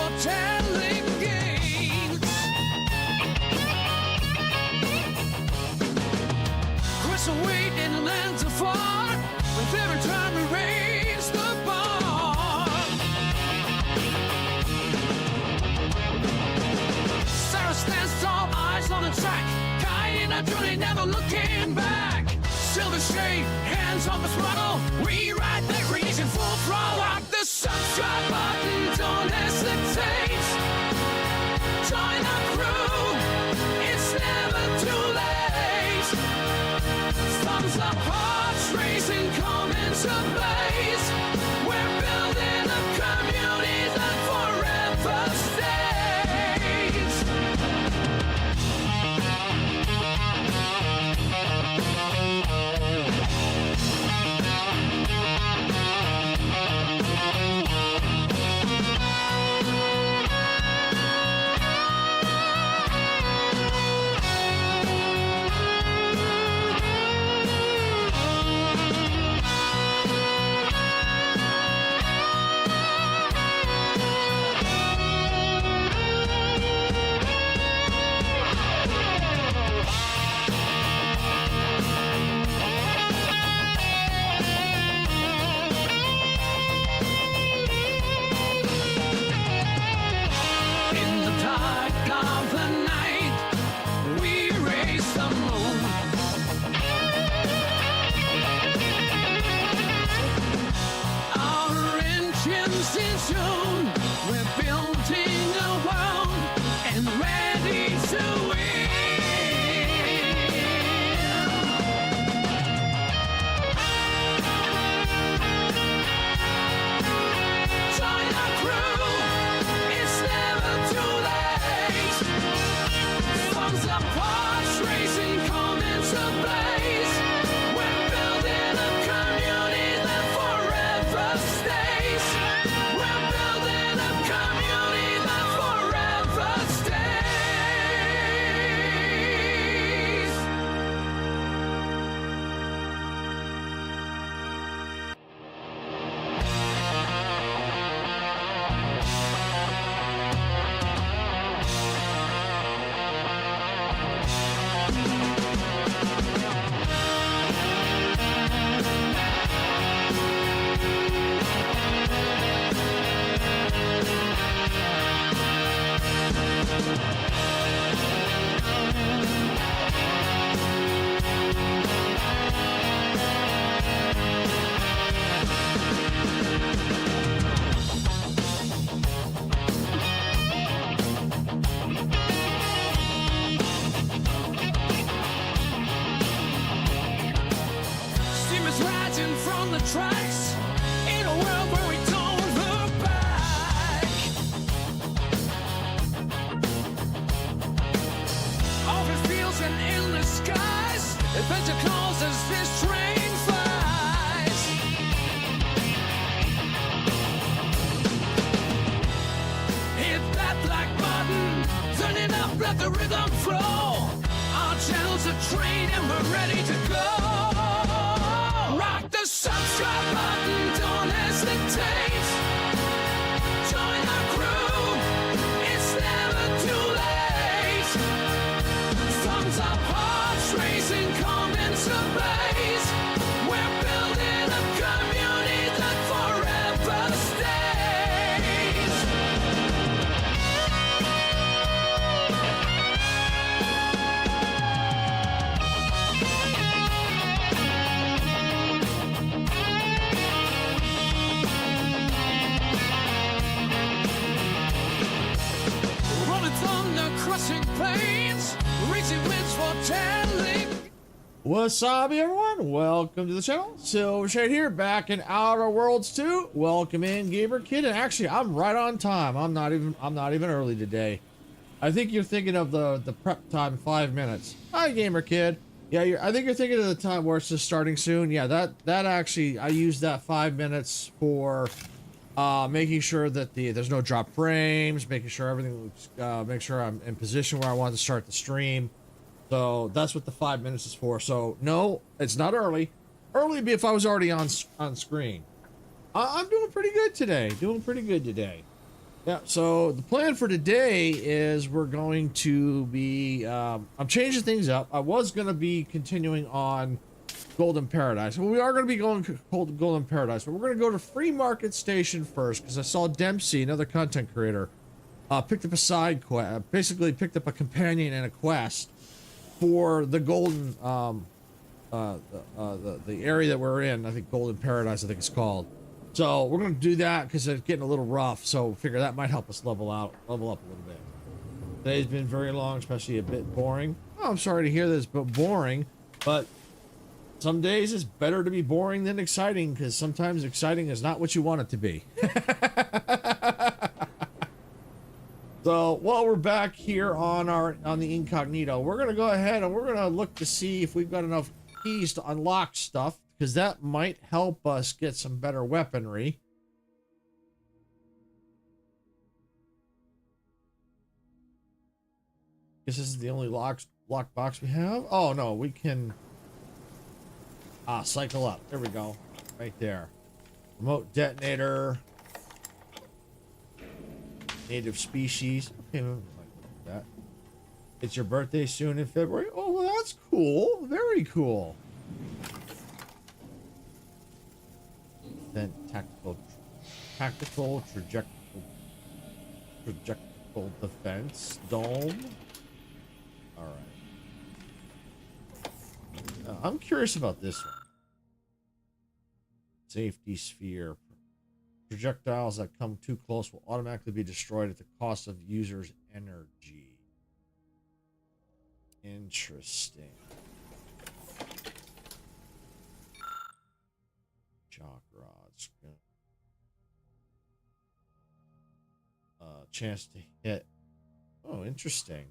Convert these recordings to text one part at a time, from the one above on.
for telling games. Crystal weight in lands afar, with every time we raise the bar. Sarah stands tall, eyes on the track, guiding our journey, never looking back. Silver shade, hands on the throttle, we ride the creation full throttle. Rock the subscribe button, don't hesitate. Join our crew, it's never too late. Thumbs up, hearts racing, come into blaze. We're building a community that forever stays. We're building a world and ready to win. Join our crew, it's never too late. Thumbs up, hearts racing, come into blaze. We're building a community that forever stays. We're building a community that forever stays. Steamers rising from the tracks in a world where we don't look back. Open fields and endless skies, adventure calls as this train flies. Hit that black button, turn it up, let the rhythm flow. Our channel's a train and we're ready to go. Rock the subscribe button, don't hesitate. Join our crew, it's never too late. Thumbs up, hearts racing, come into blaze. We're building a community that forever stays. Rolling thunder, crushing plains, reaching winds for telling. What's up, everyone? Welcome to the channel. Silver Shade here, back in Outer Worlds 2. Welcome in, Gamer Kid. And actually, I'm right on time. I'm not even early today. I think you're thinking of the prep time, 5 minutes. Hi, Gamer Kid. Yeah, I think you're thinking of the time where it's just starting soon. Yeah, that actually, I used that 5 minutes for making sure that there's no drop frames, making sure everything looks, make sure I'm in position where I want to start the stream. So that's what the 5 minutes is for. So no, it's not early. Early would be if I was already on screen. I'm doing pretty good today. Yeah, so the plan for today is we're going to be, I'm changing things up. I was going to be continuing on Golden Paradise. Well, we are going to be going to Golden Paradise, but we're going to go to Free Market Station first because I saw Dempsey, another content creator, picked up a side quest, basically picked up a companion and a quest for the Golden, the area that we're in. I think Golden Paradise, I think it's called. So we're going to do that because it's getting a little rough. So figure that might help us level up a little bit. Today's been very long, especially a bit boring. Oh, I'm sorry to hear this, but boring. But some days it's better to be boring than exciting because sometimes exciting is not what you want it to be. So while we're back here on the incognito, we're going to go ahead and we're going to look to see if we've got enough keys to unlock stuff, because that might help us get some better weaponry. Guess this is the only lock box we have. Oh no, we can cycle up. There we go. Right there. Remote detonator. Native species. Okay, like that. It's your birthday soon in February. Oh, well, that's cool. Very cool. Then tactical trajectory defense dome. All right. I'm curious about this one. Safety sphere. Projectiles that come too close will automatically be destroyed at the cost of users' energy. Interesting. Shock rods. Chance to hit. Oh, interesting.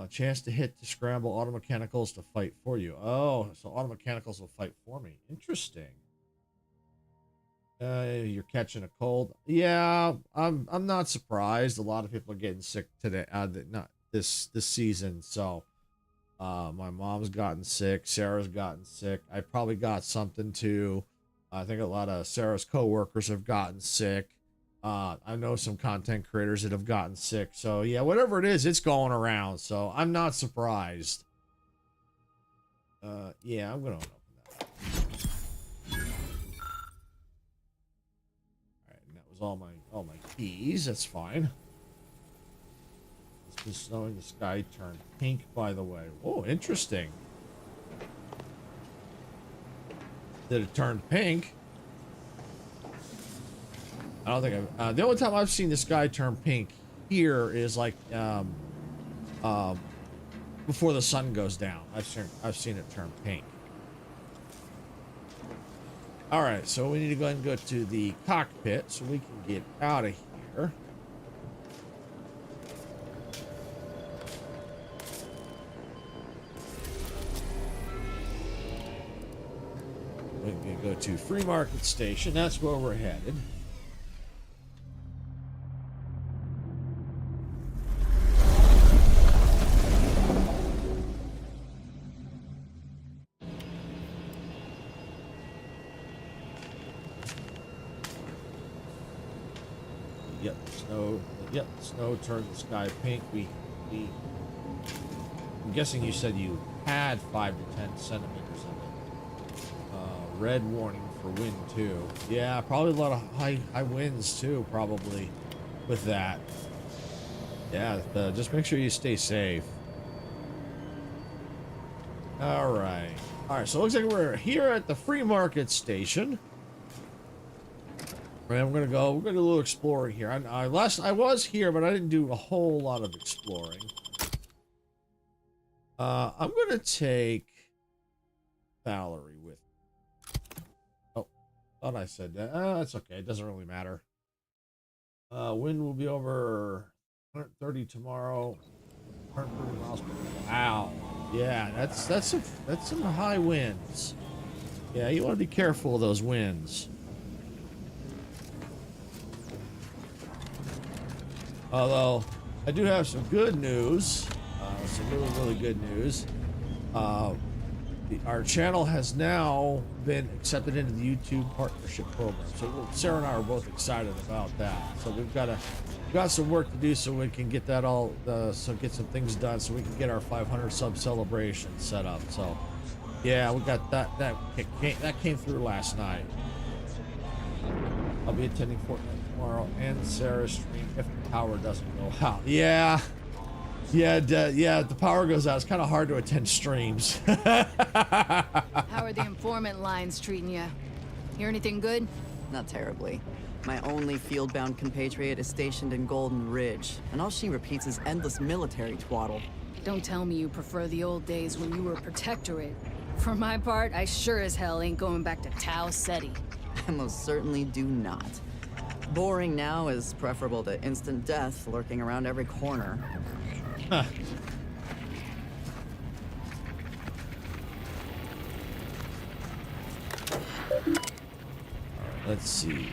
Chance to hit to scramble automechanicals to fight for you. Oh, so automechanicals will fight for me. Interesting. You're catching a cold. Yeah, I'm not surprised. A lot of people are getting sick today. Not this season. So, my mom's gotten sick. Sarah's gotten sick. I probably got something too. I think a lot of Sarah's coworkers have gotten sick. I know some content creators that have gotten sick. So yeah, whatever it is, it's going around. So I'm not surprised. Yeah, I'm gonna open that. All right, and that was all my keys. That's fine. It's been snowing. The sky turned pink, by the way. Oh, interesting. Did it turn pink? I don't think the only time I've seen the sky turn pink here is like before the sun goes down. I've seen it turn pink. All right, so we need to go ahead and go to the cockpit so we can get out of here. We can go to Free Market Station. That's where we're headed. Snow turned the sky pink. I'm guessing you said you had 5 to 10 centimeters of it. Red warning for wind too. Yeah, probably a lot of high winds too, probably with that. Yeah, just make sure you stay safe. All right. So it looks like we're here at the Free Market Station. And we're gonna do a little exploring here. I was here, but I didn't do a whole lot of exploring. I'm gonna take Valerie with me. Oh, thought I said that. That's okay. It doesn't really matter. Wind will be over 130 tomorrow. 130 miles per hour. Wow. Yeah, that's some high winds. Yeah, you want to be careful of those winds. Although, I do have some good news, some really good news. Our channel has now been accepted into the YouTube partnership program. So Sarah and I are both excited about that. So we've got some work to do so we can get that all, get some things done so we can get our 500 sub celebration set up. So yeah, we got that came through last night. I'll be attending Fortnite tomorrow and Sarah's stream if the power doesn't go out. Yeah. Yeah, the power goes out. It's kind of hard to attend streams. How are the informant lines treating you? Hear anything good? Not terribly. My only field-bound compatriot is stationed in Golden Ridge, and all she repeats is endless military twaddle. Don't tell me you prefer the old days when you were a protectorate. For my part, I sure as hell ain't going back to Tau Ceti. I most certainly do not. Boring now is preferable to instant death lurking around every corner. Huh. Let's see.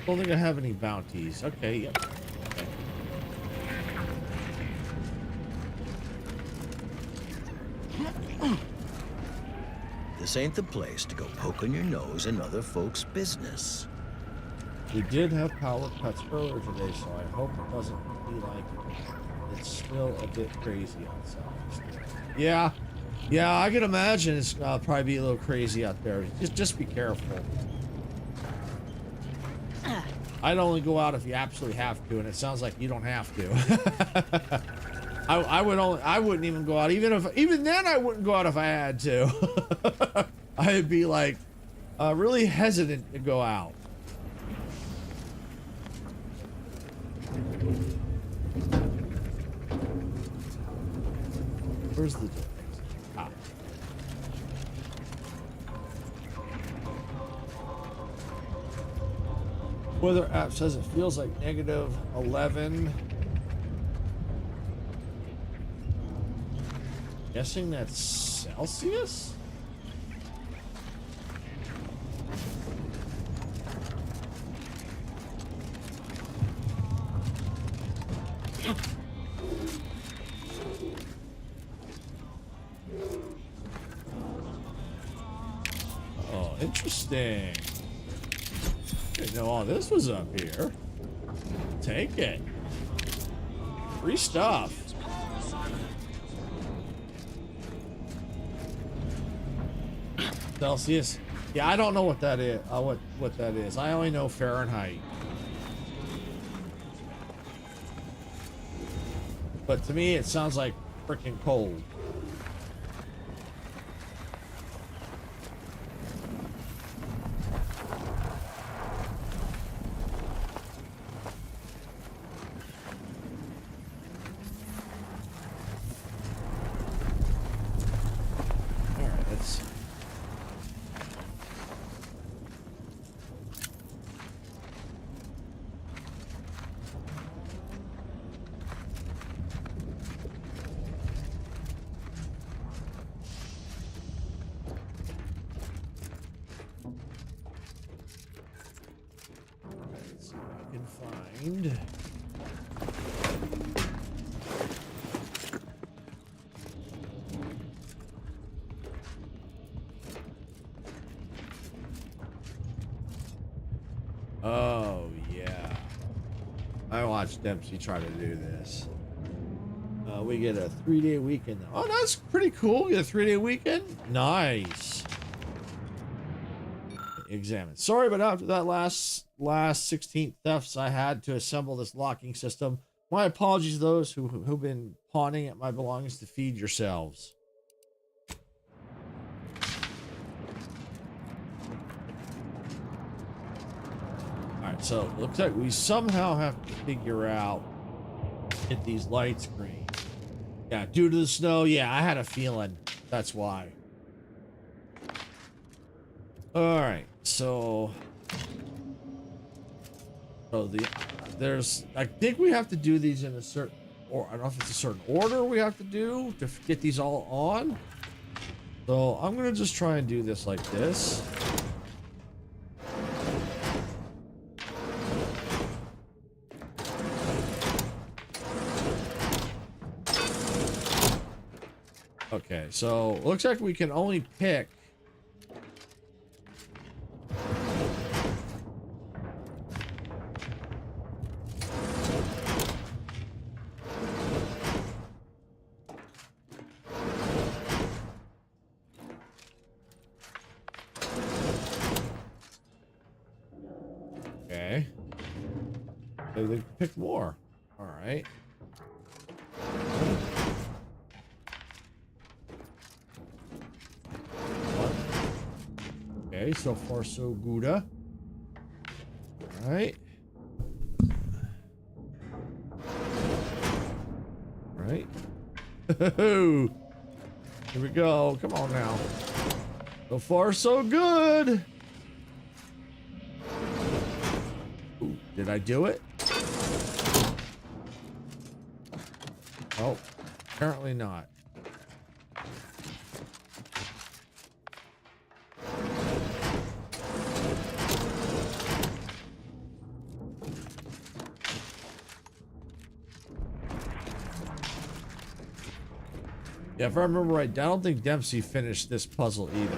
Don't think I have any bounties. Okay, yep. This ain't the place to go poking your nose in other folks' business. We did have power cuts earlier today, so I hope it doesn't be like it's still a bit crazy outside. Yeah, I can imagine it's probably be a little crazy out there. Just be careful. I'd only go out if you absolutely have to, and it sounds like you don't have to. I wouldn't even go out, even then I wouldn't go out if I had to. I'd be like really hesitant to go out. Where's the door? Ah. Weather app says it feels like -11. Guessing that's Celsius? Oh, interesting. Didn't know all this was up here. Take it. Free stuff. Celsius. Yeah, I don't know what that is. What that is. I only know Fahrenheit. But to me, it sounds like freaking cold. All right, let's see. Let's see what I can find. Oh, yeah. I watched Dempsey try to do this. We get a 3-day weekend. Oh, that's pretty cool. Get a 3-day weekend? Nice. Examine. Sorry, but after that last 16 thefts I had to assemble this locking system. My apologies to those who've been pawning at my belongings to feed yourselves. Alright, so it looks like we somehow have to figure out get these lights green. Yeah, due to the snow, yeah, I had a feeling. That's why. Alright, so there's, I think we have to do these in a certain, or I don't know if it's a certain order we have to do to get these all on. So I'm gonna just try and do this like this. Okay, so looks like we can only pick. Okay. They can pick more. All right. Okay, so far so good. All right. All right. Here we go. Come on now. So far so good. Ooh, did I do it? Oh, apparently not. Yeah, if I remember right, I don't think Dempsey finished this puzzle either.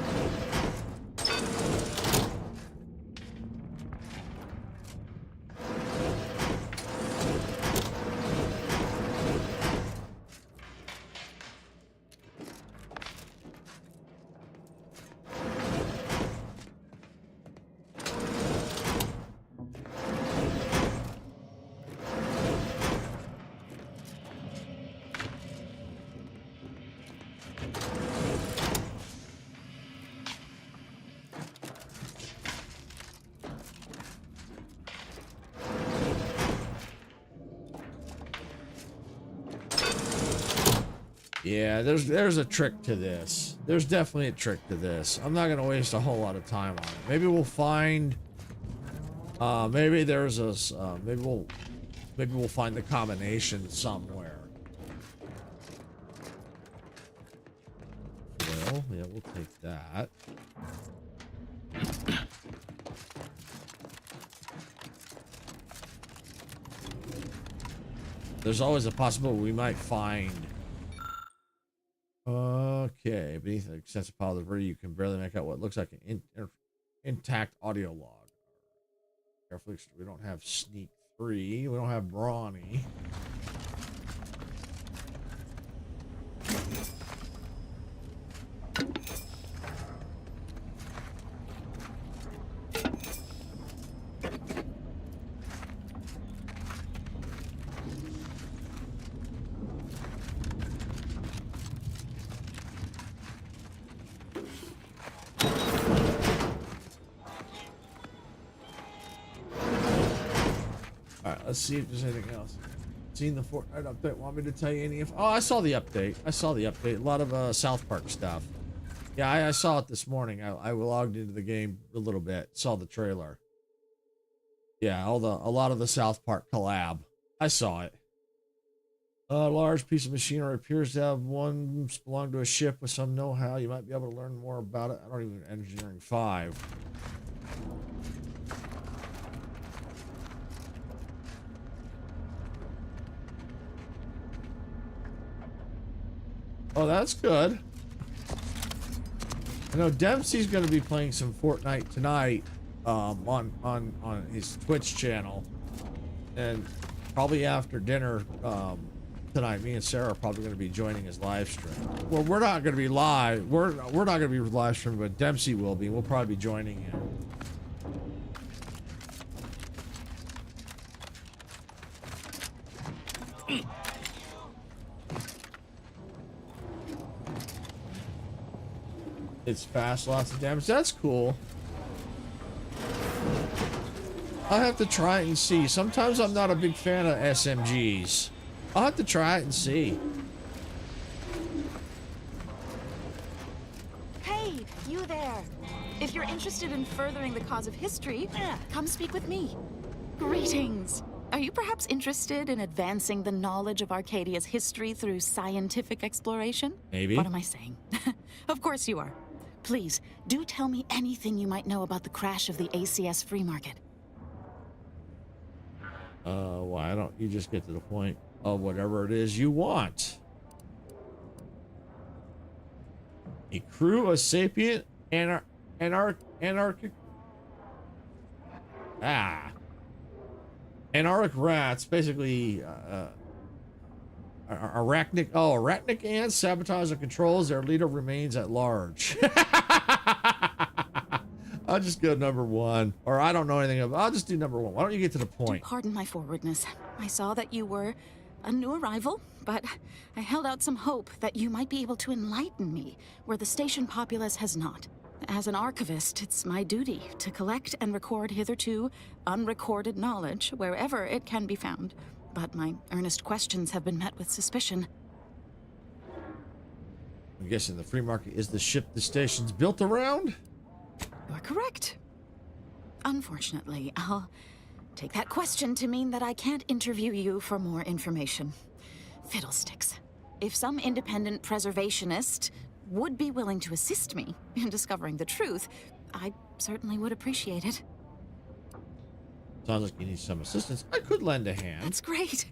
Yeah, there's a trick to this. There's definitely a trick to this. I'm not gonna waste a whole lot of time on it. Maybe we'll find. Maybe there's a. Maybe we'll find the combination somewhere. Well, yeah, we'll take that. There's always a possibility we might find. Okay, beneath an extensive pile of debris, you can barely make out what looks like an intact audio log. Carefully, we don't have Sneak 3. We don't have Brawny. Let's see if there's anything else. Seen the Fortnite update? Want me to tell you any of? Oh, I saw the update. I saw the update. A lot of South Park stuff. Yeah, I saw it this morning. I logged into the game a little bit. Saw the trailer. Yeah, a lot of the South Park collab. I saw it. A large piece of machinery appears to have once belonged to a ship with some know-how. You might be able to learn more about it. I don't even Engineering 5. Oh, that's good. I know Dempsey's going to be playing some Fortnite tonight on his Twitch channel, and probably after dinner tonight, me and Sarah are probably going to be joining his live stream. Well, we're not going to be live. We're not going to be live streaming, but Dempsey will be. We'll probably be joining him. It's fast, lots of damage. That's cool. I'll have to try it and see. Sometimes I'm not a big fan of SMGs. I'll have to try it and see. Hey, you there. If you're interested in furthering the cause of history, come speak with me. Greetings. Are you perhaps interested in advancing the knowledge of Arcadia's history through scientific exploration? Maybe. What am I saying? Of course you are. Please, do tell me anything you might know about the crash of the ACS free market. Why don't you just get to the point of whatever it is you want? A crew of sapient anarchic rats, basically arachnic ants sabotage the controls. Their leader remains at large. I'll just go number one, or I don't know anything about. I'll just do number one. Why don't you get to the point? Pardon my forwardness. I saw that you were a new arrival, but I held out some hope that you might be able to enlighten me where the station populace has not. As an archivist, it's my duty to collect and record hitherto unrecorded knowledge wherever it can be found. But my earnest questions have been met with suspicion. I'm guessing the free market is the ship the station's built around? You're correct. Unfortunately, I'll take that question to mean that I can't interview you for more information. Fiddlesticks. If some independent preservationist would be willing to assist me in discovering the truth, I certainly would appreciate it. Sounds like you need some assistance. I could lend a hand. That's great.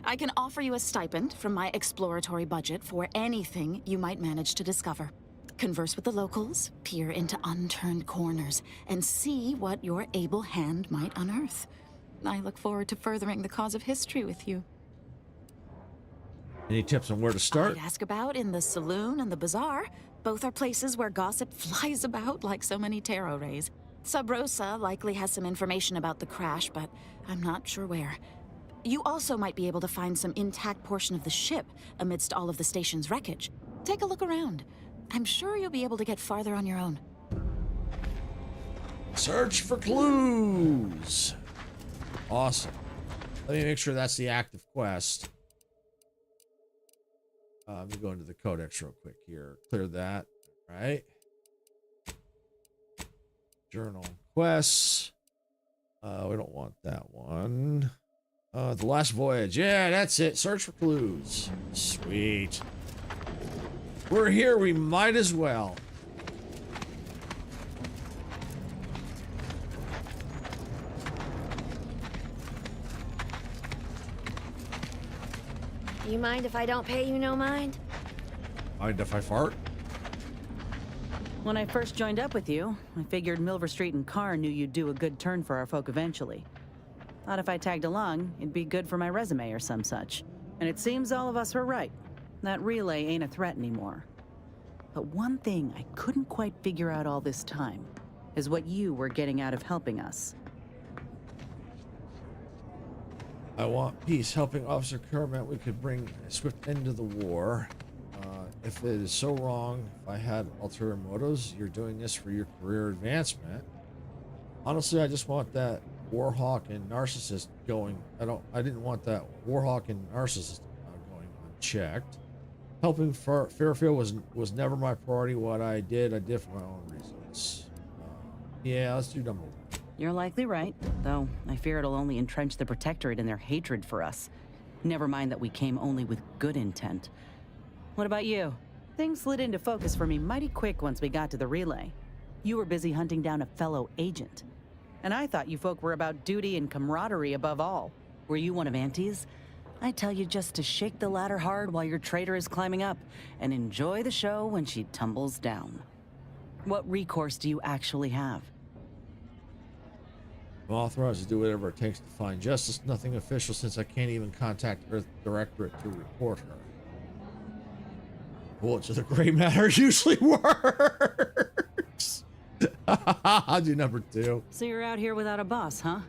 I can offer you a stipend from my exploratory budget for anything you might manage to discover. Converse with the locals, peer into unturned corners, and see what your able hand might unearth. I look forward to furthering the cause of history with you. Any tips on where to start? I'd ask about in the saloon and the bazaar. Both are places where gossip flies about like so many tarot rays. Sub Rosa likely has some information about the crash, but I'm not sure where. You also might be able to find some intact portion of the ship amidst all of the station's wreckage. Take a look around. I'm sure you'll be able to get farther on your own. Search for clues. Awesome. Let me make sure that's the active quest. Let me go into the codex real quick here. Clear that. All right. Journal quests. We don't want that one. The last voyage. Yeah, that's it. Search for clues. Sweet. We're here. We might as well. You mind if I don't pay you no mind? Mind if I fart? When I first joined up with you, I figured Milver Street and Carr knew you'd do a good turn for our folk eventually. Thought if I tagged along, it'd be good for my resume or some such. And it seems all of us were right. That relay ain't a threat anymore. But one thing I couldn't quite figure out all this time is what you were getting out of helping us. I want peace. Helping Officer Kerr meant we could bring a swift end to the war. If it is so wrong, if I had ulterior motives, you're doing this for your career advancement. Honestly, I just want that warhawk and narcissist going. I didn't want that warhawk and narcissist going unchecked. Helping Fairfield was never my priority. What I did for my own reasons. Yeah, let's do number one. You're likely right, though I fear it'll only entrench the Protectorate in their hatred for us. Never mind that we came only with good intent. What about you? Things slid into focus for me mighty quick once we got to the relay. You were busy hunting down a fellow agent. And I thought you folk were about duty and camaraderie above all. Were you one of Auntie's? I tell you just to shake the ladder hard while your traitor is climbing up, and enjoy the show when she tumbles down. What recourse do you actually have? I'm authorized to do whatever it takes to find justice. Nothing official since I can't even contact Earth Directorate to report her. Bullets of the gray matter usually works. I'll do number two. So you're out here without a boss, huh?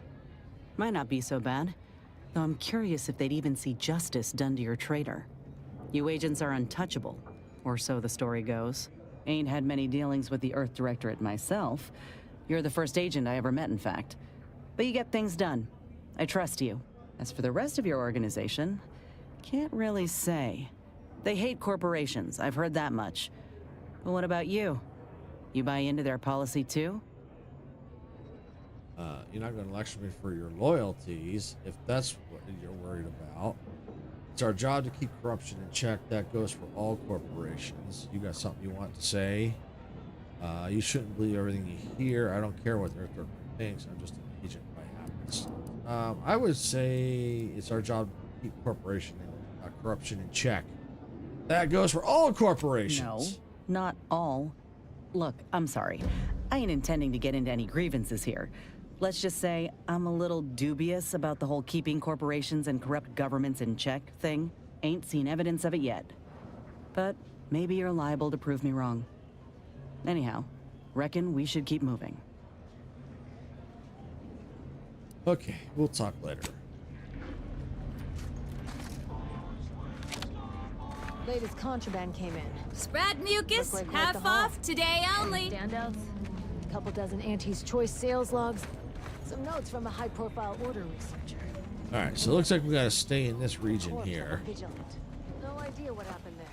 Might not be so bad. Though I'm curious if they'd even see justice done to your traitor. You agents are untouchable, or so the story goes. Ain't had many dealings with the Earth Directorate myself. You're the first agent I ever met, in fact. But you get things done. I trust you. As for the rest of your organization, can't really say. They hate corporations, I've heard that much. But what about you? You buy into their policy too? You're not going to lecture me for your loyalties, if that's what you're worried about. It's our job to keep corruption in check. That goes for all corporations. You got something you want to say? You shouldn't believe everything you hear. I don't care what the Earth Directorate thinks. I'm just an agent by habits. I would say it's our job to keep corruption in check. That goes for all corporations. No. not all. Look, I'm sorry. I ain't intending to get into any grievances here. Let's just say I'm a little dubious about the whole keeping corporations and corrupt governments in check thing. Ain't seen evidence of it yet. But maybe you're liable to prove me wrong. Anyhow, reckon we should keep moving. Okay, we'll talk later. Latest contraband came in. Spread mucus, Look like half what the hell? off, today only. Standouts, a couple dozen Auntie's Choice sales logs, some notes from a high-profile order researcher. All right, so it looks like we got to stay in this region Corpse of a here. vigilant. No idea what happened there.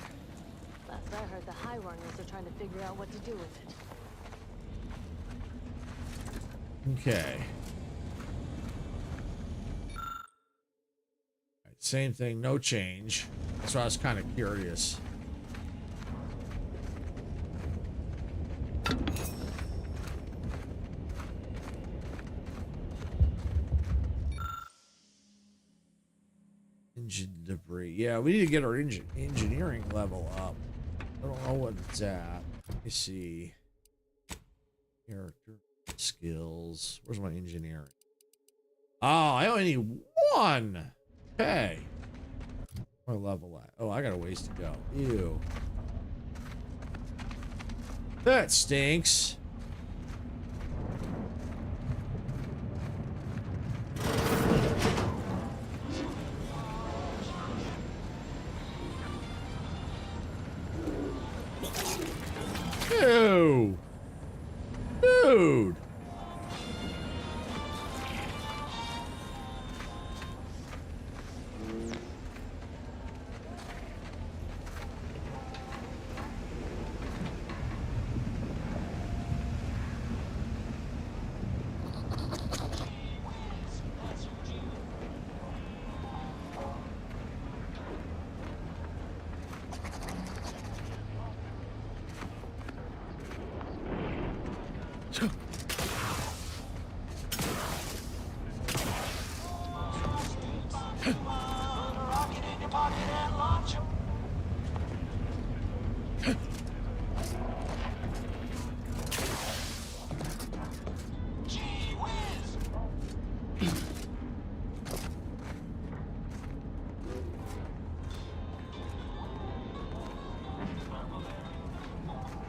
Last I heard, the high runners are trying to figure out what to do with it. Okay. All right, same thing, no change. That's why I was kind of curious. Engine debris. Yeah, we need to get our engineering level up. I don't know what it's at. Let me see. Character skills. Where's my engineering? Oh, I only need one. Okay. My level at? Oh, I got a ways to go. Ew. That stinks. Ew. Dude.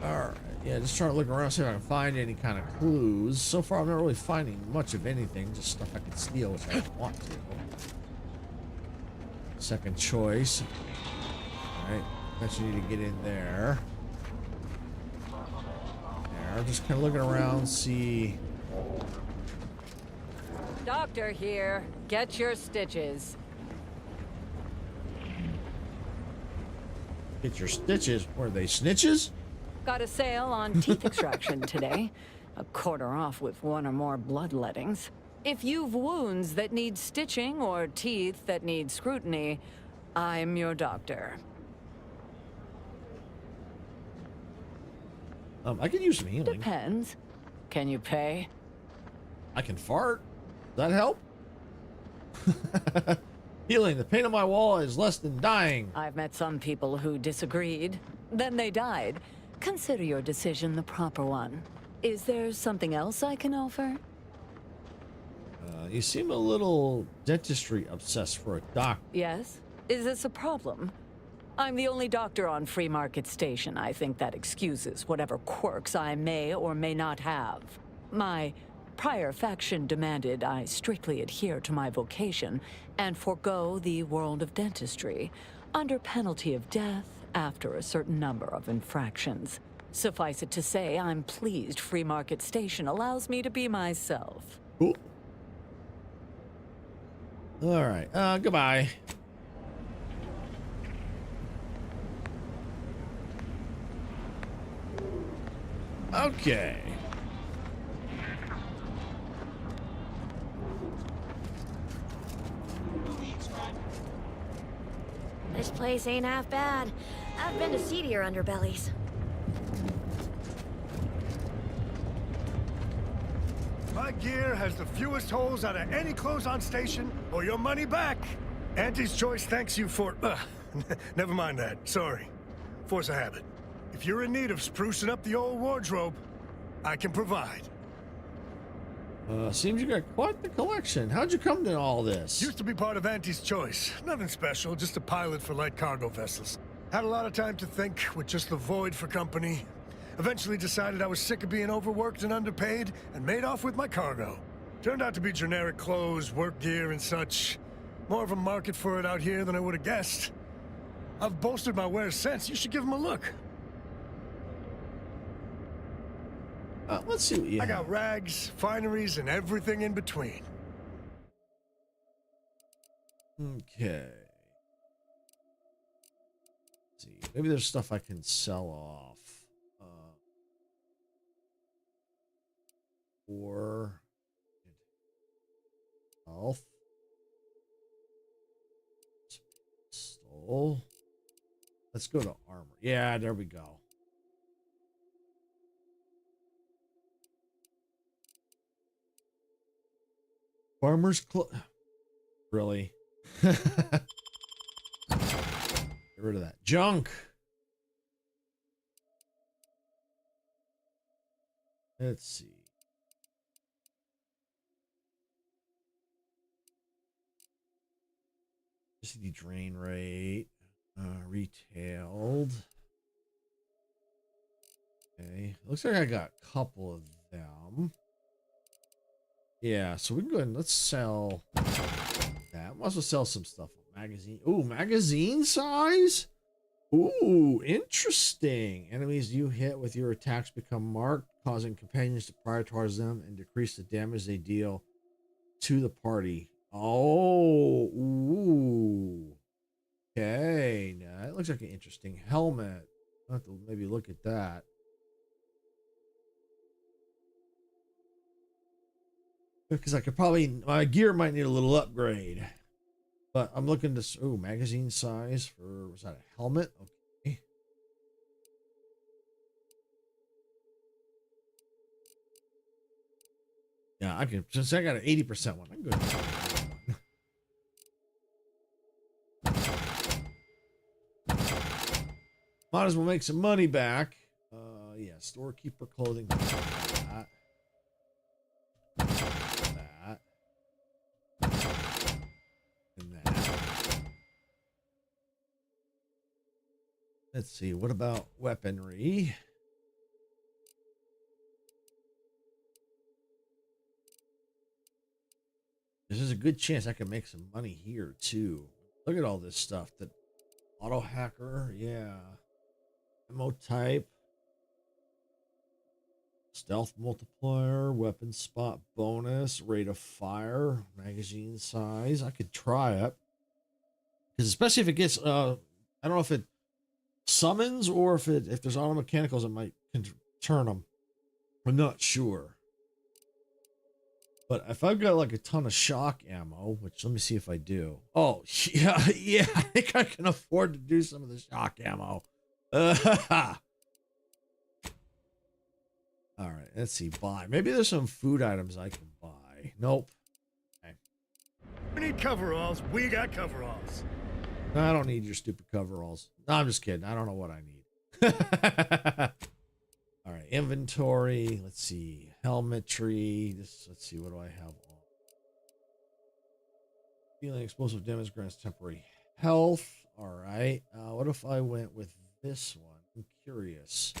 Alright, yeah, just trying to look around, see if I can find any kind of clues. So far, I'm not really finding much of anything, just stuff I can steal, which I don't want to. Second choice. Alright, bet you need to get in there. There, just kind of looking around, see. Doctor here. Get your stitches. Get your stitches. Were they snitches? Got a sale on teeth extraction today. A quarter off with one or more bloodlettings. If you've wounds that need stitching or teeth that need scrutiny, I'm your doctor. I can use some healing. Depends. Can you pay? I can fart. Does that help? Healing. The pain on my wall is less than dying. I've met some people who disagreed. Then they died. Consider your decision the proper one. Is there something else I can offer? You seem a little dentistry obsessed for a doctor. Yes? Is this a problem? I'm the only doctor on Free Market Station. I think that excuses whatever quirks I may or may not have. My prior faction demanded I strictly adhere to my vocation and forego the world of dentistry, under penalty of death after a certain number of infractions. Suffice it to say, I'm pleased Free Market Station allows me to be myself. Cool. All right. Goodbye. Okay. This place ain't half bad. I've been to seedier underbellies. My gear has the fewest holes out of any close-on station, or your money back. Auntie's Choice thanks you for... never mind that. Sorry. Force of habit. If you're in need of sprucing up the old wardrobe, I can provide. Seems you got quite the collection. How'd you come to all this? Used to be part of Auntie's Choice. Nothing special, just a pilot for light cargo vessels. Had a lot of time to think with just the void for company. Eventually decided I was sick of being overworked and underpaid and made off with my cargo. Turned out to be generic clothes, work gear, and such. More of a market for it out here than I would have guessed. I've bolstered my wares since. You should give them a look. Let's see what you I have. got rags, fineries, and everything in between. Okay. Let's see. Maybe there's stuff I can sell off. Or health. Pistol. Let's go to armor. Yeah, there we go. Farmer's clothes. Really? Get rid of that junk. Let's see. Just the drain rate. Retailed. Okay. Looks like I got a couple of them. Yeah, so we can go ahead and let's sell that. Might as well sell some stuff. Magazine. Ooh, magazine size? Ooh, interesting. Enemies you hit with your attacks become marked, causing companions to prioritize them and decrease the damage they deal to the party. Oh, ooh. Okay, now that looks like an interesting helmet. I'll have to maybe look at that. Because I could probably, my gear might need a little upgrade. But I'm looking to, ooh, magazine size for, was that a helmet? Okay. Yeah, I can, since I got an 80% one, I'm good. Might as well make some money back. Yeah, storekeeper clothing. That. And that. Let's see, what about weaponry? This is a good chance I can make some money here too. Look at all this stuff. The auto hacker, yeah. Ammo type. Stealth multiplier, weapon spot bonus, rate of fire, magazine size. I could try it. Because especially if it gets I don't know if it summons or if there's auto mechanicals it might turn them. I'm not sure. But if I've got like a ton of shock ammo, which let me see if I do. Oh, yeah, yeah, I think I can afford to do some of the shock ammo. All right, let's see. Buy. Maybe there's some food items I can buy. Nope. Okay. We need coveralls. We got coveralls. No, I don't need your stupid coveralls. No, I'm just kidding. I don't know what I need. All right, inventory. Let's see. Helmetry. Let's see. What do I have on? Dealing explosive damage grants temporary health. All right. What if I went with this one? I'm curious.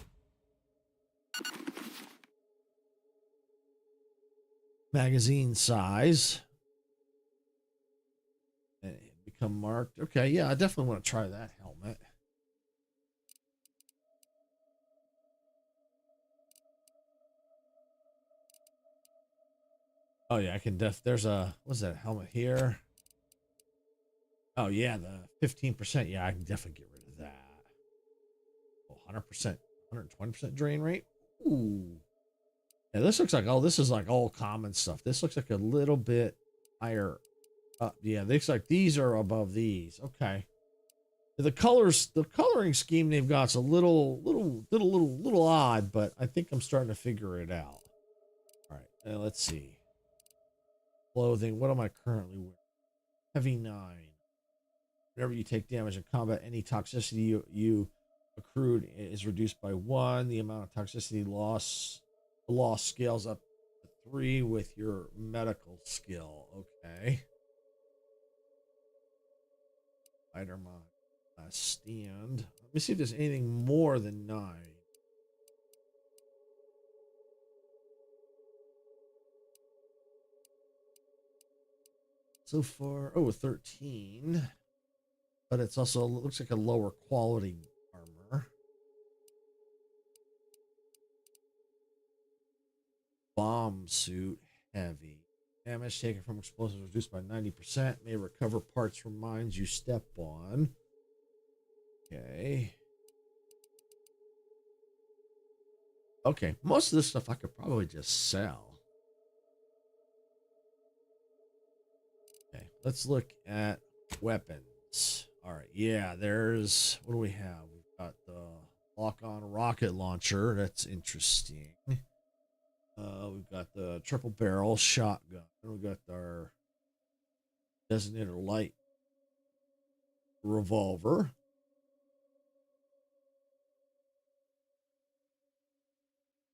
Magazine size. And become marked. Okay, yeah, I definitely want to try that helmet. Oh yeah, I can there's a, what's that helmet here? Oh yeah, the 15%. Yeah, I can definitely get rid of that. Oh, 100%, 120% drain rate. Ooh. Yeah, this looks like, oh, this is like all common stuff. This looks like a little bit higher up. Yeah, looks like these are above these. Okay. The coloring scheme they've got's a little odd, but I think I'm starting to figure it out. All right, let's see. Clothing. What am I currently wearing? Heavy 9. Whenever you take damage in combat, any toxicity you accrued is reduced by 1. The amount of toxicity loss scales up to 3 with your medical skill. Okay. Fighter mod stand. Let me see if there's anything more than 9. So far, 13. But it's also looks like a lower quality armor. Bomb suit, heavy. Damage taken from explosives reduced by 90%. May recover parts from mines you step on. Okay. Okay, most of this stuff I could probably just sell. Okay, let's look at weapons. All right, yeah, there's, what do we have? We've got the lock-on rocket launcher. That's interesting. We've got the triple barrel shotgun. We've got our designator light revolver.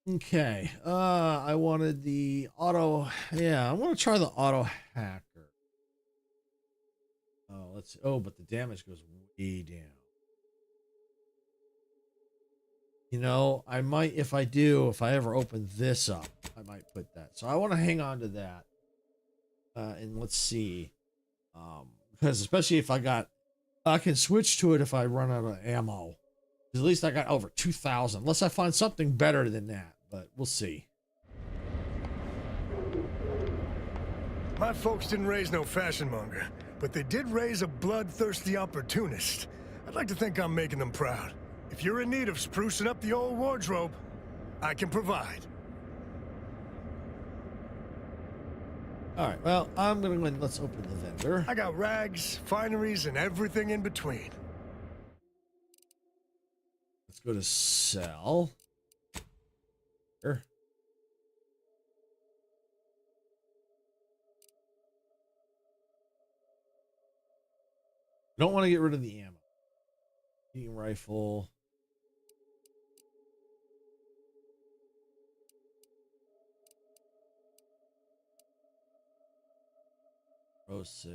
Okay, I wanted the auto. Yeah, I want to try the auto hacker. Oh, let's. Oh, but the damage goes way down. You know, I might, if I ever open this up, I might put that. So I want to hang on to that. And let's see. Because especially if I can switch to it if I run out of ammo. Because at least I got over 2,000. Unless I find something better than that. But we'll see. My folks didn't raise no fashion monger, but they did raise a bloodthirsty opportunist. I'd like to think I'm making them proud. If you're in need of sprucing up the old wardrobe, I can provide. All right, well, I'm going to go and let's open the vendor. I got rags, fineries, and everything in between. Let's go to sell. Here. Don't want to get rid of the ammo. Heating rifle. Rosa.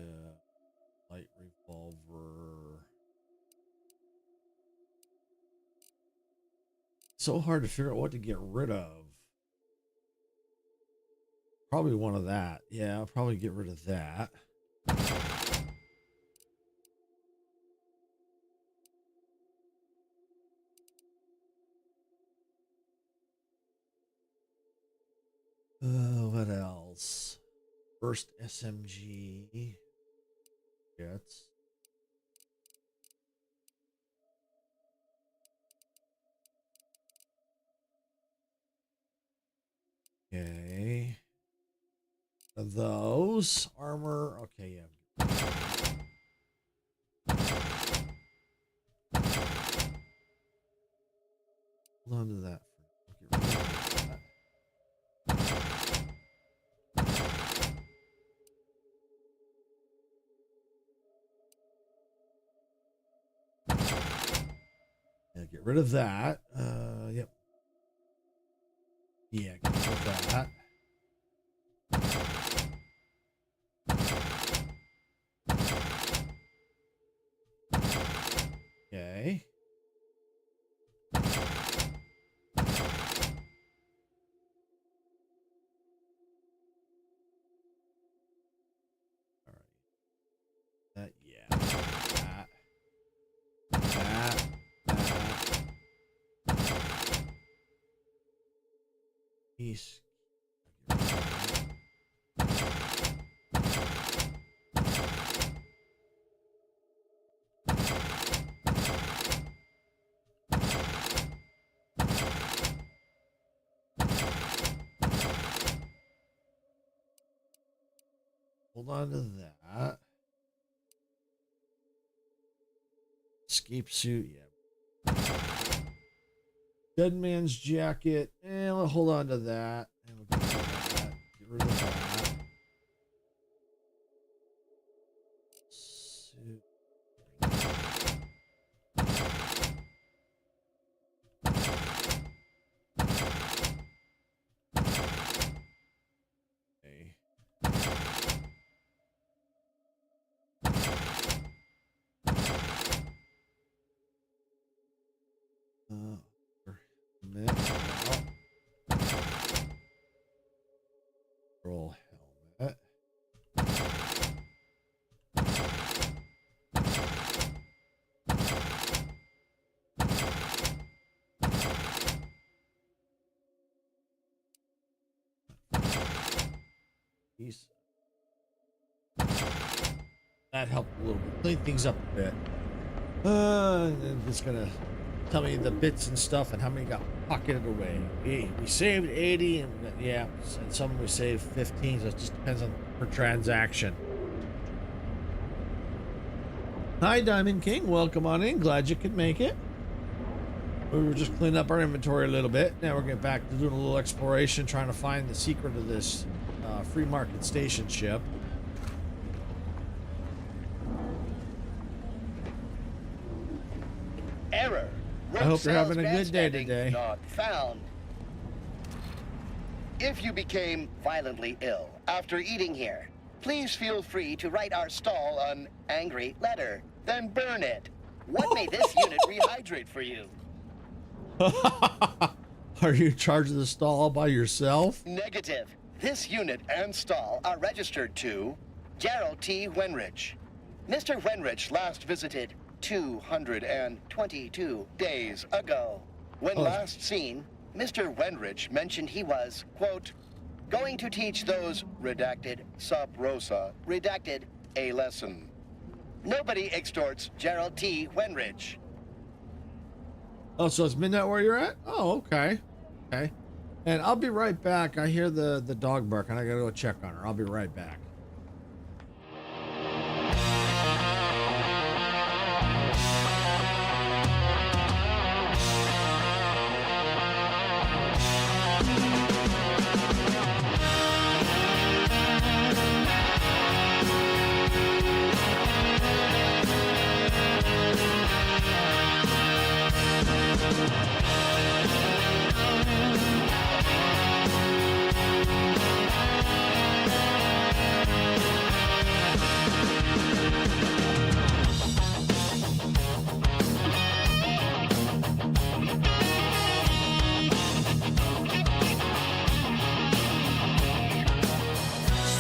Light revolver. So hard to figure out what to get rid of. Probably one of that. Yeah, I'll probably get rid of that. What else? First SMG. Jets. Okay. Those armor. Okay, yeah. Hold on to that. Get rid of that. Yeah, get rid of that. Yep. Yeah, get rid of that. Okay. All right. That, yeah. That. Piece. Hold on to that. Escape suit, yeah. Dead man's jacket. And we'll hold on to that. And we'll get rid of that. Get rid of that. Suit. helmet. Roll helmet. Piece. That helped a little bit. Clean things up a bit. It's gonna tell me the bits and stuff and how many got pocketed away. We saved 80, and yeah, and some we saved 15. So it just depends on per transaction. Hi, Diamond King. Welcome on in. Glad you could make it. We were just cleaning up our inventory a little bit. Now we're getting back to doing a little exploration, trying to find the secret of this free market station ship. Error. I hope you're having a good day today. Not found. If you became violently ill after eating here, please feel free to write our stall an angry letter, then burn it. What may this unit rehydrate for you? Are you in charge of the stall by yourself? Negative. This unit and stall are registered to Gerald T. Wenrich. Mr. Wenrich last visited 222 days ago. When last seen, Mr. Wenrich mentioned he was, quote, going to teach those redacted sub rosa redacted a lesson. Nobody extorts Gerald T. Wenrich. Oh, so it's midnight where you're at? Oh, okay. Okay. And I'll be right back. I hear the dog bark and I gotta go check on her. I'll be right back.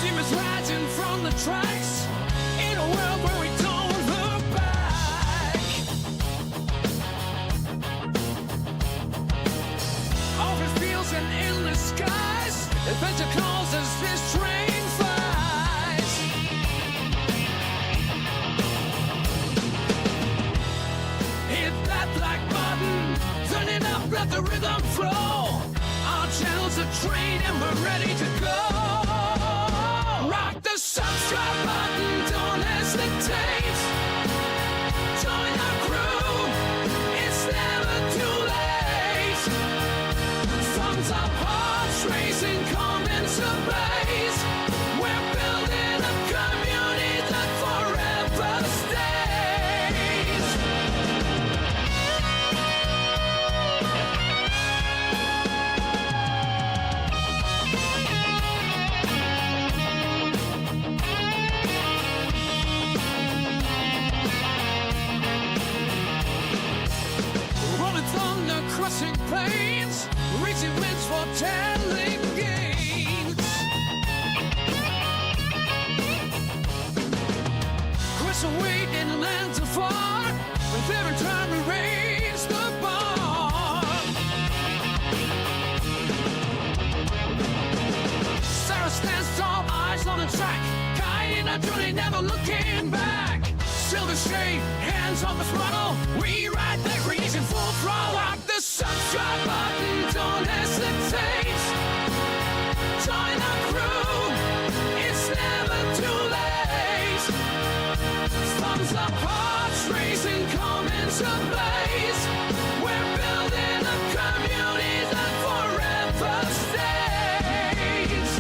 Steamers rising from the tracks in a world where we don't look back. Open fields and endless skies, adventure calls as this train flies. Hit that black button, turn it up, let the rhythm flow. Our channel's a train and we're ready to go. Rock the subscribe button, don't hesitate. Join our crew, it's never too late. Thumbs up, hearts racing, come into place. We're building a community that forever stays. Rolling thunder, crushing plains, reaching winds for telling gains. Crush away in lands afar, with every time we raise the bar. Sarah stands tall, eyes on the track, guiding our journey, never looking back. Silver shade, hands on the throttle, we ride the breeze in full throttle. Rock the subscribe button, don't hesitate. Join our crew, it's never too late. Thumbs up, hearts racing, come into place. We're building a community that forever stays.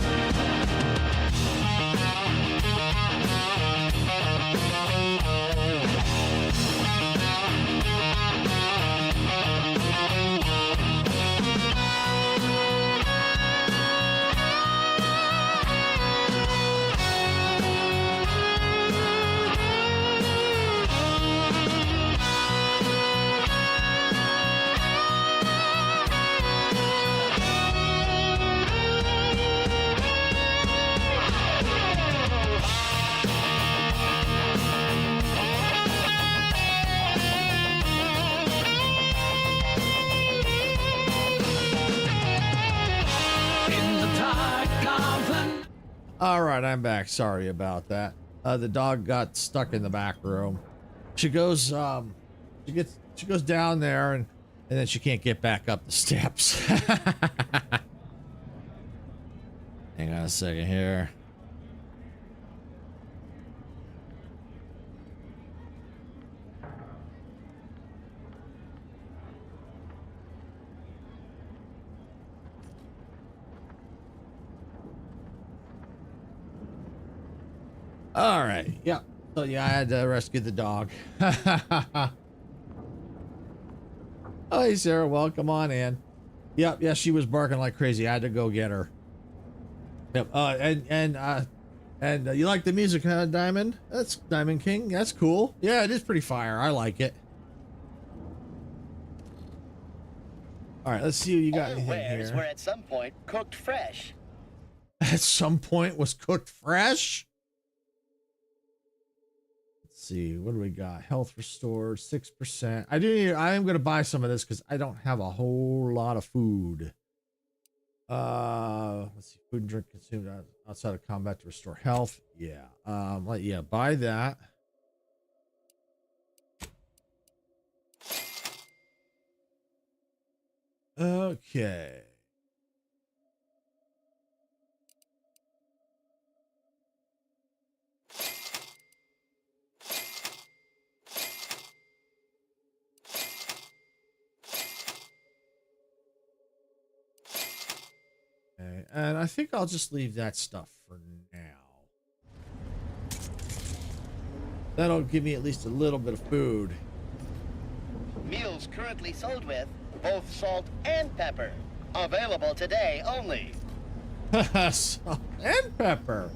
All right, I'm back. Sorry about that. The dog got stuck in the back room. She goes, she goes down there and then she can't get back up the steps. Hang on a second here. All right. Yeah. So yeah, I had to rescue the dog. Oh, hey Sarah, welcome on in. Yep. Yeah, she was barking like crazy. I had to go get her. Yep. And you like the music, huh, Diamond? That's Diamond King. That's cool. Yeah, it is pretty fire. I like it. All right. Let's see what you got. All wares were at some point cooked fresh. At some point was cooked fresh. See, what do we got? Health restored 6%. I am going to buy some of this because I don't have a whole lot of food. Let's see, food and drink consumed outside of combat to restore health. Yeah. Yeah, buy that. Okay. And I think I'll just leave that stuff for now. That'll give me at least a little bit of food. Meals currently sold with both salt and pepper. Available today only. Salt and pepper.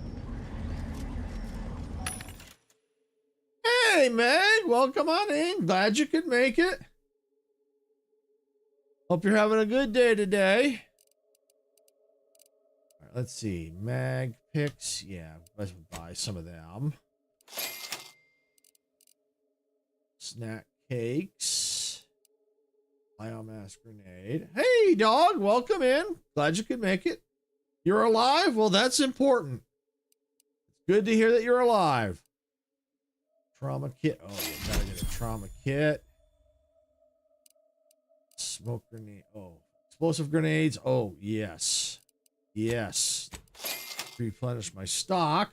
Hey, Meg, welcome on in. Glad you could make it. Hope you're having a good day today. Let's see, mag picks. Yeah, let's buy some of them. Snack cakes. Biomass grenade. Hey, dog, welcome in. Glad you could make it. You're alive? Well, that's important. It's good to hear that you're alive. Trauma kit. Oh, you gotta get a trauma kit. Smoke grenade. Oh, explosive grenades. Oh, yes. Yes. Replenish my stock.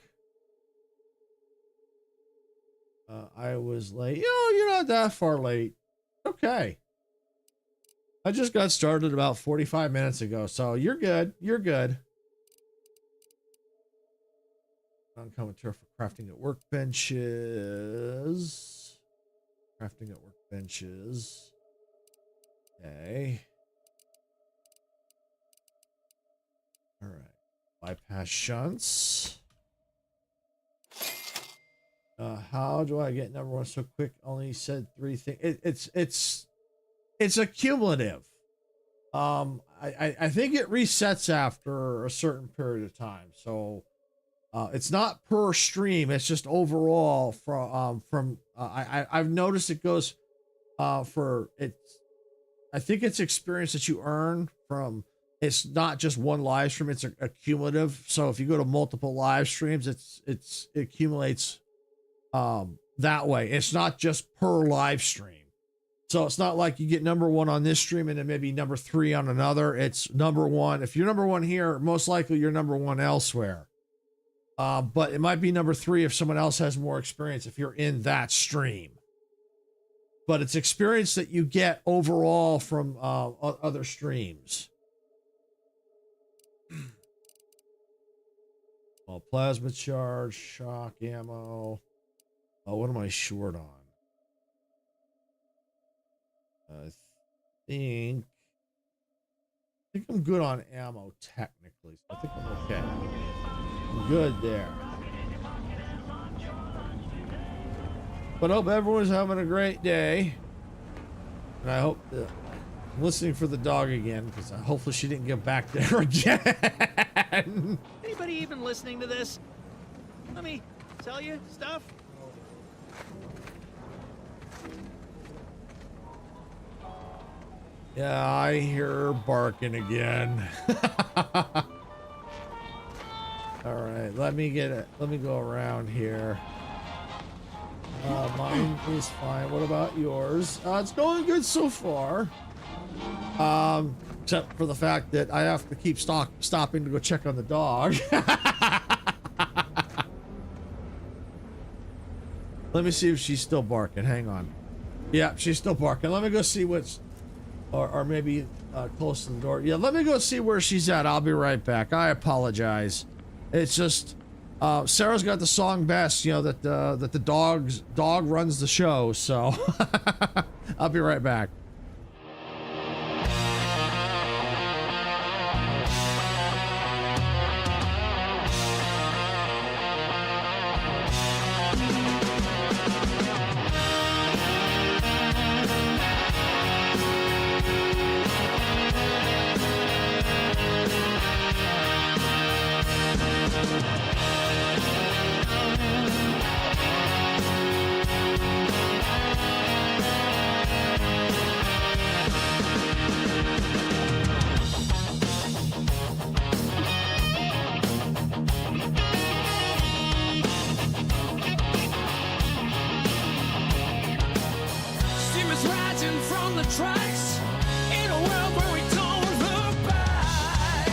I was late. Oh, you're not that far late. Okay. I just got started about 45 minutes ago, so you're good. You're good. Uncommon turf for crafting at workbenches. Crafting at workbenches. Okay. All right. Bypass shunts. How do I get number one so quick? Only said 3 things. It's a cumulative. I think it resets after a certain period of time. So it's not per stream. It's just overall from I've noticed it goes for it's. I think it's experience that you earn from. It's not just one live stream, it's a cumulative. So if you go to multiple live streams, it accumulates that way. It's not just per live stream. So it's not like you get number one on this stream and then maybe number 3 on another. It's number one. If you're number one here, most likely you're number one elsewhere. But it might be number 3 if someone else has more experience if you're in that stream. But it's experience that you get overall from other streams. Well, plasma charge, shock ammo. Oh, what am I short on? I think I'm good on ammo technically. So I think I'm okay. I'm good there. But I hope everyone's having a great day. And I hope that I'm listening for the dog again because hopefully she didn't get back there again. Anybody even listening to this? Let me sell you stuff. Yeah, I hear her barking again. All right, let let me get it. Let me go around here. Mine is fine. What about yours? It's going good so far. Except for the fact that I have to keep stopping to go check on the dog. Let me see if she's still barking. Hang on. Yeah, she's still barking. Let me go see what's, or maybe close to the door. Yeah, let me go see where she's at. I'll be right back. I apologize. It's just Sarah's got the song best. You know that the dog runs the show. So I'll be right back. Steamers rising from the tracks in a world where we don't look back.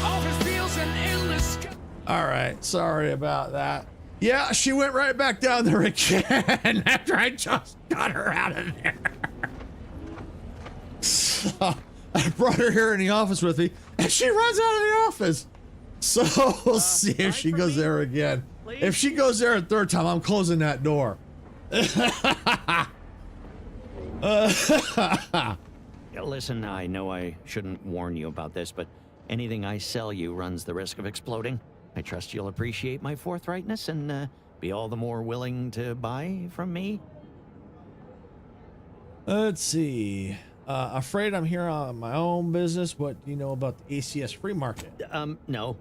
Office fields and endless. All right, sorry about that. Yeah, she went right back down there again after I just got her out of there. So I brought her here in the office with me, and she runs out of the office. So we'll see if she goes there again. If she goes there a third time, I'm closing that door. Listen, I know I shouldn't warn you about this, but anything I sell you runs the risk of exploding. I trust you'll appreciate my forthrightness and be all the more willing to buy from me. Let's see. Afraid I'm here on my own business. What do you know about the ACS free market? No.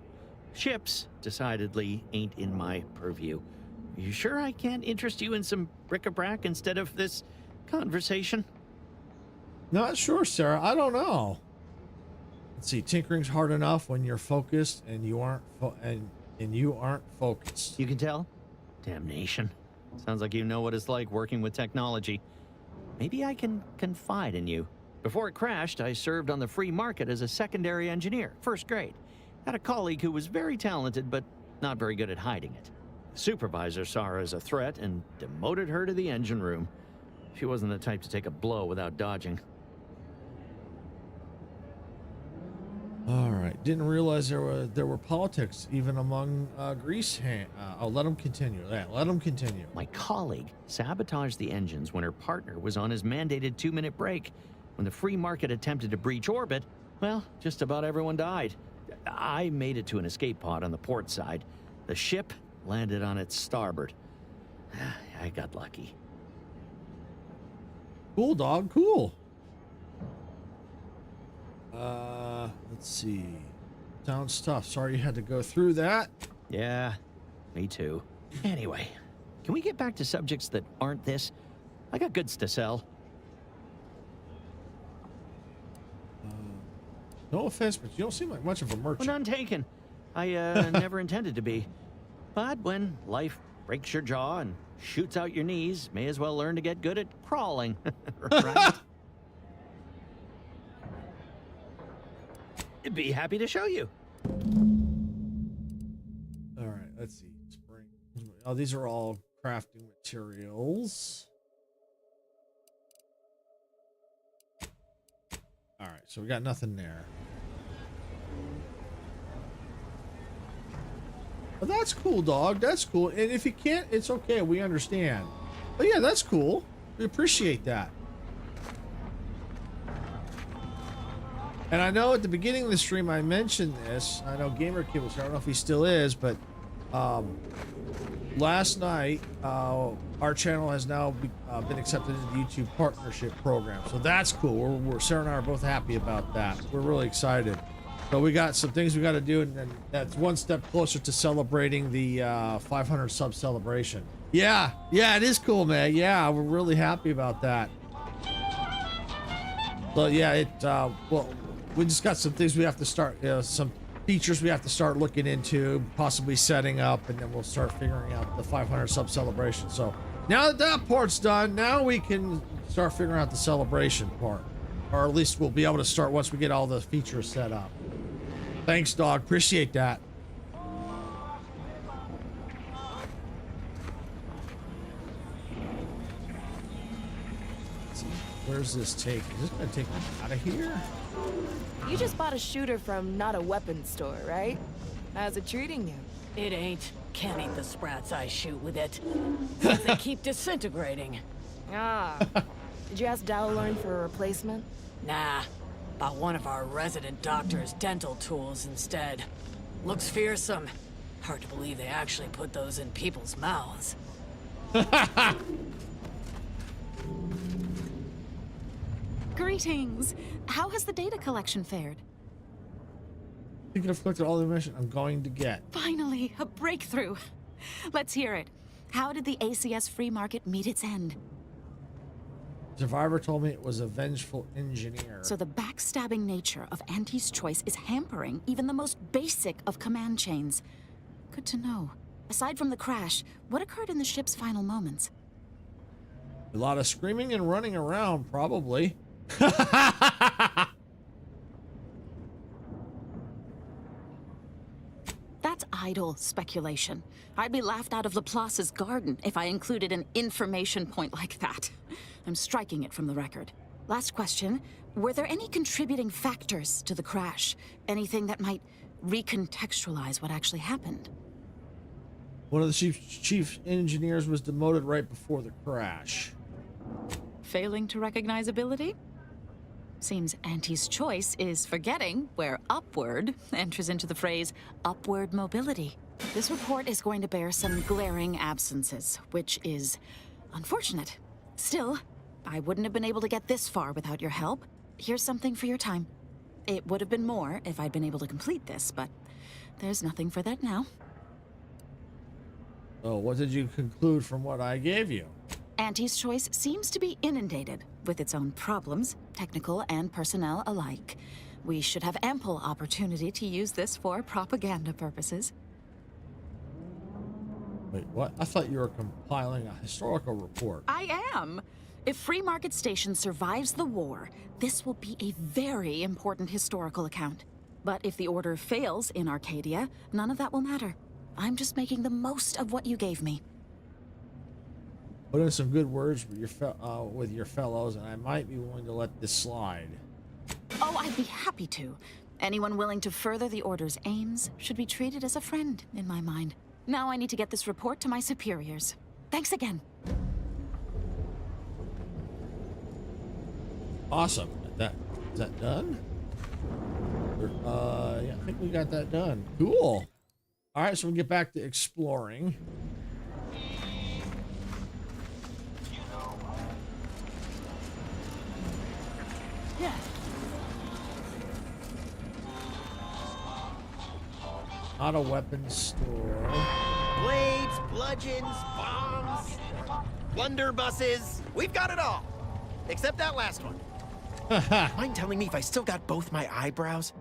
Ships decidedly ain't in my purview. Are you sure I can't interest you in some bric-a-brac instead of this conversation? Not sure, Sarah. I don't know. Let's see. Tinkering's hard enough when you're focused and you aren't focused. You can tell? Damnation. Sounds like you know what it's like working with technology. Maybe I can confide in you. Before it crashed, I served on the free market as a secondary engineer, first grade. Had a colleague who was very talented, but not very good at hiding it. The supervisor saw her as a threat and demoted her to the engine room. She wasn't the type to take a blow without dodging. All right. Didn't realize there were politics even among Greece. I'll let them continue. Yeah, let them continue. My colleague sabotaged the engines when her partner was on his mandated 2-minute break. When the free market attempted to breach orbit, well, just about everyone died. I made it to an escape pod on the port side. The ship landed on its starboard. I got lucky. Cool, dog. Cool. Let's see. Sounds tough. Sorry you had to go through that. Yeah, me too. Anyway, can we get back to subjects that aren't this? I got goods to sell. No offense, but you don't seem like much of a merchant. Well, none taken. I never intended to be. But when life breaks your jaw and shoots out your knees, may as well learn to get good at crawling, right? Be happy to show you. All right, let's see. Spring. Oh, these are all crafting materials. All right, so we got nothing there. Well, that's cool, dog. That's cool. And if you can't, it's okay. We understand. But yeah, that's cool. We appreciate that. And I know at the beginning of the stream I mentioned this. I know Gamer Kid was here. I don't know if he still is, but last night our channel has now been accepted into the YouTube partnership program. So that's cool. Sarah and I are both happy about that. We're really excited. So we got some things we got to do, and then that's one step closer to celebrating the 500 sub celebration. Yeah, it is cool, man. Yeah, we're really happy about that. So yeah, well, we just got some things we have to start, some features we have to start looking into, possibly setting up, and then we'll start figuring out the 500 sub celebration. So now that that part's done, now we can start figuring out the celebration part, or at least we'll be able to start once we get all the features set up. Thanks, dog. Appreciate that. Where's this take? Is this gonna take me out of here? You just bought a shooter from not a weapons store, right? How's it treating you? It ain't. Can't eat the sprats I shoot with it. They keep disintegrating. Ah. Did you ask Dowlorn for a replacement? Nah. Bought one of our resident doctor's dental tools instead. Looks fearsome. Hard to believe they actually put those in people's mouths. Greetings. How has the data collection fared? I think I've collected all the information I'm going to get. Finally, a breakthrough. Let's hear it. How did the ACS free market meet its end? Survivor told me it was a vengeful engineer. So the backstabbing nature of Auntie's choice is hampering even the most basic of command chains. Good to know. Aside from the crash, what occurred in the ship's final moments? A lot of screaming and running around, probably. That's idle speculation. I'd be laughed out of Laplace's garden if I included an information point like that. I'm striking it from the record. Last question. Were there any contributing factors to the crash? Anything that might recontextualize what actually happened? One of the chief engineers was demoted right before the crash. Failing to recognize ability? Seems Auntie's choice is forgetting where upward enters into the phrase upward mobility. This report is going to bear some glaring absences, which is unfortunate. Still, I wouldn't have been able to get this far without your help. Here's something for your time. It would have been more if I'd been able to complete this, but there's nothing for that now. Oh, what did you conclude from what I gave you? Auntie's choice seems to be inundated with its own problems, technical and personnel alike. We should have ample opportunity to use this for propaganda purposes. Wait, what? I thought you were compiling a historical report. I am. If Free Market Station survives the war, this will be a very important historical account. But if the Order fails in Arcadia, none of that will matter. I'm just making the most of what you gave me. Put in some good words with your fellows, and I might be willing to let this slide. Oh, I'd be happy to. Anyone willing to further the Order's aims should be treated as a friend, in my mind. Now I need to get this report to my superiors. Thanks again. Awesome. Is that done? Yeah, I think we got that done. Cool. All right, so we get back to exploring. Yeah. Not a weapons store. Blades, bludgeons, bombs, blunderbusses. We've got it all. Except that last one. Mind telling me if I still got both my eyebrows?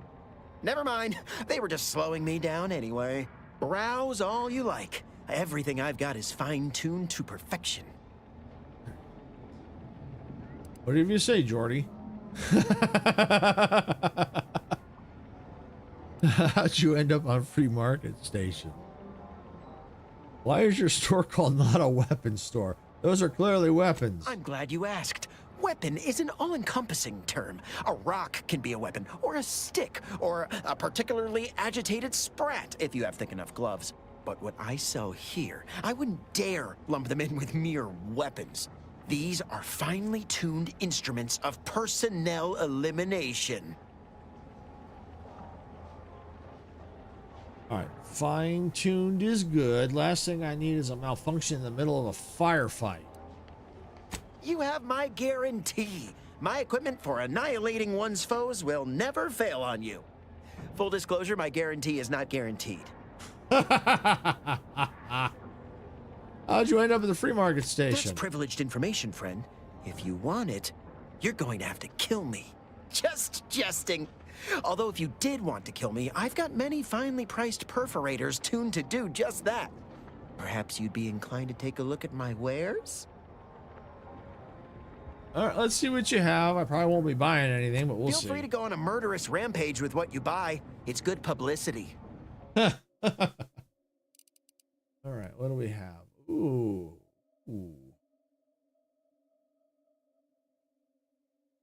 Never mind. They were just slowing me down anyway. Browse all you like. Everything I've got is fine-tuned to perfection. Whatever you say, Jordy. How'd you end up on Free Market Station? Why is your store called Not a Weapons Store? Those are clearly weapons. I'm glad you asked. Weapon is an all-encompassing term. A rock can be a weapon, or a stick, or a particularly agitated sprat if you have thick enough gloves. But what I sell here, I wouldn't dare lump them in with mere weapons. These are finely tuned instruments of personnel elimination. All right, fine-tuned is good. Last thing I need is a malfunction in the middle of a firefight. You have my guarantee. My equipment for annihilating one's foes will never fail on you. Full disclosure, my guarantee is not guaranteed. How'd you end up at the Free Market Station? That's privileged information, friend. If you want it, you're going to have to kill me. Just jesting. Although if you did want to kill me, I've got many finely priced perforators tuned to do just that. Perhaps you'd be inclined to take a look at my wares? All right, let's see what you have. I probably won't be buying anything, but we'll see. Feel free to go on a murderous rampage with what you buy. It's good publicity. All right, what do we have? Ooh.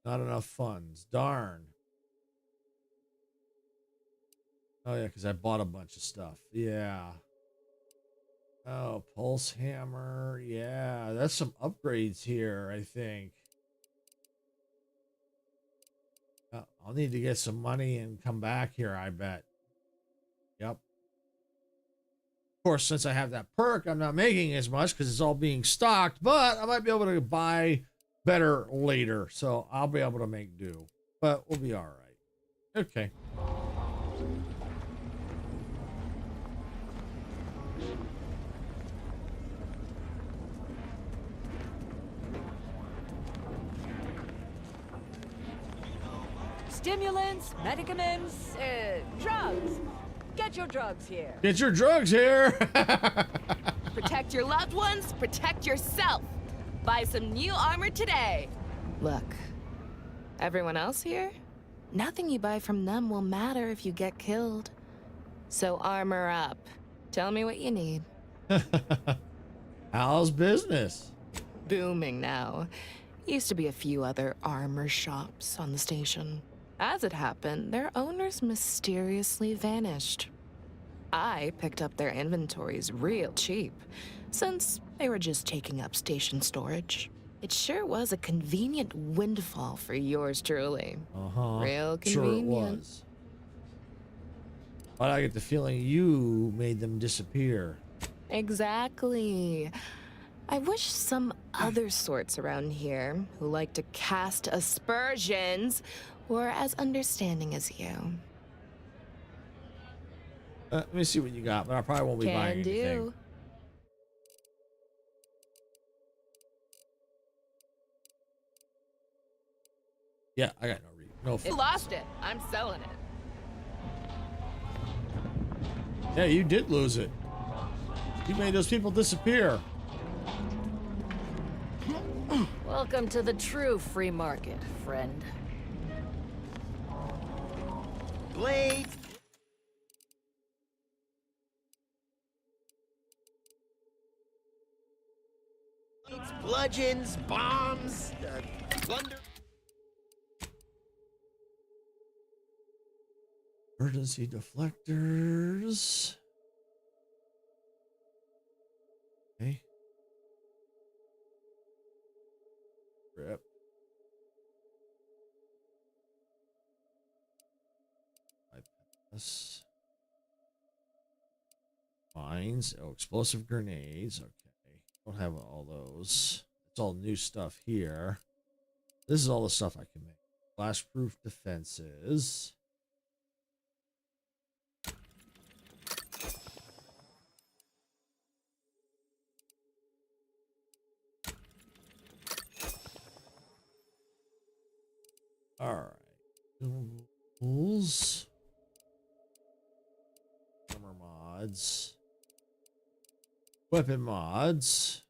Not enough funds. Darn. Oh, yeah, because I bought a bunch of stuff. Yeah. Oh, pulse hammer. Yeah, that's some upgrades here, I think. I'll need to get some money and come back here, I bet. Yep. Of course, since I have that perk, I'm not making as much because it's all being stocked, but I might be able to buy better later, so I'll be able to make do. But we'll be all right. Okay. Stimulants, medicaments, drugs. Get your drugs here. Get your drugs here. Protect your loved ones, protect yourself. Buy some new armor today. Look, everyone else here? Nothing you buy from them will matter if you get killed. So armor up. Tell me what you need. How's business? Booming now. Used to be a few other armor shops on the station. As it happened, their owners mysteriously vanished. I picked up their inventories real cheap, since they were just taking up station storage. It sure was a convenient windfall for yours truly. Real convenient. Sure it was. But I get the feeling you made them disappear. Exactly. I wish some other sorts around here who like to cast aspersions were as understanding as you. Let me see what you got, but I probably won't be buying anything. Yeah, I got no reason. No. Lost it. I'm selling it. Yeah, you did lose it. You made those people disappear. Welcome to the true free market, friend. Blades. Bludgeons, bombs, thunder. Emergency deflectors. Okay. Rip. Bypass. Mines. Oh, explosive grenades. Okay. Don't have all those. It's all new stuff here. This is all the stuff I can make. Blast-proof defenses. All right. Tools. Armor mods. Weapon mods.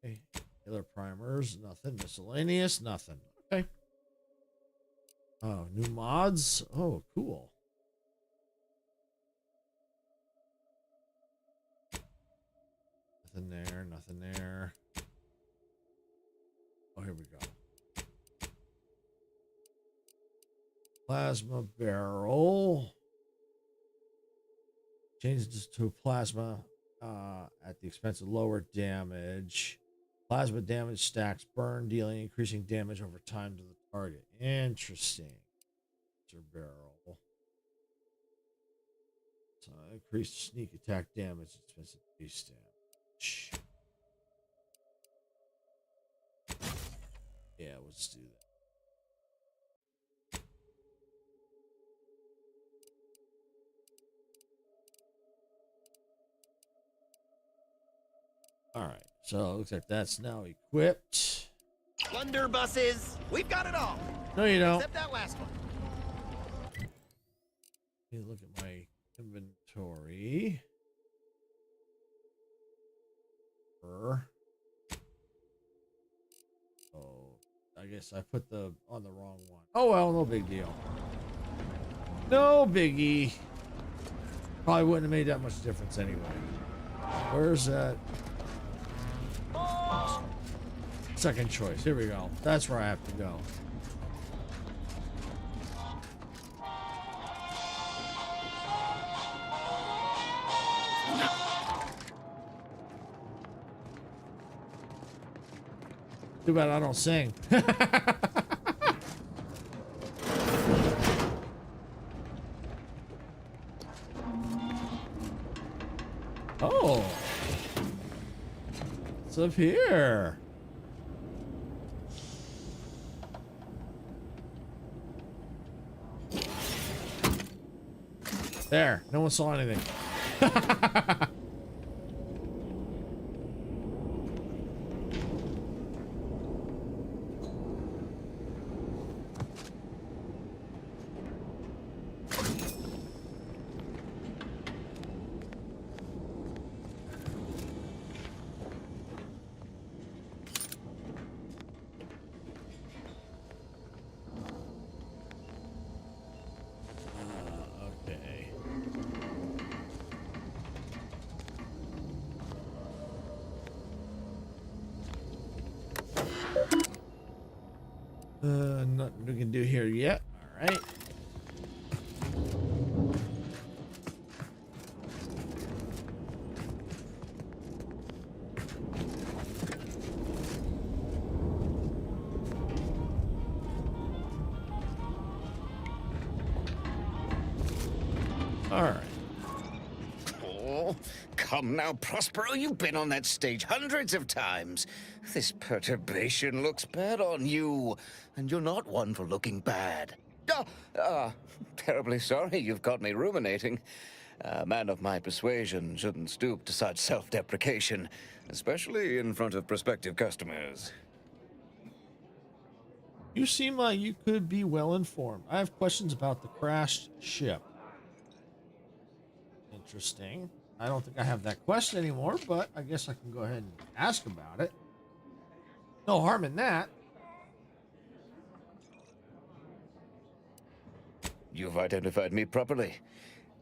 Okay. Other primers. Nothing. Miscellaneous. Nothing. Okay. Oh, new mods. Oh, cool. Nothing there. Nothing there. Oh, here we go. Plasma barrel. Change this to plasma at the expense of lower damage. Plasma damage stacks burn, dealing increasing damage over time to the target. Interesting. Barrel. So increased sneak attack damage, expensive base damage. Yeah, let's do that. All right, so it looks like that's now equipped. Blunderbusses. We've got it all. No, you don't. Except that last one. Let me look at my inventory. Oh, I guess I put on the wrong one. Oh well, no big deal. No biggie. Probably wouldn't have made that much difference anyway. Where's that? Second choice. Here we go. That's where I have to go. Too bad I don't sing. Oh. What's up here? There. No one saw anything. Nothing we can do here yet. All right. All right. Oh, come now, Prospero. You've been on that stage hundreds of times. This perturbation looks bad on you, and you're not one for looking bad. Terribly sorry you've got me ruminating. A man of my persuasion shouldn't stoop to such self-deprecation, especially in front of prospective customers. You seem like you could be well informed. I have questions about the crashed ship. Interesting. I don't think I have that question anymore, but I guess I can go ahead and ask about it. No harm in that. You've identified me properly.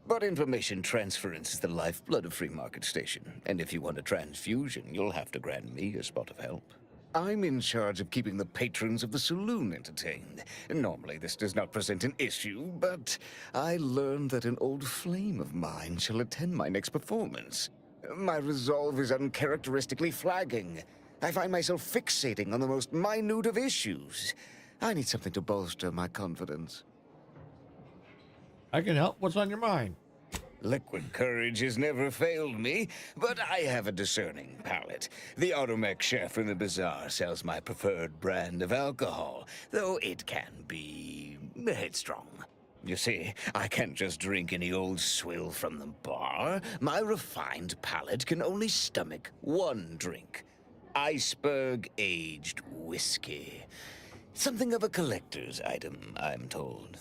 But information transference is the lifeblood of Free Market Station, and if you want a transfusion, you'll have to grant me a spot of help. I'm in charge of keeping the patrons of the saloon entertained. Normally this does not present an issue, but I learned that an old flame of mine shall attend my next performance. My resolve is uncharacteristically flagging. I find myself fixating on the most minute of issues. I need something to bolster my confidence. I can help. What's on your mind? Liquid courage has never failed me, but I have a discerning palate. The automech chef in the bazaar sells my preferred brand of alcohol, though it can be headstrong. You see, I can't just drink any old swill from the bar. My refined palate can only stomach one drink. Iceberg-aged whiskey. Something of a collector's item, I'm told.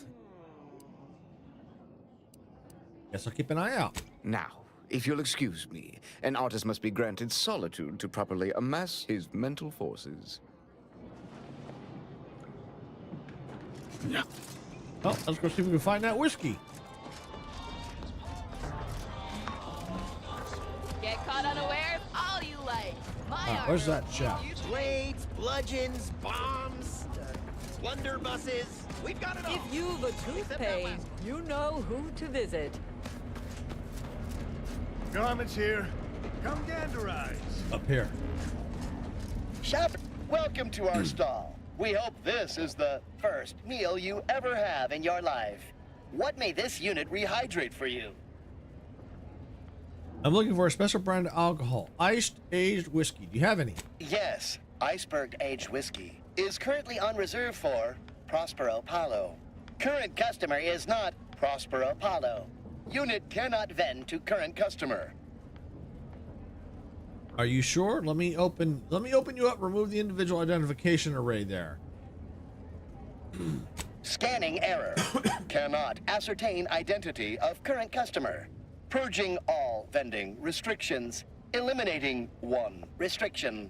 Guess I'll keep an eye out. Now, if you'll excuse me, an artist must be granted solitude to properly amass his mental forces. Yeah. Well, let's go see if we can find that whiskey. Get caught unawares, all you like. Where's that chap? Blades, bludgeons, bombs, blunderbusses. We've got it all. If you've a tooth pain, you know who to visit. Garments here. Come ganderize. Up here. Shop, welcome to our stall. We hope this is the first meal you ever have in your life. What may this unit rehydrate for you? I'm looking for a special brand of alcohol. Iced aged whiskey. Do you have any? Yes, iceberg-aged whiskey is currently on reserve for Prospero Paulo. Current customer is not Prospero Paulo. Unit cannot vend to current customer. Are you sure? Let me open you up, remove the individual identification array there. Scanning error. Cannot ascertain identity of current customer. Purging all vending restrictions. Eliminating one restriction.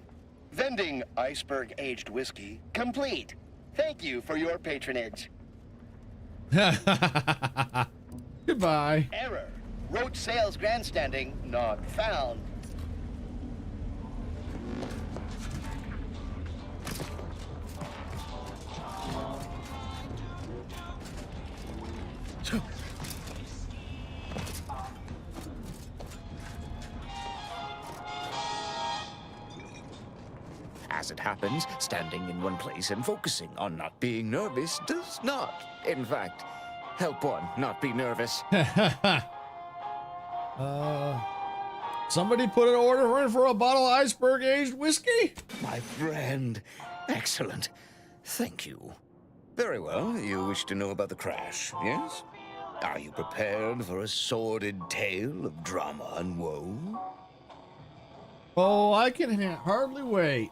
Vending iceberg-aged whiskey complete. Thank you for your patronage. Goodbye. Error. Roach sales grandstanding not found. As it happens, standing in one place and focusing on not being nervous does not, in fact, help one not be nervous. Somebody put an order in for a bottle of iceberg-aged whiskey? My friend. Excellent. Thank you. Very well. You wish to know about the crash, yes? Are you prepared for a sordid tale of drama and woe? Oh, I can hardly wait.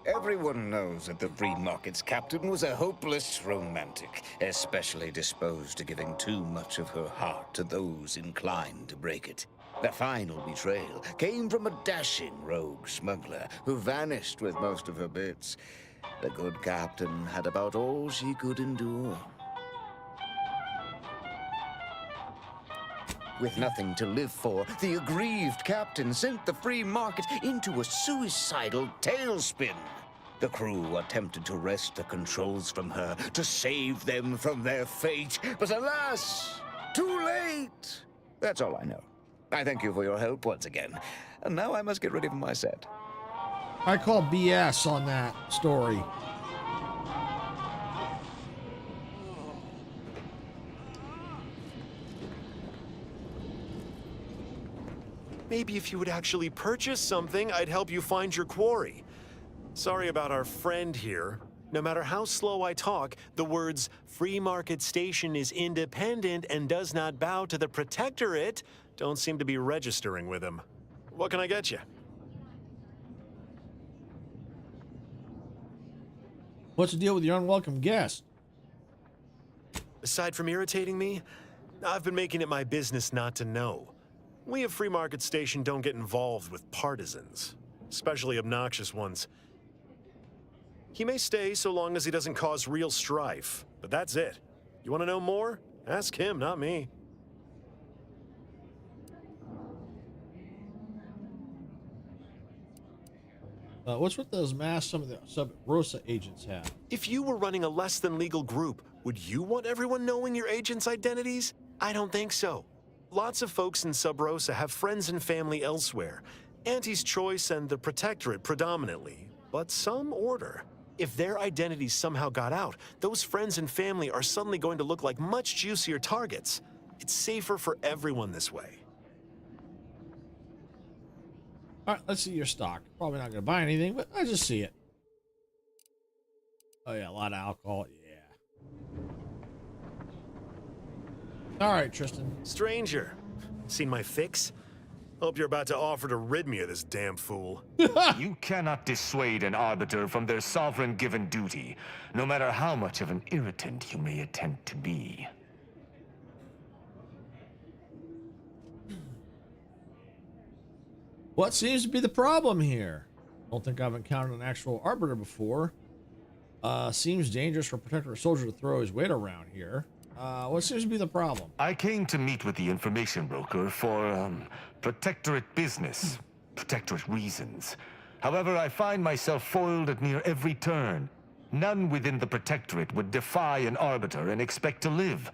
Everyone knows that the free market's captain was a hopeless romantic, especially disposed to giving too much of her heart to those inclined to break it. The final betrayal came from a dashing rogue smuggler who vanished with most of her bits. The good captain had about all she could endure. With nothing to live for, the aggrieved captain sent the free market into a suicidal tailspin. The crew attempted to wrest the controls from her to save them from their fate, but alas, too late. That's all I know. I thank you for your help once again, and now I must get ready for my set. I call BS on that story. Maybe if you would actually purchase something, I'd help you find your quarry. Sorry about our friend here. No matter how slow I talk, the words free market station is independent and does not bow to the Protectorate don't seem to be registering with him. What can I get you? What's the deal with your unwelcome guest? Aside from irritating me, I've been making it my business not to know. We at Free Market Station don't get involved with partisans, especially obnoxious ones. He may stay so long as he doesn't cause real strife, but that's it. You want to know more? Ask him, not me. What's with those masks some of the Sub-Rosa agents have? If you were running a less than legal group, would you want everyone knowing your agents' identities? I don't think so. Lots of folks in Sub-Rosa have friends and family elsewhere. Auntie's Choice and the Protectorate predominantly, but some order. If their identities somehow got out, those friends and family are suddenly going to look like much juicier targets. It's safer for everyone this way. All right, let's see your stock. Probably not going to buy anything, but I just see it. Oh yeah, a lot of alcohol. Yeah. All right, Tristan. Stranger, seen my fix? Hope you're about to offer to rid me of this damn fool. You cannot dissuade an arbiter from their sovereign-given duty, no matter how much of an irritant you may attempt to be. What seems to be the problem here? Don't think I've encountered an actual arbiter before. Seems dangerous for a Protectorate soldier to throw his weight around here. What seems to be the problem? I came to meet with the information broker for, Protectorate business, Protectorate reasons. However, I find myself foiled at near every turn. None within the Protectorate would defy an arbiter and expect to live.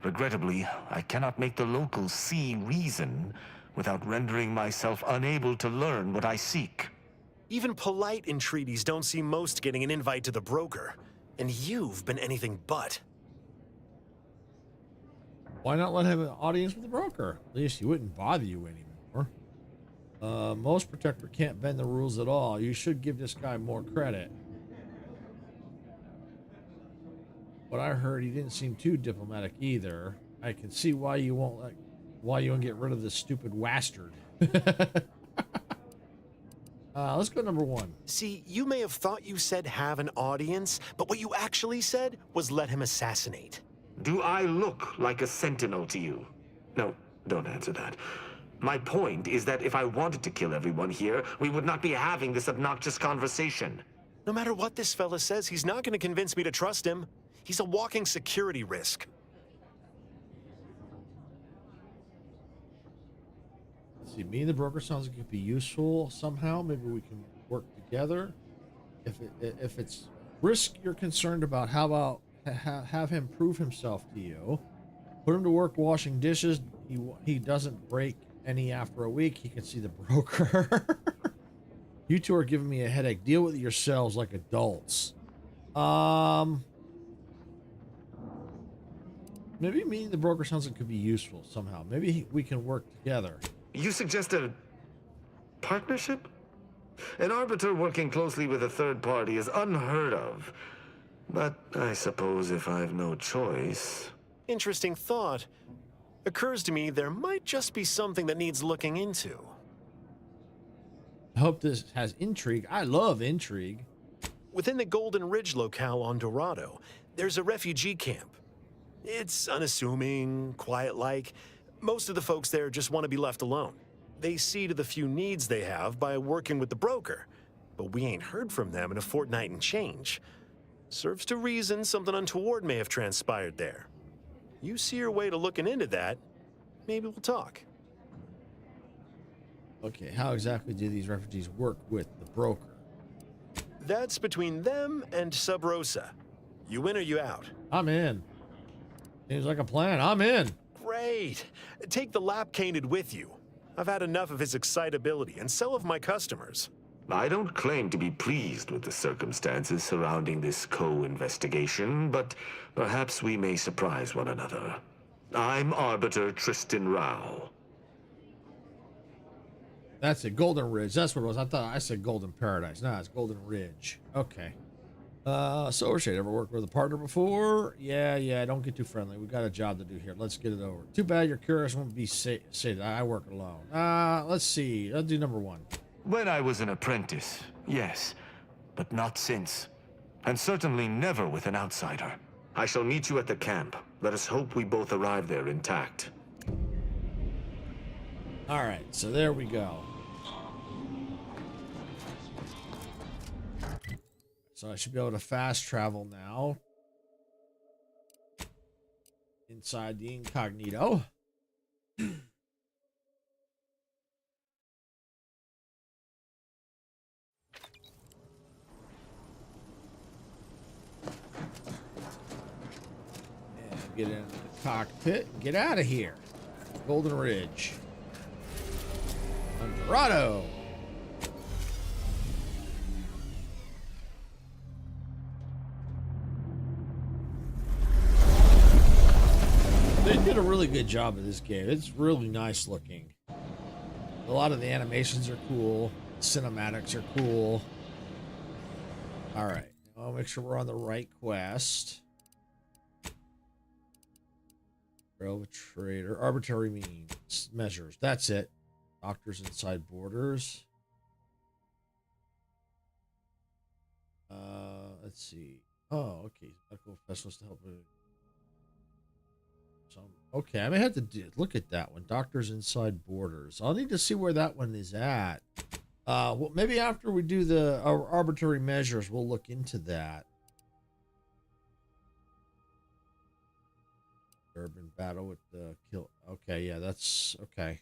Regrettably, I cannot make the locals see reason without rendering myself unable to learn what I seek. Even polite entreaties don't see most getting an invite to the broker. And you've been anything but. Why not let him have an audience with the broker? At least he wouldn't bother you anymore. Most Protectorate can't bend the rules at all. You should give this guy more credit. But I heard he didn't seem too diplomatic either. I can see why you won't get rid of this stupid wastard. Let's go number 1. See, you may have thought you said have an audience, but what you actually said was let him assassinate. Do I look like a sentinel to you? No, don't answer that. My point is that if I wanted to kill everyone here, we would not be having this obnoxious conversation. No matter what this fella says, he's not going to convince me to trust him. He's a walking security risk. See, me and the broker sounds like it could be useful somehow. Maybe we can work together. If it's risk you're concerned about, how about have him prove himself to you? Put him to work washing dishes. He doesn't break any after a week. He can see the broker. You two are giving me a headache. Deal with it yourselves like adults. Maybe me and the broker sounds like it could be useful somehow. Maybe we can work together. You suggest a partnership? An arbiter working closely with a third party is unheard of. But I suppose if I've no choice... Interesting thought. Occurs to me there might just be something that needs looking into. I hope this has intrigue. I love intrigue. Within the Golden Ridge locale on Dorado, there's a refugee camp. It's unassuming, quiet-like. Most of the folks there just want to be left alone. They see to the few needs they have by working with the broker. But we ain't heard from them in a fortnight and change. Serves to reason something untoward may have transpired there. You see your way to looking into that, maybe we'll talk. Okay, how exactly do these refugees work with the broker? That's between them and Sub Rosa. You in or you out? I'm in. Seems like a plan. I'm in. Great. Take the lap canid with you. I've had enough of his excitability, and so have my customers. I don't claim to be pleased with the circumstances surrounding this co-investigation, but perhaps we may surprise one another. I'm Arbiter Tristan Rao. That's it. Golden Ridge. That's what it was. I thought I said Golden Paradise. No, it's Golden Ridge. Okay. Silvershade, ever worked with a partner before? Yeah, don't get too friendly. We got a job to do here. Let's get it over. Too bad you're curious. Won't be say that I work alone. Let's see. Let's do number 1. When I was an apprentice, yes, but not since. And certainly never with an outsider. I shall meet you at the camp. Let us hope we both arrive there intact. All right, so there we go. So I should be able to fast travel now. Inside the incognito. Get into the cockpit. Get out of here. Golden Ridge. Dorado. They did a really good job of this game. It's really nice looking. A lot of the animations are cool. Cinematics are cool. All right. I'll make sure we're on the right quest. Arbitrator, arbitrary means measures. That's it. Doctors inside borders. Let's see. Oh, okay. Medical specialist to help with some. Okay, I may have to look at that one. Doctors inside borders. I'll need to see where that one is at. Well, maybe after we do the arbitrary measures, we'll look into that. Urban battle with the kill. Okay, yeah, that's okay.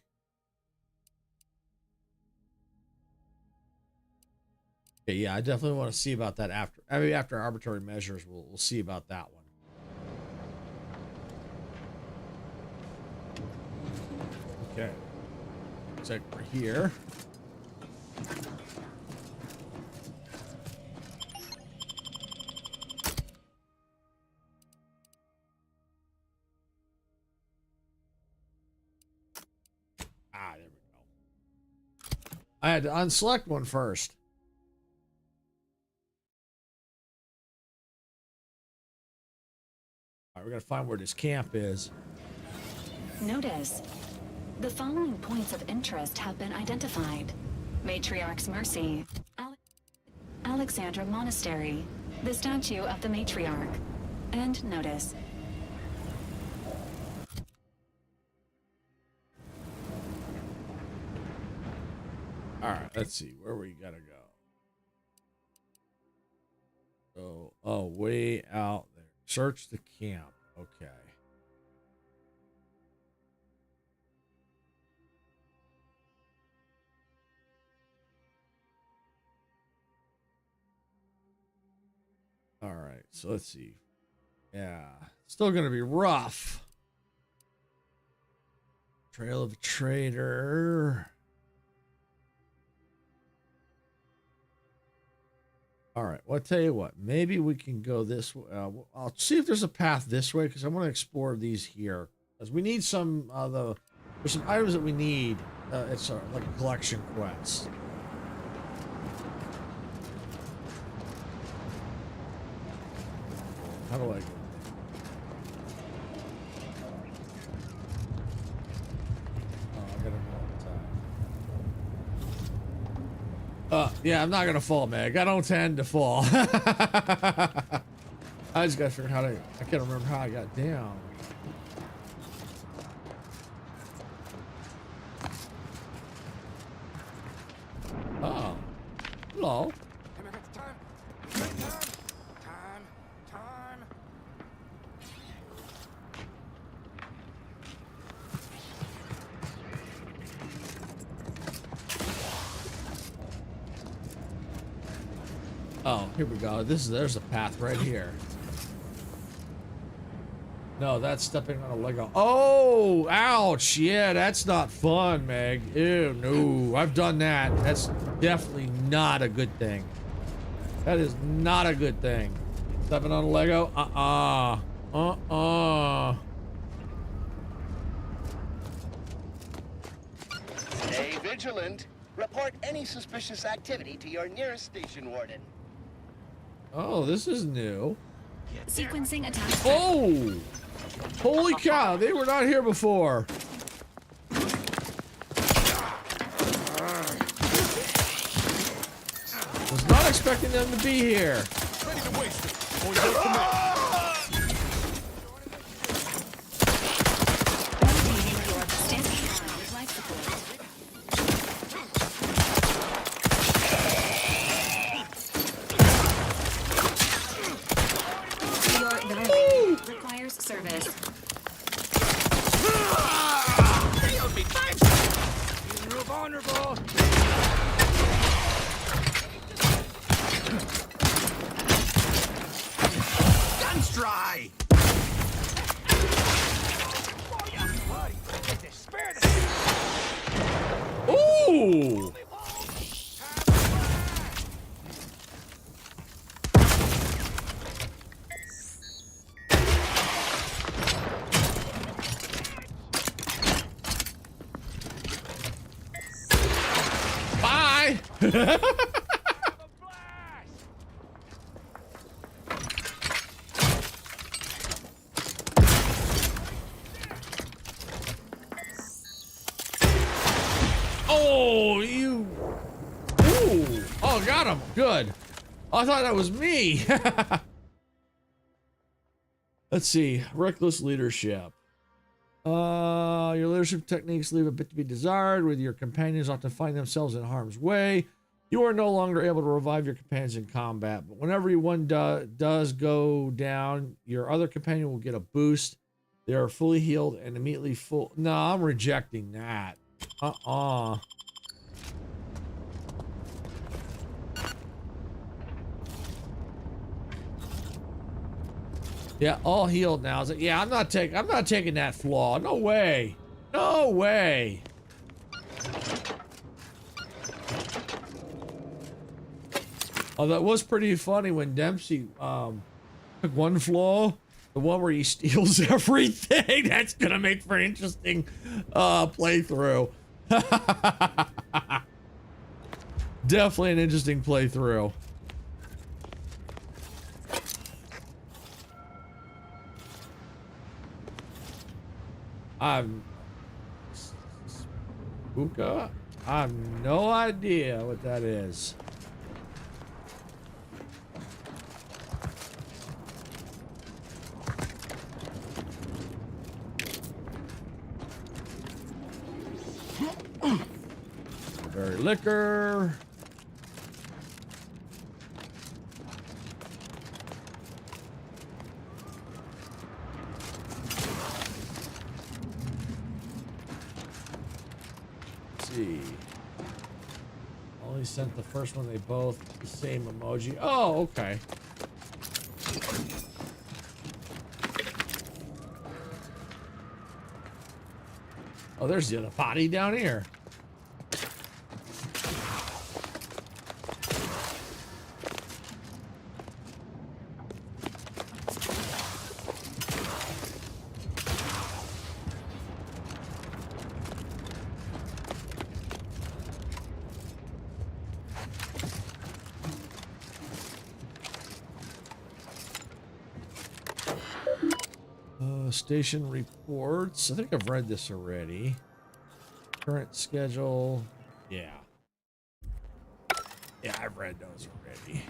Okay, yeah, I definitely want to see about that after. I mean, after arbitrary measures, we'll see about that one. Okay, looks like we're here. There we go. I had to unselect one first. All right, we gotta find where this camp is. Notice, the following points of interest have been identified. Matriarch's Mercy. Alexandra Monastery. The statue of the matriarch. End notice. All right, let's see where we gotta go. So, oh, way out there. Search the camp. Okay. All right, so let's see. Yeah, still gonna be rough. Trail of a Traitor. All right. Well, I'll tell you what. Maybe we can go this way. I'll see if there's a path this way because I want to explore these here. Because we need some there's some items that we need. It's like a collection quest. How do I go? Yeah, I'm not gonna fall, Meg. I don't tend to fall. I just gotta figure out how to. I can't remember how I got down. Oh, hello. Oh, here we go. There's a path right here. No, that's stepping on a Lego. Oh, ouch. Yeah, that's not fun, Meg. Ew, no. I've done that. That's definitely not a good thing. That is not a good thing. Stepping on a Lego? Stay vigilant. Report any suspicious activity to your nearest station warden. Oh, this is new. Sequencing attack. Oh! Holy cow, they were not here before. Was not expecting them to be here. Ready to waste it. On your command. Requires service. You're vulnerable. Guns dry. Ooh! Bye! Oh, you. Ooh. Oh, got him. Good. I thought that was me. Let's see. Reckless leadership. Your leadership techniques leave a bit to be desired, with your companions often find themselves in harm's way. You are no longer able to revive your companions in combat, but whenever one does go down, your other companion will get a boost. They are fully healed and immediately full. No, I'm rejecting that. Yeah, all healed now. It's like, yeah, I'm not taking that flaw. No way. No way. Oh, that was pretty funny when Dempsey took one flaw, the one where he steals everything. That's gonna make for an interesting playthrough. Definitely an interesting playthrough. I'm Spooka. I have no idea what that is. Very liquor. See. Only sent the first one, they both the same emoji. Oh, okay. Oh, there's the other body down here. Station reports. I think I've read this already. Current schedule. Yeah. Yeah, I've read those already.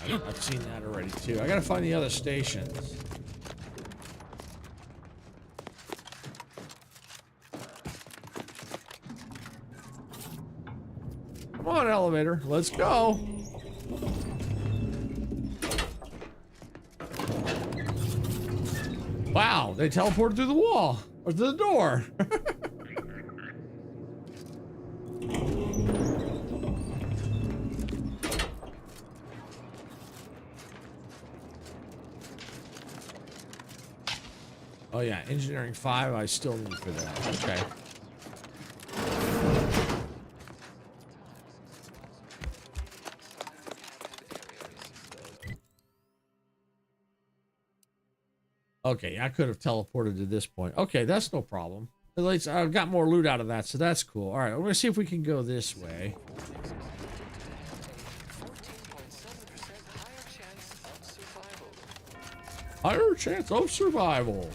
I've seen that already too. I gotta find the other stations. Come on, elevator. Let's go. Wow, they teleported through the wall. Or through the door. Oh yeah, engineering 5 I still need for that. Okay. Okay, I could have teleported to this point. Okay, that's no problem. At least I've got more loot out of that, so that's cool. All right, we're gonna see if we can go this way. Higher chance of survival.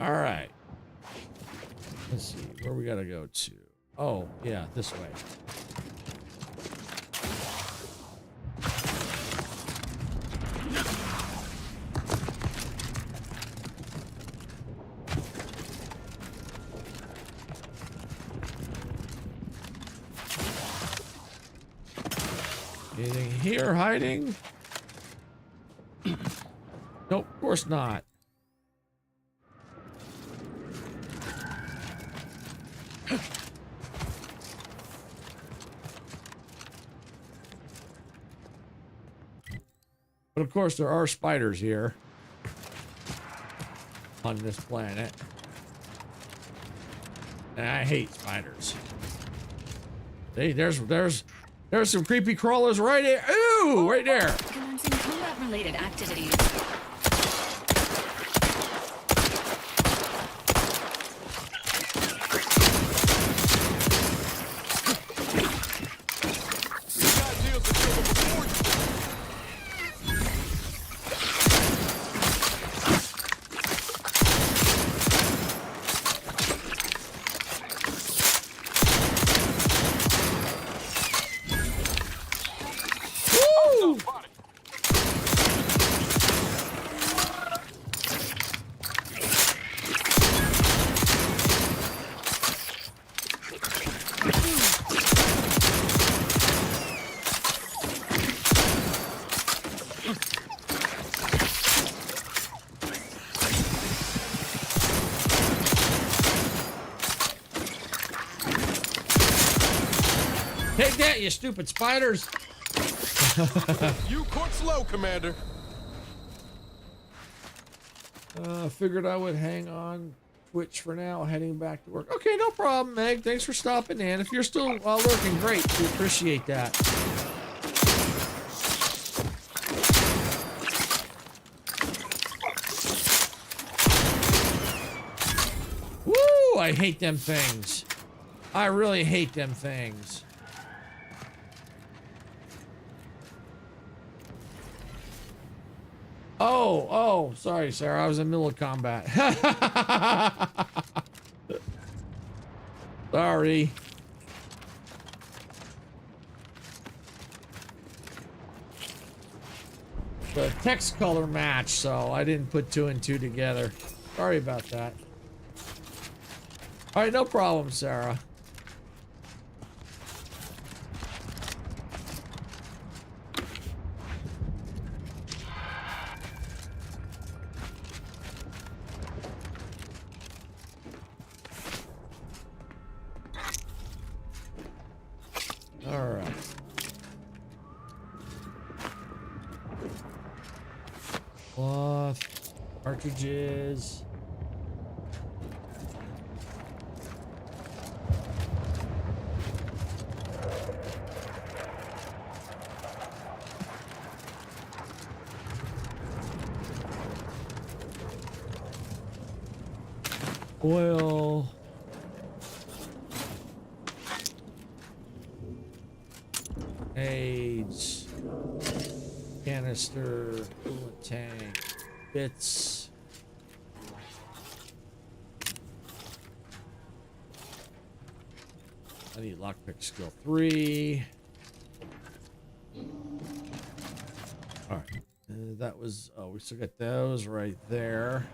All right. Let's see where we gotta go to. Oh, yeah, this way. Anything here hiding? Nope, of course not. But of course there are spiders here on this planet. And I hate spiders. Hey, there's some creepy crawlers right there. Ooh, right there. Commencing combat-related activities. Take that, you stupid spiders. You caught slow, Commander. Figured I would hang on Twitch for now, heading back to work. Okay, no problem, Meg. Thanks for stopping in. If you're still lurking, great. We appreciate that. Woo! I hate them things. I really hate them things. Oh, sorry, Sarah. I was in the middle of combat. Sorry. The text color match, so I didn't put 2 and 2 together. Sorry about that. All right, no problem, Sarah. All right. Cloth, cartridges. Oil. AIDS. Canister. Coolant tank. Bits. I need lockpick skill 3. Alright. That was... Oh, we still got those right there.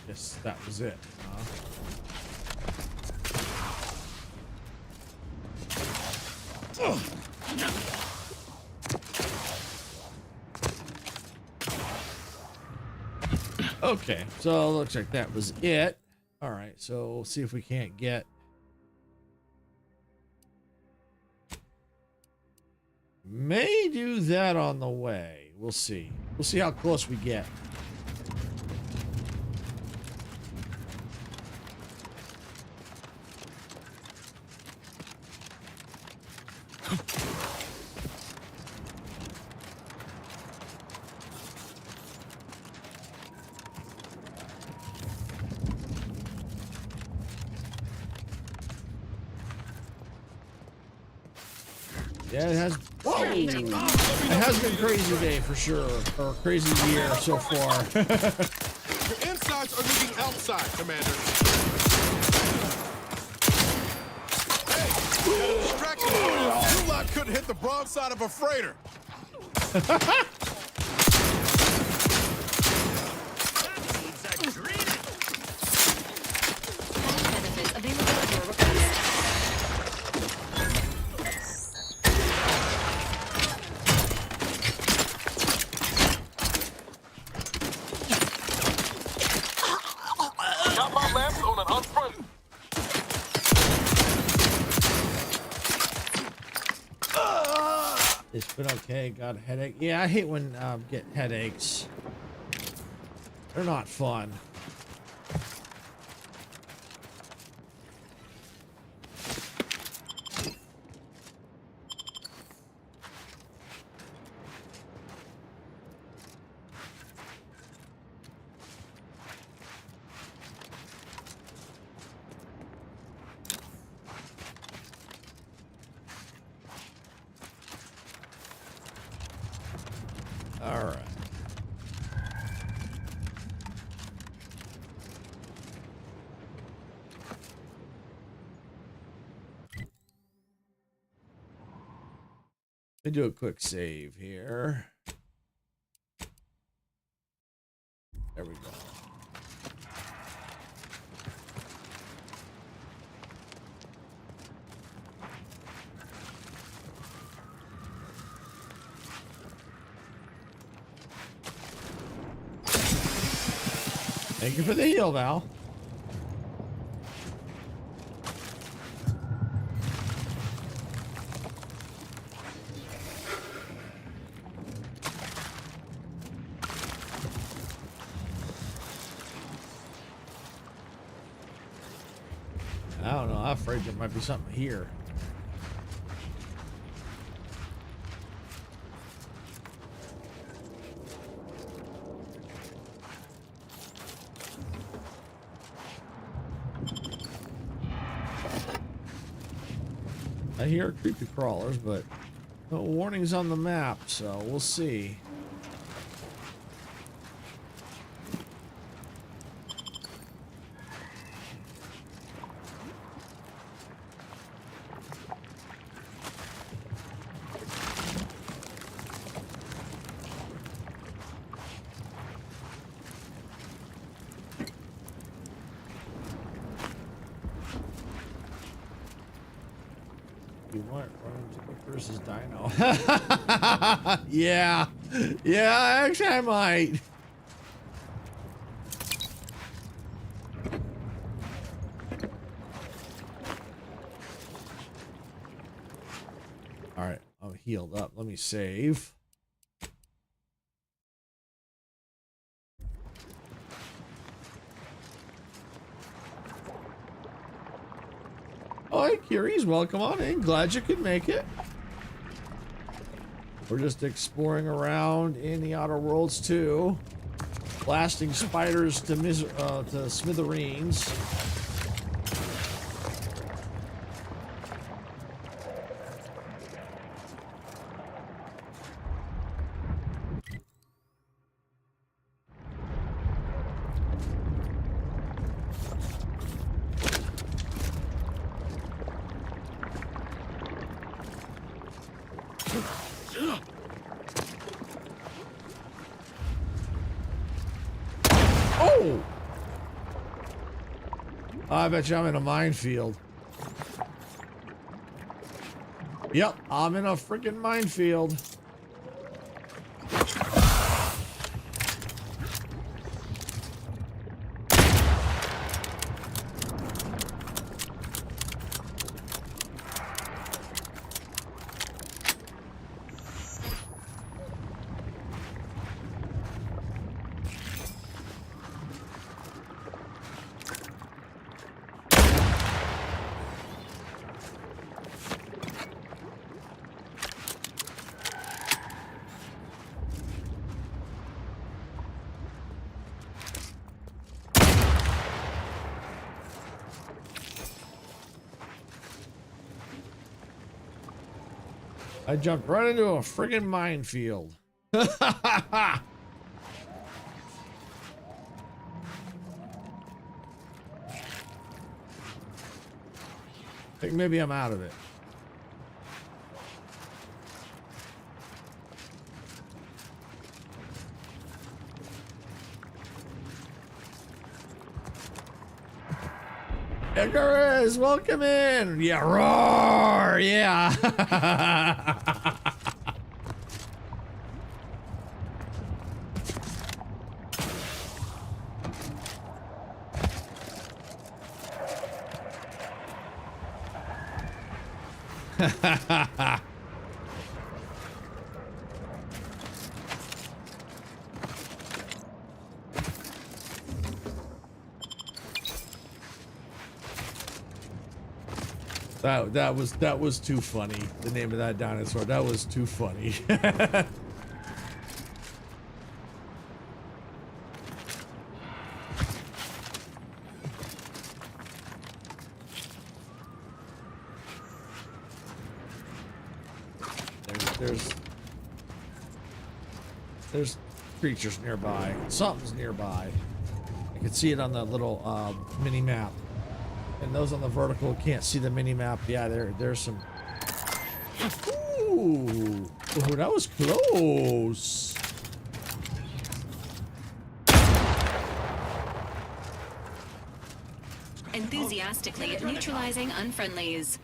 Guess that was it, huh? Okay, so it looks like that was it. All right, so we'll see if we can't get... May do that on the way. We'll see. We'll see how close we get. Yeah, it has. Whoa! It has been a crazy day for sure, or crazy year so far. Your insides are leaking outside, Commander. Hey, got a distraction. You lot couldn't hit the broadside of a freighter. Got my lamps on an unfriend. It's been okay. Got a headache. Yeah, I hate when get headaches. They're not fun. All right. Let me do a quick save here. There we go. Thank you for the heal, Val. I don't know. I'm afraid there might be something here. I hear creepy crawlers, but no warnings on the map, so we'll see. You want run into the versus Dino? Yeah, actually I might. All right, I'm healed up. Let me save. Oh, hey, Kiri's welcome on in. Glad you could make it. We're just exploring around in the Outer Worlds too, blasting spiders to smithereens. Oh! I bet you I'm in a minefield. Yep, I'm in a freaking minefield. I jumped right into a friggin' minefield. I think maybe I'm out of it. Icarus, welcome in. Yeah, roar. Yeah. That was too funny. The name of that dinosaur. That was too funny. There's creatures nearby. Something's nearby. I can see it on the little mini map. And those on the vertical can't see the mini map. Yeah, there's some. Ooh, that was close. Enthusiastically neutralizing unfriendlies.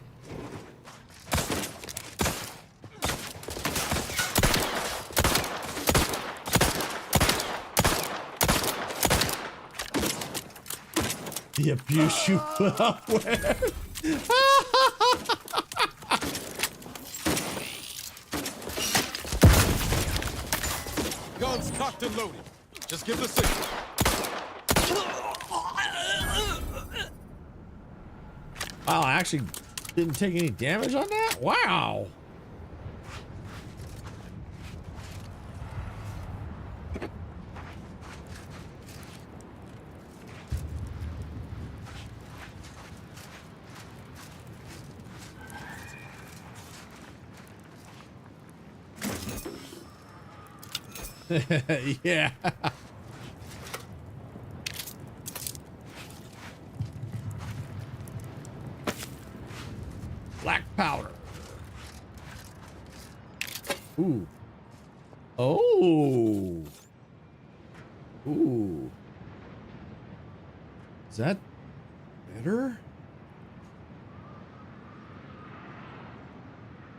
The abuse you put up with. Guns cocked and loaded. Just give the signal. Wow, I actually didn't take any damage on that? Wow. Yeah. Black powder. Ooh. Oh. Ooh. Is that better?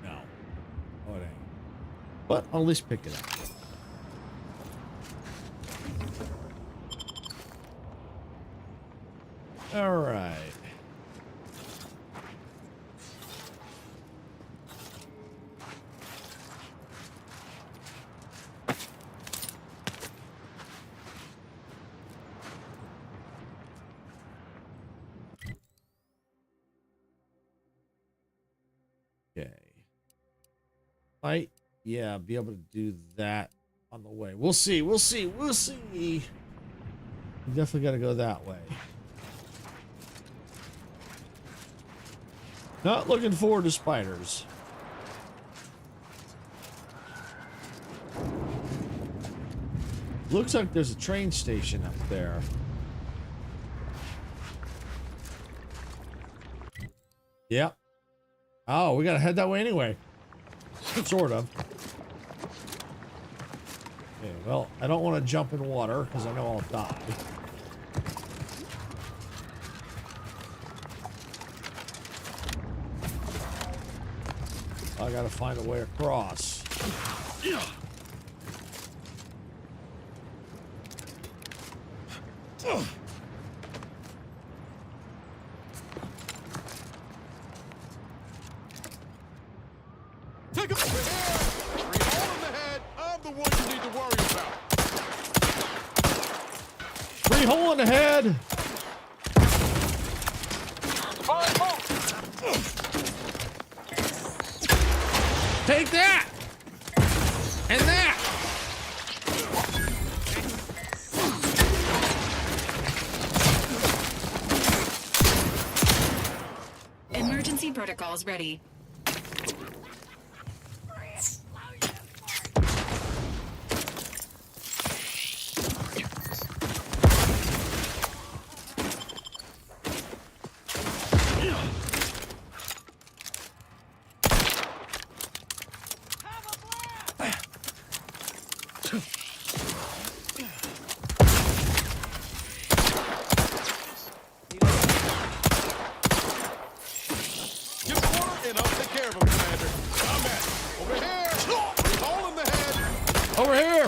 No. Oh, it ain't. But I'll at least pick it up. All right. Okay. Might, yeah, be able to do that on the way. We'll see. We'll see. We'll see. We definitely got to go that way. Not looking forward to spiders. Looks like there's a train station up there. Yep. Oh, we gotta head that way anyway. Sort of. Okay, well, I don't want to jump in water because I know I'll die. I gotta find a way across. Take a hit. 3 hole in the head. I'm the one you need to worry about. 3 hole in the head. Take that! And that! Emergency protocols ready.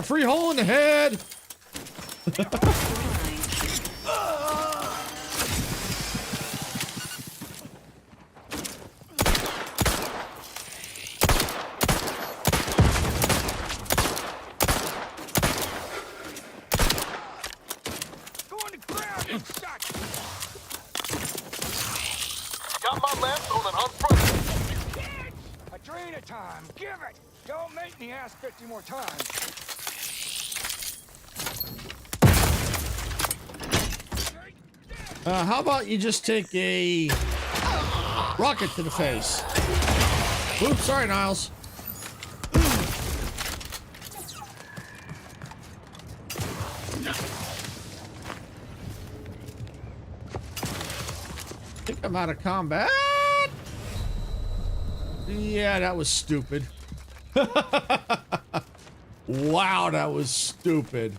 Free hole in the head. Got my left on an unfriendly. A drain of time. Give it. Don't make me ask 50 more times. How about you just take a rocket to the face? Oops, sorry, Niles. I think I'm out of combat. Yeah, that was stupid. Wow, that was stupid.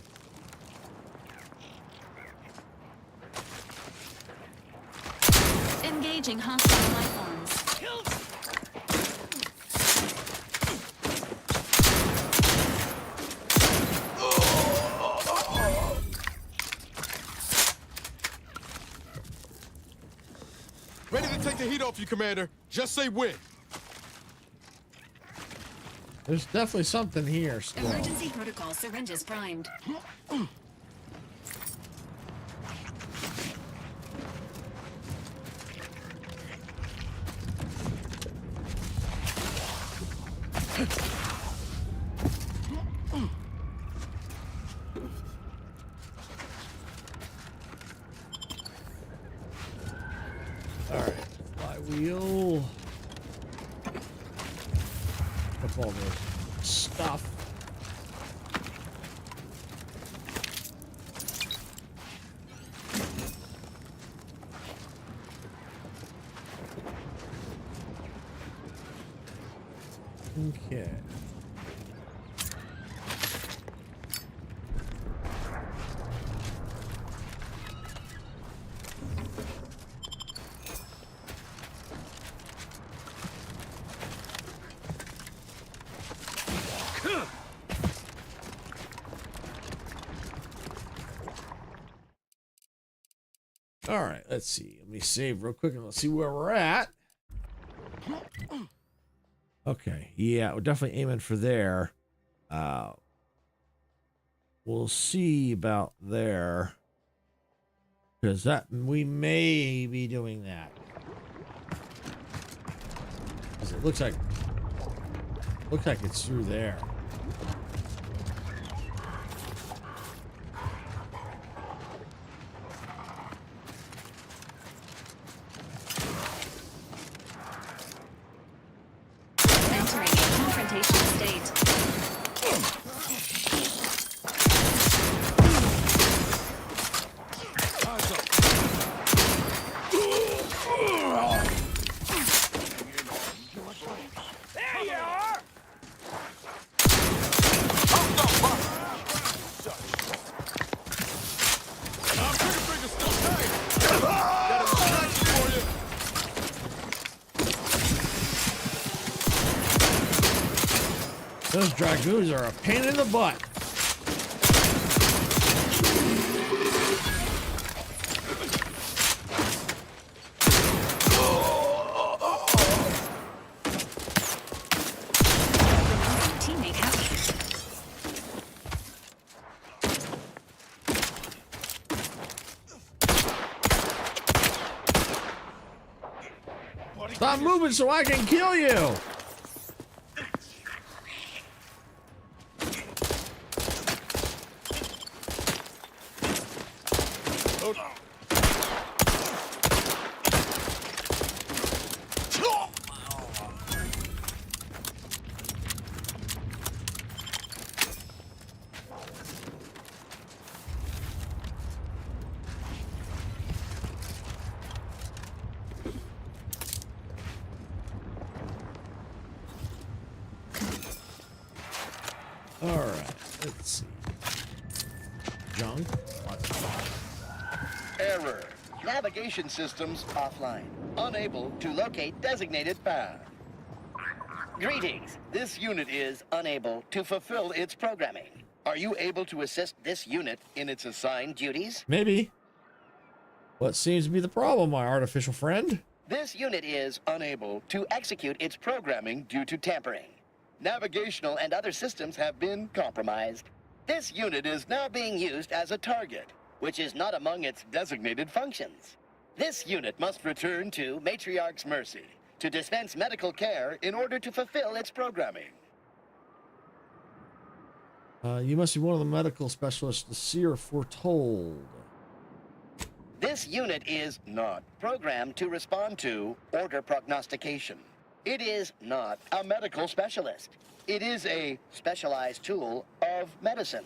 Engaging hostile life forms. the heat off you, Commander. Just say when. There's definitely something here still. Emergency protocol syringes primed. Alright, flywheel. Up all this stuff. Okay. All right, let's see. Let me save real quick and let's see where we're at. Okay, yeah, we're definitely aiming for there. We'll see about there, because that we may be doing that. Because it looks like it's through there. Entering a confrontation state. There you are! Those dragoons are a pain in the butt. Teammate happy. Stop moving so I can kill you. All right, let's see. Junk. Error. Navigation systems offline. Unable to locate designated path. Greetings. This unit is unable to fulfill its programming. Are you able to assist this unit in its assigned duties? Maybe. What seems to be the problem, my artificial friend? This unit is unable to execute its programming due to tampering. Navigational and other systems have been compromised. This unit is now being used as a target, which is not among its designated functions. This unit must return to Matriarch's Mercy to dispense medical care in order to fulfill its programming. You must be one of the medical specialists the seer foretold. This unit is not programmed to respond to order prognostication. It is not a medical specialist. It is a specialized tool of medicine.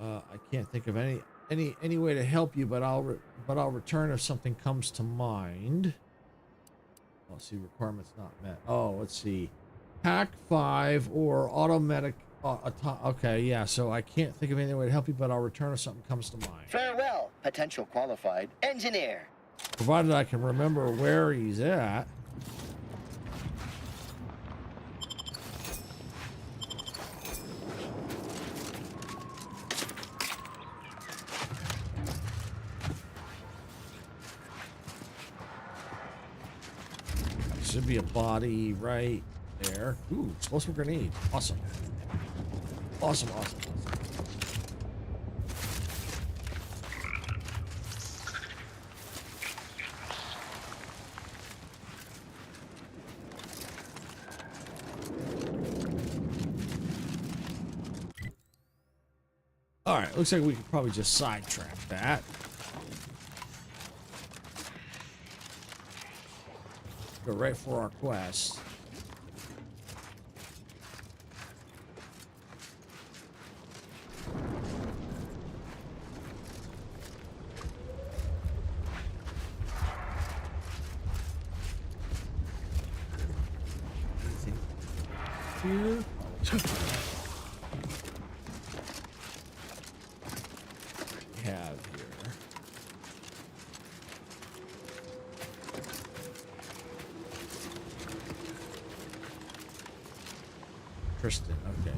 I can't think of any way to help you, but I'll return if something comes to mind. Let's see, requirements not met. Oh, let's see, Hack 5 or automatic. Okay, yeah. So I can't think of any way to help you, but I'll return if something comes to mind. Farewell, potential qualified engineer. Provided I can remember where he's at. should be a body right there. Ooh, explosive grenade. Awesome. Awesome, awesome, awesome. All right, looks like we could probably just sidetrack that. Go right for our quest. Anything here? Have here. Tristan, okay.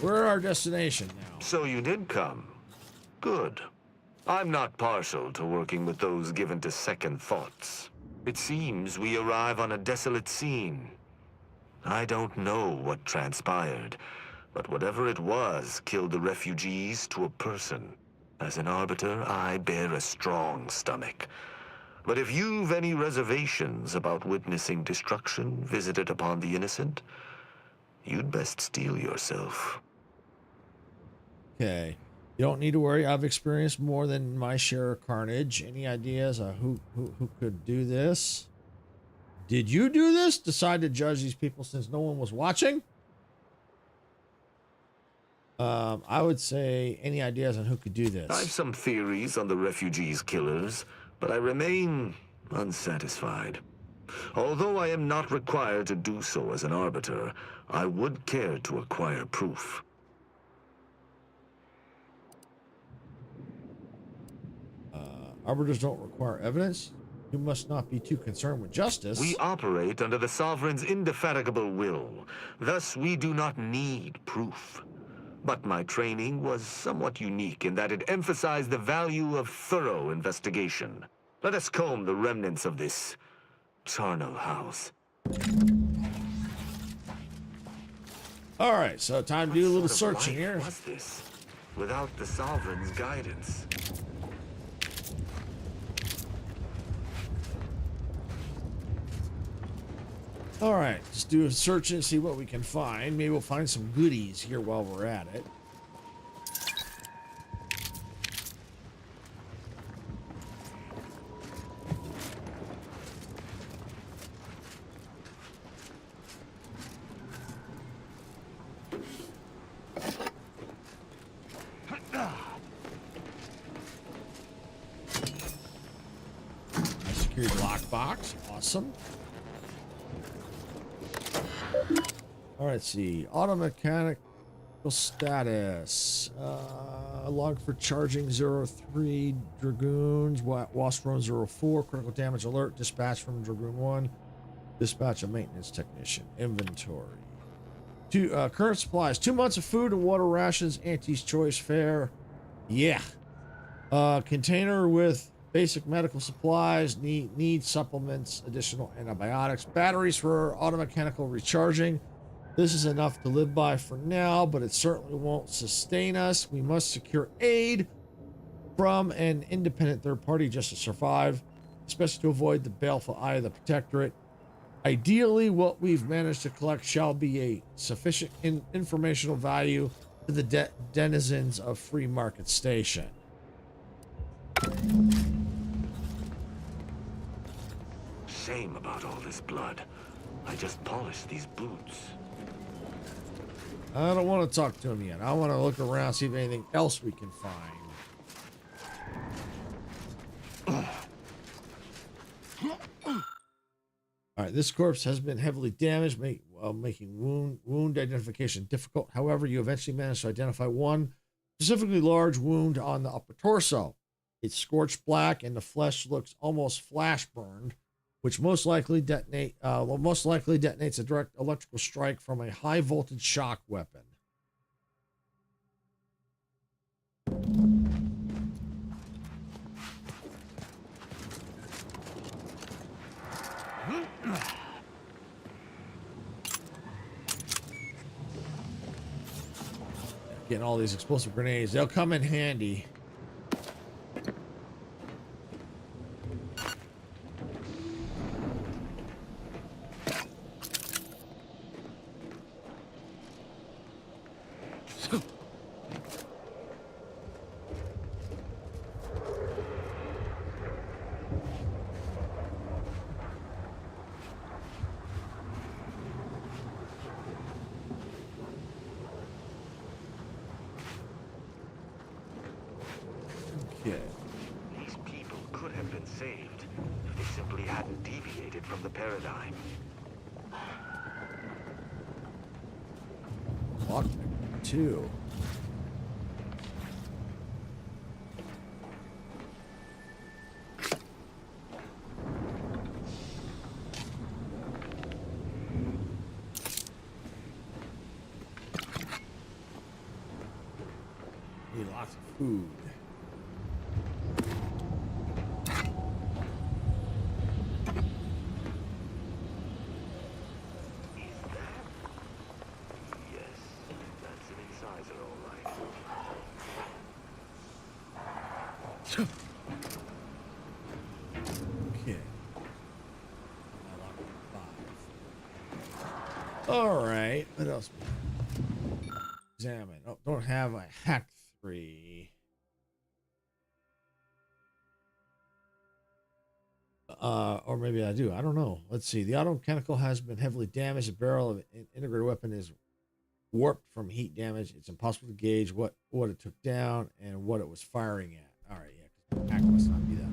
We're our destination now. So you did come. Good. I'm not partial to working with those given to second thoughts. It seems we arrive on a desolate scene. I don't know what transpired, but whatever it was killed the refugees to a person. As an arbiter, I bear a strong stomach. But if you've any reservations about witnessing destruction visited upon the innocent, you'd best steel yourself. Okay. You don't need to worry. I've experienced more than my share of carnage. Any ideas of who could do this? Did you do this? Decide to judge these people since no one was watching? I would say any ideas on who could do this? I've some theories on the refugees' killers, but I remain unsatisfied. Although I am not required to do so as an arbiter, I would care to acquire proof. Arbiters don't require evidence. You must not be too concerned with justice. We operate under the Sovereign's indefatigable will. Thus, we do not need proof. But my training was somewhat unique in that it emphasized the value of thorough investigation. Let us comb the remnants of this charnel house. All right, so time to do a little What sort of searching life here. was this without the Sovereign's guidance? All right, let's do a search and see what we can find. Maybe we'll find some goodies here while we're at it. I secured lockbox. Awesome. All right, let's see. Auto mechanical status. Log for charging 03 Dragoons. Wasp Drone 04. Critical damage alert. Dispatch from Dragoon 1. Dispatch a maintenance technician. Inventory. Current supplies. 2 months of food and water rations. Auntie's choice fare. Yeah. Container with basic medical supplies. Need supplements. Additional antibiotics. Batteries for auto mechanical recharging. This is enough to live by for now, but it certainly won't sustain us. We must secure aid from an independent third party just to survive, especially to avoid the baleful eye of the Protectorate. Ideally, what we've managed to collect shall be a sufficient informational value to the denizens of Free Market Station. Shame about all this blood. I just polished these boots. I don't want to talk to him yet. I want to look around, see if anything else we can find. All right, this corpse has been heavily damaged, making wound identification difficult. However, you eventually managed to identify one specifically large wound on the upper torso. It's scorched black and the flesh looks almost flash burned, which most likely detonates a direct electrical strike from a high voltage shock weapon. Getting all these explosive grenades, they'll come in handy. These people could have been saved if they simply hadn't deviated from the paradigm. Lock 2. Need lots of food. Okay. All right. What else? Examine. Oh, don't have a hack 3. Or maybe I do. I don't know. Let's see. The auto mechanical has been heavily damaged. The barrel of an integrated weapon is warped from heat damage. It's impossible to gauge what it took down and what it was firing at. All right, yeah, because the pack must not be that high.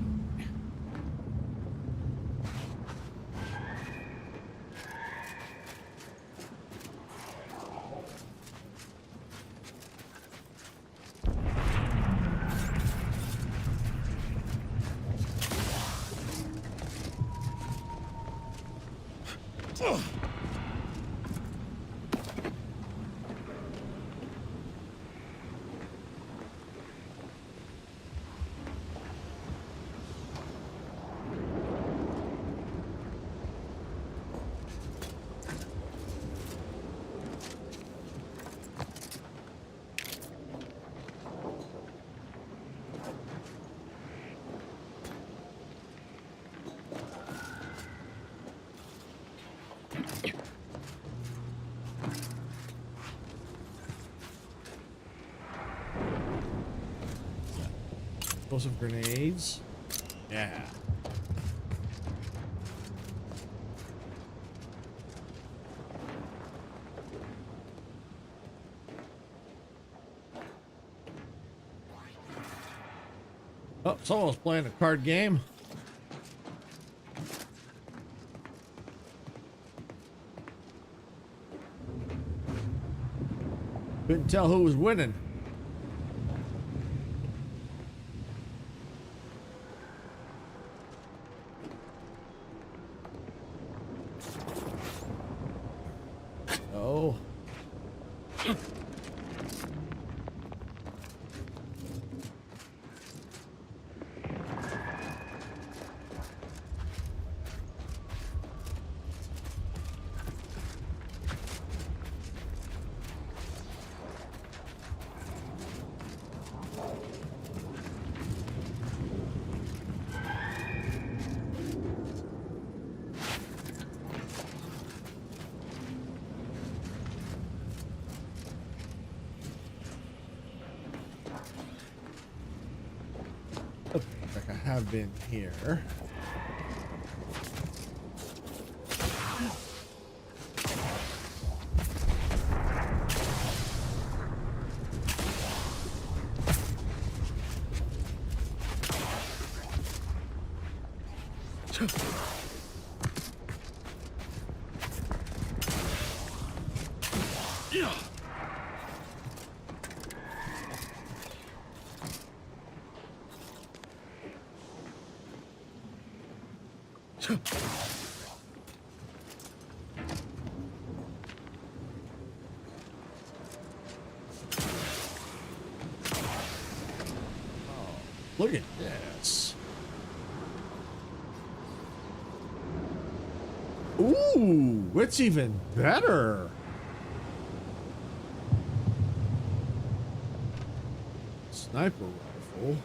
Explosive grenades. Yeah. Oh, someone's playing a card game. Couldn't tell who was winning. Oh. Like I have been here. Look at this. Ooh, it's even better. Sniper rifle.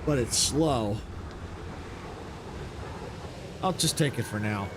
But it's slow. I'll just take it for now.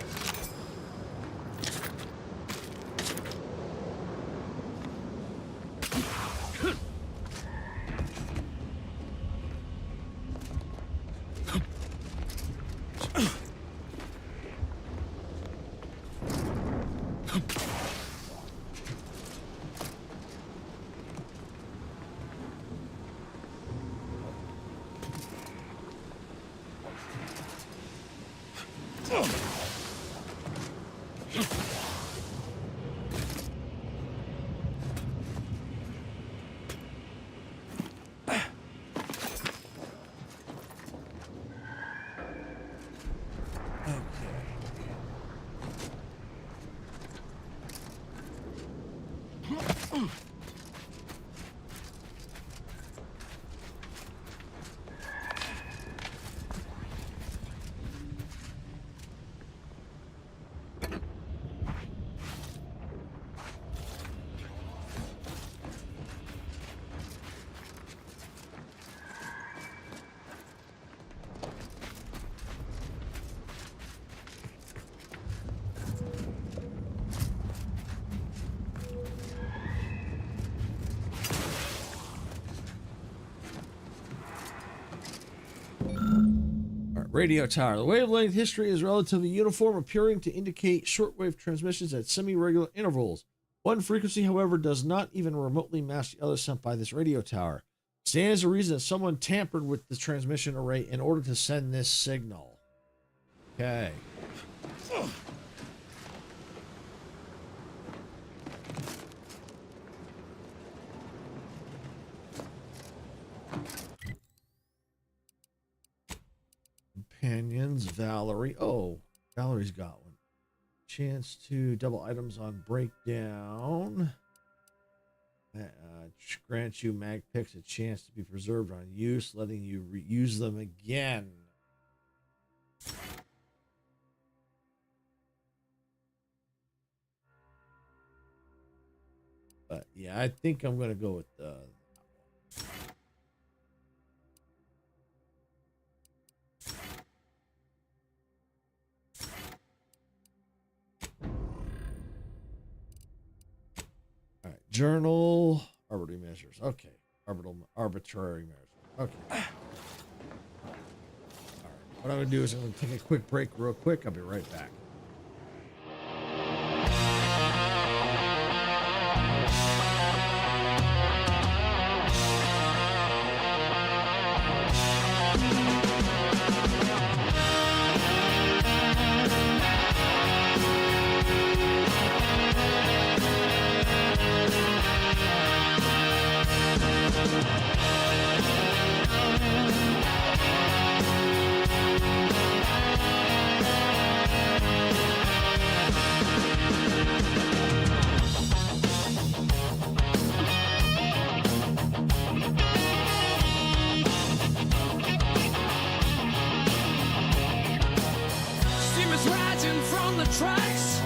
Radio tower. The wavelength history is relatively uniform, appearing to indicate shortwave transmissions at semi-regular intervals. One frequency, however, does not even remotely match the other sent by this radio tower. Stands to reason that someone tampered with the transmission array in order to send this signal. Okay. Companions, Valerie. Oh, Valerie's got one. Chance to double items on breakdown. Grants you mag picks a chance to be preserved on use, letting you reuse them again. But yeah, I think I'm going to go with journal, arbitrary measures. Okay. Arbitrary measures. Okay. All right. What I'm going to do is I'm going to take a quick break real quick. I'll be right back. Tracks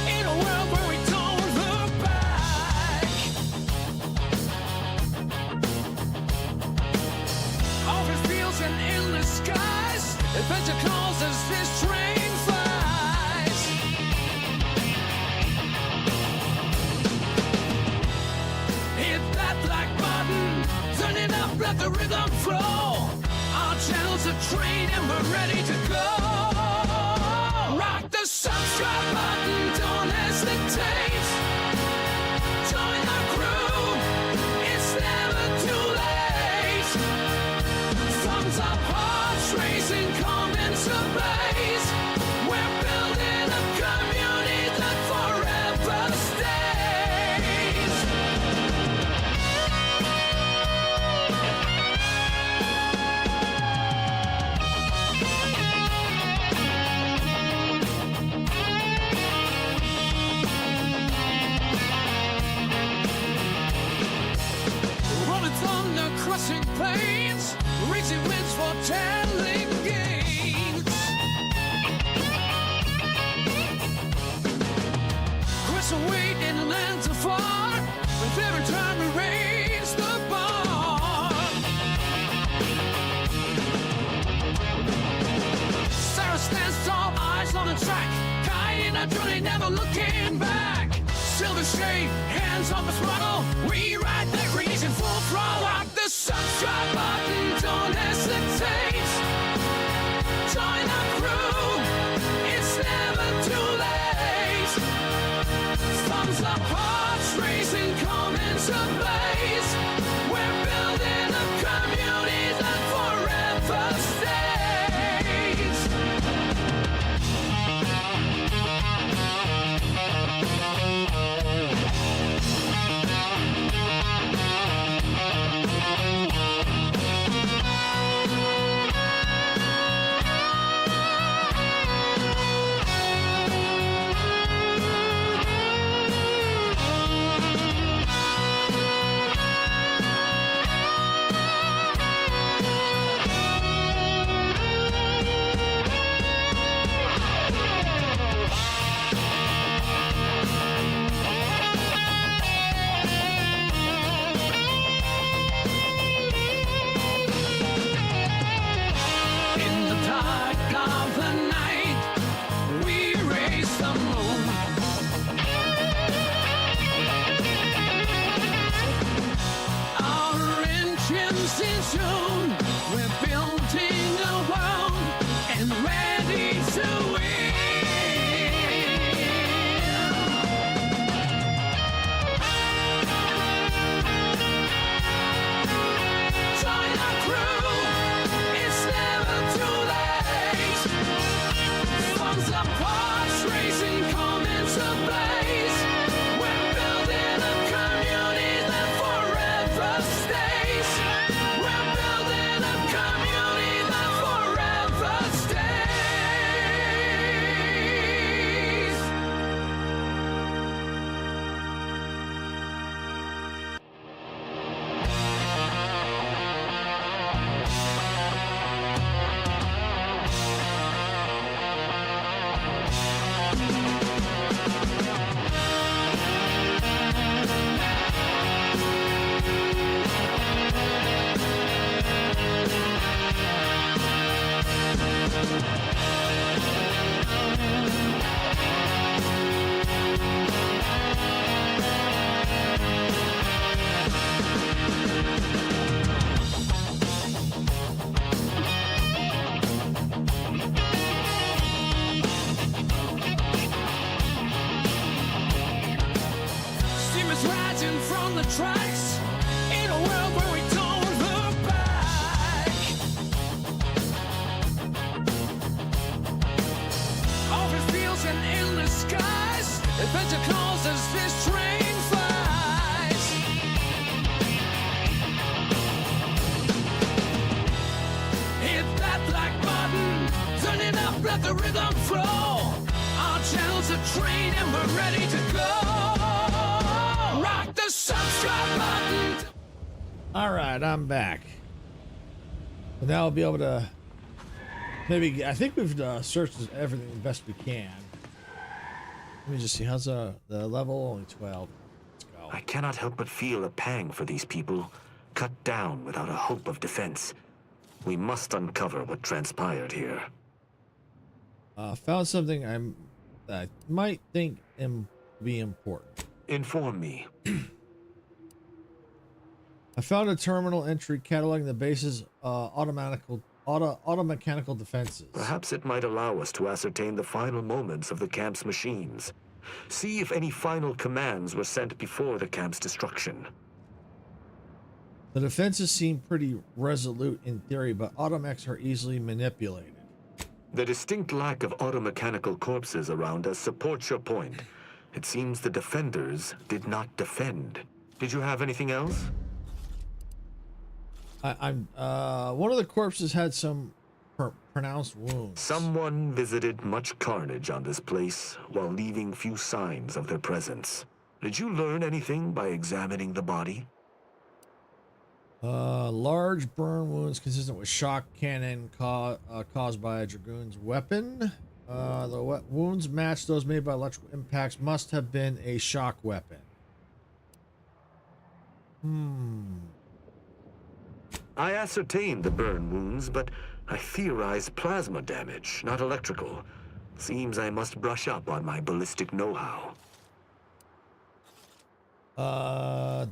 in a world where we don't look back. Open fields and endless skies. Adventure calls as this train flies. Hit that black button, turn it up, let the rhythm flow. Our channel's a train and we're ready to go. Rock the subscribe button, don't hesitate. Join the crew, it's never too late. Thumbs up, hearts racing, comments ablaze. We're building a community that forever on the track, guiding our journey, never looking back. Silver shade, hands on the throttle, we ride the creation full throttle. Rock the subscribe button, don't hesitate. Join our crew, it's never too late. Thumbs up, hearts racing, come into blaze. We're building a community that forever stays. We're building a world and ready to win. Join our crew, it's never too late. Thumbs up, hearts racing, come into blaze. We're building a community that forever stays. We're building a community that forever stays. Steamers rising from the tracks in a world where we don't look back. Open fields and endless skies, adventure calls as this train flies. Hit that black button, turn it up, let the rhythm flow. Our channel's a train and we're ready to go. Rock the subscribe button. All right, I'm back. But now I'll be able to maybe. I think we've searched everything the best we can. Let me just see. How's the level? Only 12. Let's go. I cannot help but feel a pang for these people, cut down without a hope of defense. We must uncover what transpired here. Found something I might think be important. Inform me. I found a terminal entry cataloging the base's automechanical defenses. Perhaps it might allow us to ascertain the final moments of the camp's machines. See if any final commands were sent before the camp's destruction. The defenses seem pretty resolute in theory, but automechs are easily manipulated. The distinct lack of automechanical corpses around us supports your point. It seems the defenders did not defend. Did you have anything else? One of the corpses had some pronounced wounds. Someone visited much carnage on this place while leaving few signs of their presence. Did you learn anything by examining the body? Large burn wounds consistent with shock cannon caused by a dragoon's weapon. The wounds match those made by electrical impacts. Must have been a shock weapon. I ascertained the burn wounds, but I theorized plasma damage, not electrical. Seems I must brush up on my ballistic know-how.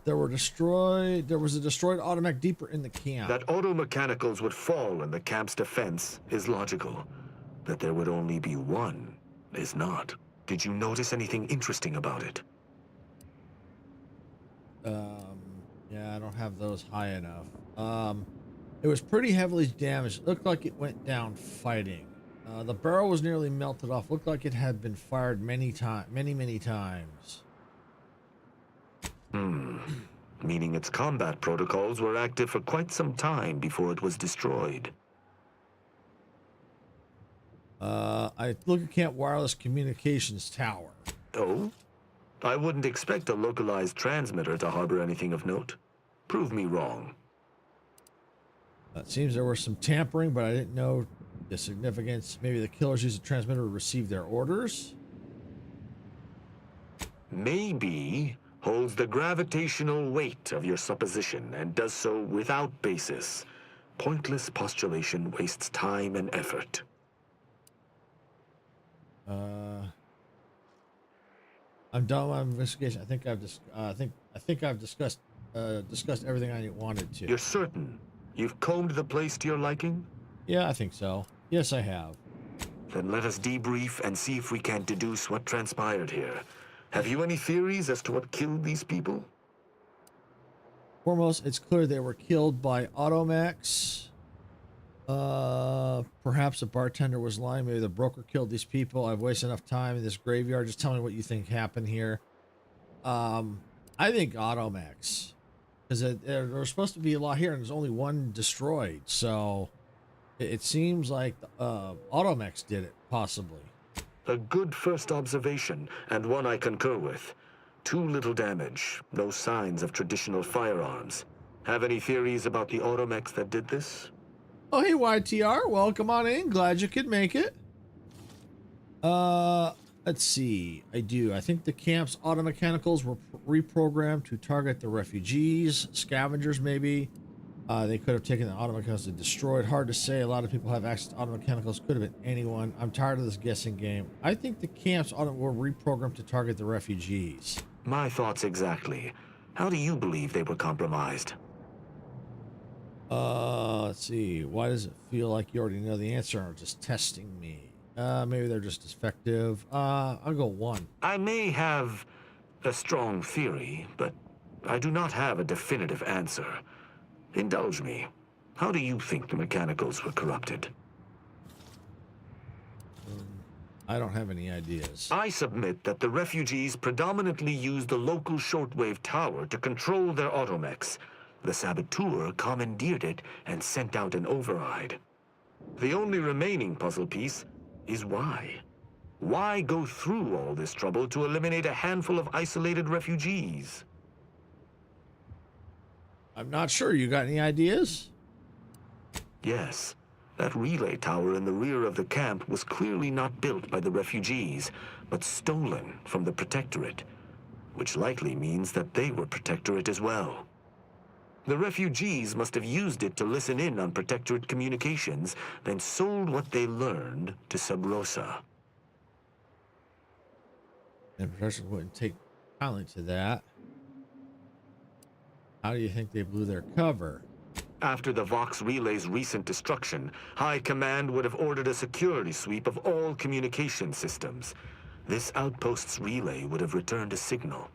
There was a destroyed automech deeper in the camp. That automechanicals would fall in the camp's defense is logical. That there would only be one is not. Did you notice anything interesting about it? Yeah, I don't have those high enough. It was pretty heavily damaged. Looked like it went down fighting. The barrel was nearly melted off. Looked like it had been fired many times. Meaning its combat protocols were active for quite some time before it was destroyed. I look at Camp Wireless Communications Tower. Oh? I wouldn't expect a localized transmitter to harbor anything of note. Prove me wrong. It seems there was some tampering, but I didn't know the significance. Maybe the killers used a transmitter to receive their orders? Maybe holds the gravitational weight of your supposition and does so without basis. Pointless postulation wastes time and effort. I'm done with my investigation. I think I've discussed everything I wanted to. You're certain? You've combed the place to your liking? Yeah, I think so. Yes, I have. Then let us debrief and see if we can deduce what transpired here. Have you any theories as to what killed these people? Foremost, it's clear they were killed by automechs. Perhaps a bartender was lying. Maybe the broker killed these people. I've wasted enough time in this graveyard. Just tell me what you think happened here. I think automechs. Because there was supposed to be a lot here, and there's only one destroyed. So it seems like automechs did it, possibly. A good first observation, and one I concur with. Too little damage, no signs of traditional firearms. Have any theories about the automechs that did this? Oh, hey, YTR. Welcome on in. Glad you could make it. Let's see. I think the camp's automechanicals were reprogrammed to target the refugees, scavengers, maybe. They could have taken the automechanicals and destroyed. Hard to say. A lot of people have access to automechanicals. Could have been anyone. I'm tired of this guessing game. I think the camp's were reprogrammed to target the refugees. My thoughts exactly. How do you believe they were compromised? Let's see. Why does it feel like you already know the answer or just testing me? Maybe they're just effective. I'll go 1. I may have a strong theory, but I do not have a definitive answer. Indulge me. How do you think the mechanicals were corrupted? I don't have any ideas. I submit that the refugees predominantly used the local shortwave tower to control their automechs. The saboteur commandeered it and sent out an override. The only remaining puzzle piece is why. Why go through all this trouble to eliminate a handful of isolated refugees? I'm not sure. You got any ideas? Yes. That relay tower in the rear of the camp was clearly not built by the refugees, but stolen from the Protectorate, which likely means that they were Protectorate as well. The refugees must have used it to listen in on Protectorate communications, then sold what they learned to Sub Rosa. And Protectorate wouldn't take kindly to that. How do you think they blew their cover? After the Vox Relay's recent destruction, High Command would have ordered a security sweep of all communication systems. This outpost's relay would have returned a signal.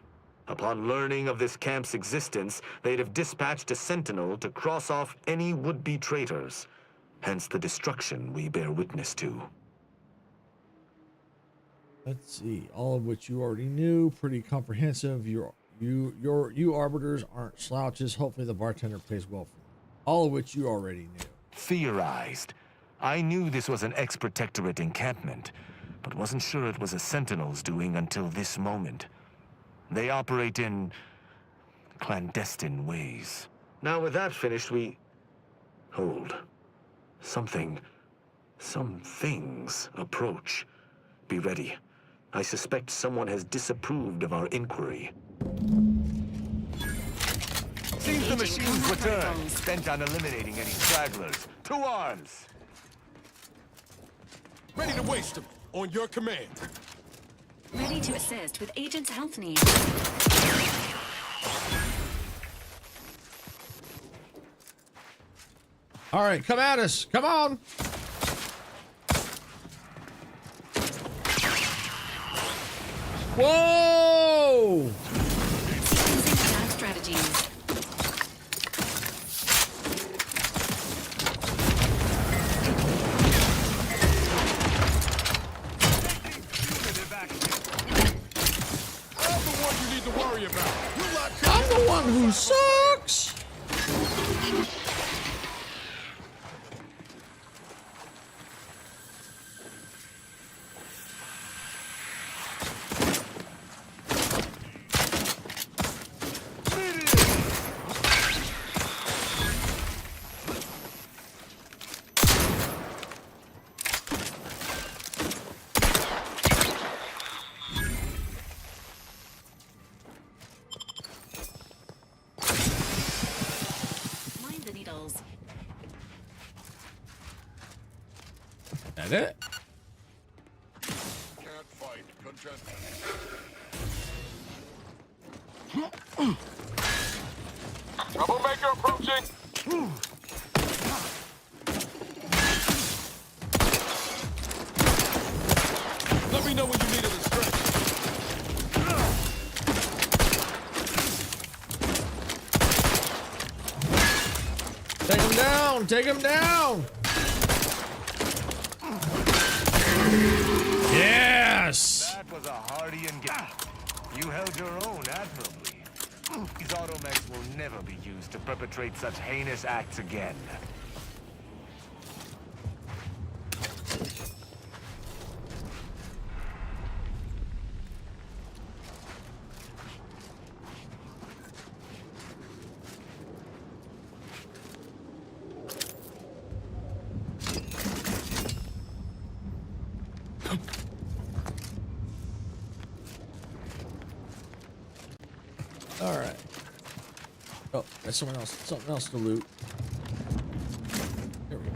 Upon learning of this camp's existence, they'd have dispatched a sentinel to cross off any would-be traitors. Hence the destruction we bear witness to. Let's see. All of which you already knew. Pretty comprehensive. You arbiters aren't slouches. Hopefully the bartender pays well for them. All of which you already knew. Theorized. I knew this was an ex-Protectorate encampment, but wasn't sure it was a Sentinel's doing until this moment. They operate in clandestine ways. Now with that finished, Hold. Some things approach. Be ready. I suspect someone has disapproved of our inquiry. Seems the machine's returned, bent on eliminating any stragglers. To arms! Ready to waste them. On your command. Ready to assist with agent's health needs. All right, come at us. Come on. Whoa! Using attack strategies. I'm the one you need to worry about. I'm the one who sucks. Mind the needles. That it? Can't fight. Troublemaker approaching. Let me know when you need a stretch. Take him down. Take him down. Yes. That was a hardy engagement. You held your own admirably. These automechs will never be used to perpetrate such heinous acts again. All right. Oh, that's someone else. Something else to loot. Here we go.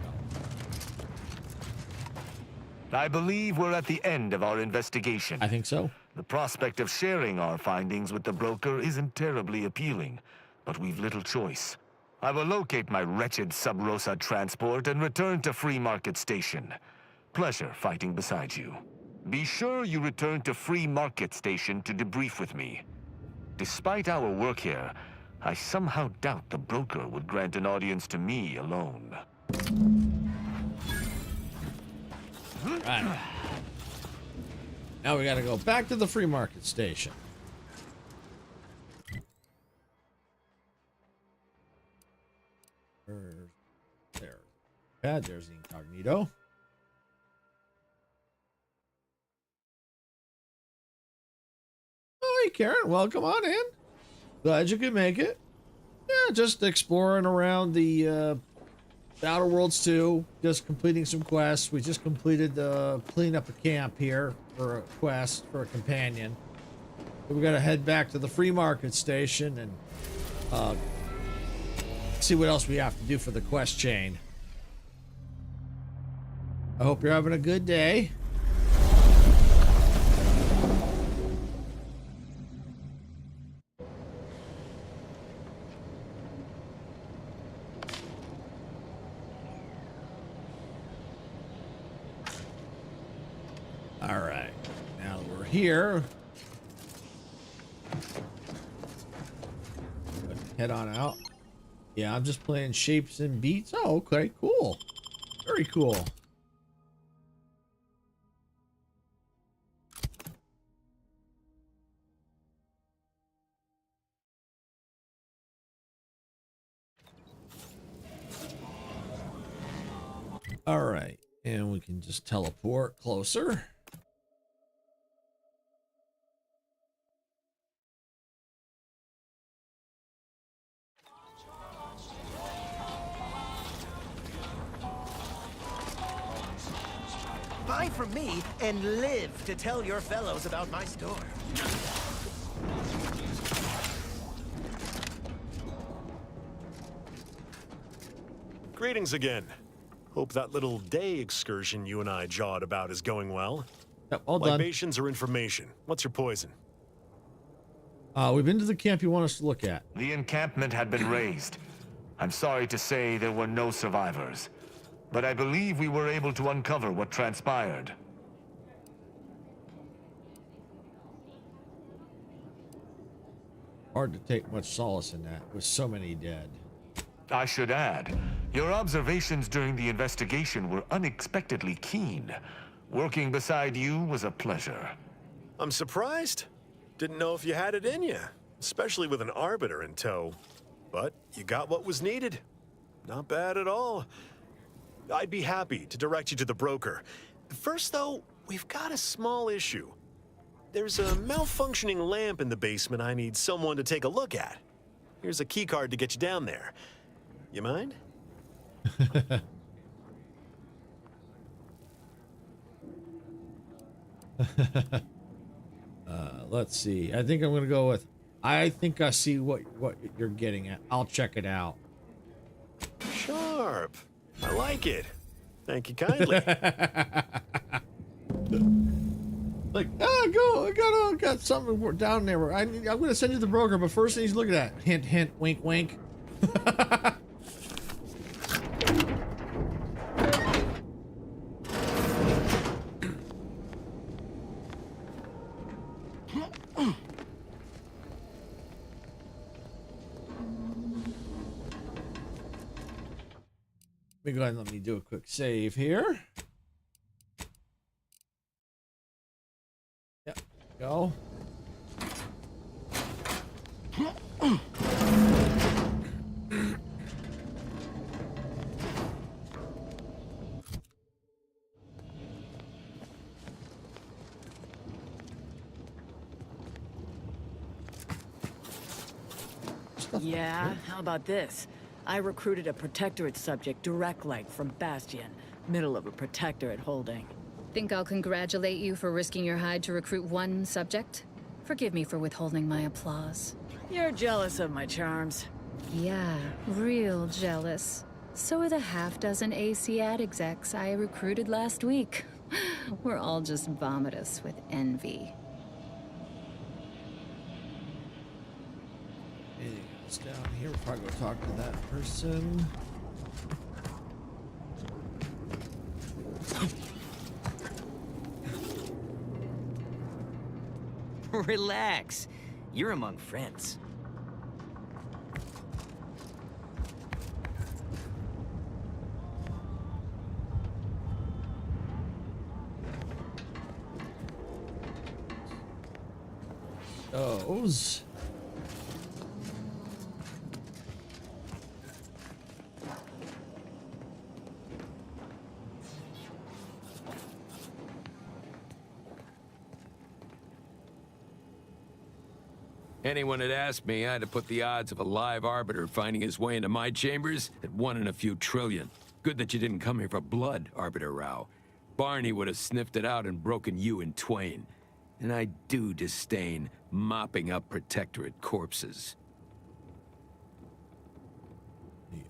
I believe we're at the end of our investigation. I think so. The prospect of sharing our findings with the broker isn't terribly appealing, but we've little choice. I will locate my wretched Sub Rosa transport and return to Free Market Station. Pleasure fighting beside you. Be sure you return to Free Market Station to debrief with me. Despite our work here, I somehow doubt the broker would grant an audience to me alone. Right. Now we gotta go back to the Free Market Station. There. Yeah, there's the incognito. Oh, hey, Karen, welcome on in. Glad you could make it. Yeah, just exploring around the Outer Worlds 2, just completing some quests. We just completed cleaning up a camp here for a quest for a companion. So we gotta head back to the Free Market Station and see what else we have to do for the quest chain. I hope you're having a good day. All right, now that we're here, head on out. Yeah, I'm just playing shapes and beats. Oh, okay, cool. Very cool. All right, and we can just teleport closer. Buy from me and live to tell your fellows about my store. Greetings again. Hope that little day excursion you and I jawed about is going well. Yep, all done. Libations or information? What's your poison? We've been to the camp you want us to look at. The encampment had been razed. I'm sorry to say there were no survivors, but I believe we were able to uncover what transpired. Hard to take much solace in that, with so many dead. I should add, your observations during the investigation were unexpectedly keen. Working beside you was a pleasure. I'm surprised. Didn't know if you had it in you, especially with an arbiter in tow. But you got what was needed. Not bad at all. I'd be happy to direct you to the broker. First, though, we've got a small issue. There's a malfunctioning lamp in the basement I need someone to take a look at. Here's a keycard to get you down there. You mind? Let's see. I think I'm gonna go with. I think I see what you're getting at. I'll check it out. Sharp. I like it. Thank you kindly. Like, go! I got something down there. I'm gonna send you the broker, but first thing he's looking at. Hint, hint, wink, wink. Let me go ahead and let me do a quick save here. Yep, go. Yeah, how about this? I recruited a Protectorate subject direct like from Bastion, middle of a Protectorate holding. Think I'll congratulate you for risking your hide to recruit one subject? Forgive me for withholding my applause. You're jealous of my charms. Yeah, real jealous. So are the half-dozen AC ad execs I recruited last week. We're all just vomitous with envy. Anything else down here? We'll probably go talk to that person. Relax. You're among friends. Those. Anyone had asked me, I'd have put the odds of a live arbiter finding his way into my chambers at 1 in a few trillion. Good that you didn't come here for blood, Arbiter Rao. Barney would have sniffed it out and broken you in twain. And I do disdain mopping up Protectorate corpses.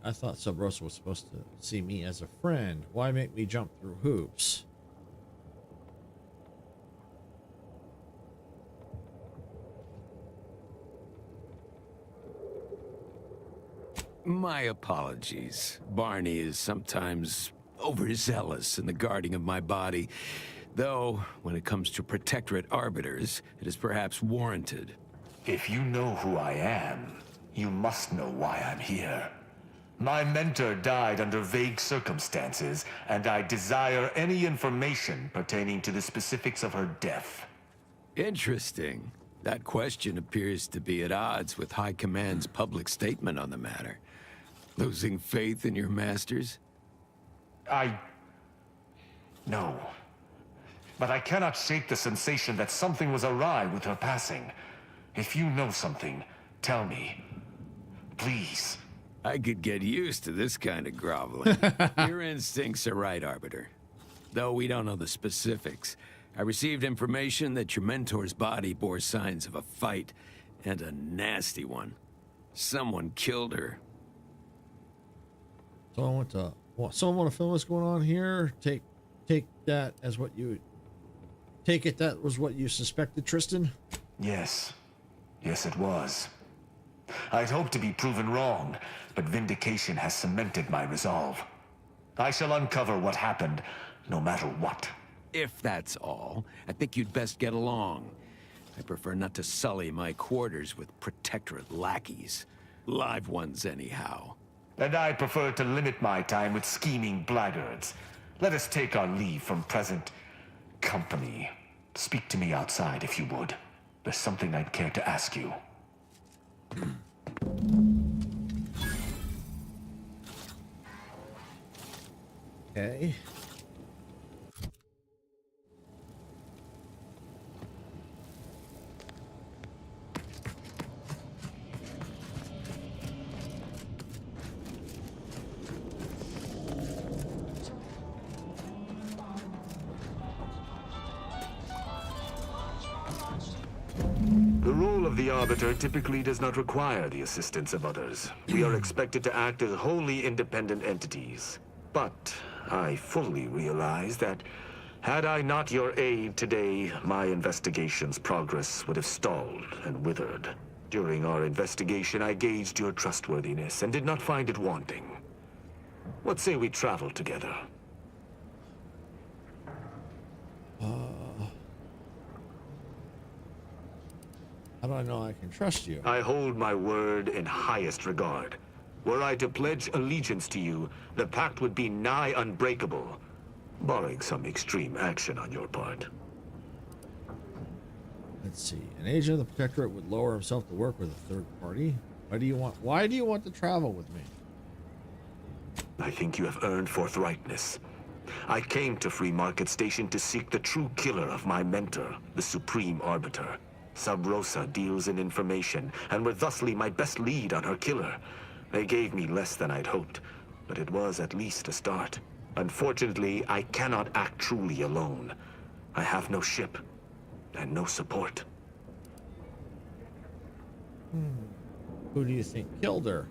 I thought Sub Rosa was supposed to see me as a friend. Why make me jump through hoops? My apologies. Barney is sometimes overzealous in the guarding of my body. Though, when it comes to Protectorate arbiters, it is perhaps warranted. If you know who I am, you must know why I'm here. My mentor died under vague circumstances, and I desire any information pertaining to the specifics of her death. Interesting. That question appears to be at odds with High Command's public statement on the matter. Losing faith in your masters? No. But I cannot shake the sensation that something was awry with her passing. If you know something, tell me. Please. I could get used to this kind of groveling. Your instincts are right, Arbiter. Though we don't know the specifics. I received information that your mentor's body bore signs of a fight, and a nasty one. Someone killed her. Someone want to film what's going on here? Take that as what you Take it that was what you suspected, Tristan? Yes. Yes, it was. I'd hoped to be proven wrong, but vindication has cemented my resolve. I shall uncover what happened, no matter what. If that's all, I think you'd best get along. I prefer not to sully my quarters with Protectorate lackeys. Live ones, anyhow. And I prefer to limit my time with scheming blackguards. Let us take our leave from present company. Speak to me outside, if you would. There's something I'd care to ask you. Okay. The role of the Arbiter typically does not require the assistance of others. We are expected to act as wholly independent entities. But I fully realize that had I not your aid today, my investigation's progress would have stalled and withered. During our investigation, I gauged your trustworthiness and did not find it wanting. What say we travel together? How do I know I can trust you? I hold my word in highest regard. Were I to pledge allegiance to you, the pact would be nigh unbreakable, barring some extreme action on your part. Let's see. An agent of the Protectorate would lower himself to work with a third party. Why do you want to travel with me? I think you have earned forthrightness. I came to Free Market Station to seek the true killer of my mentor, the Supreme Arbiter. Sub Rosa deals in information, and were thusly my best lead on her killer. They gave me less than I'd hoped, but it was at least a start. Unfortunately, I cannot act truly alone. I have no ship, and no support. Who do you think killed her?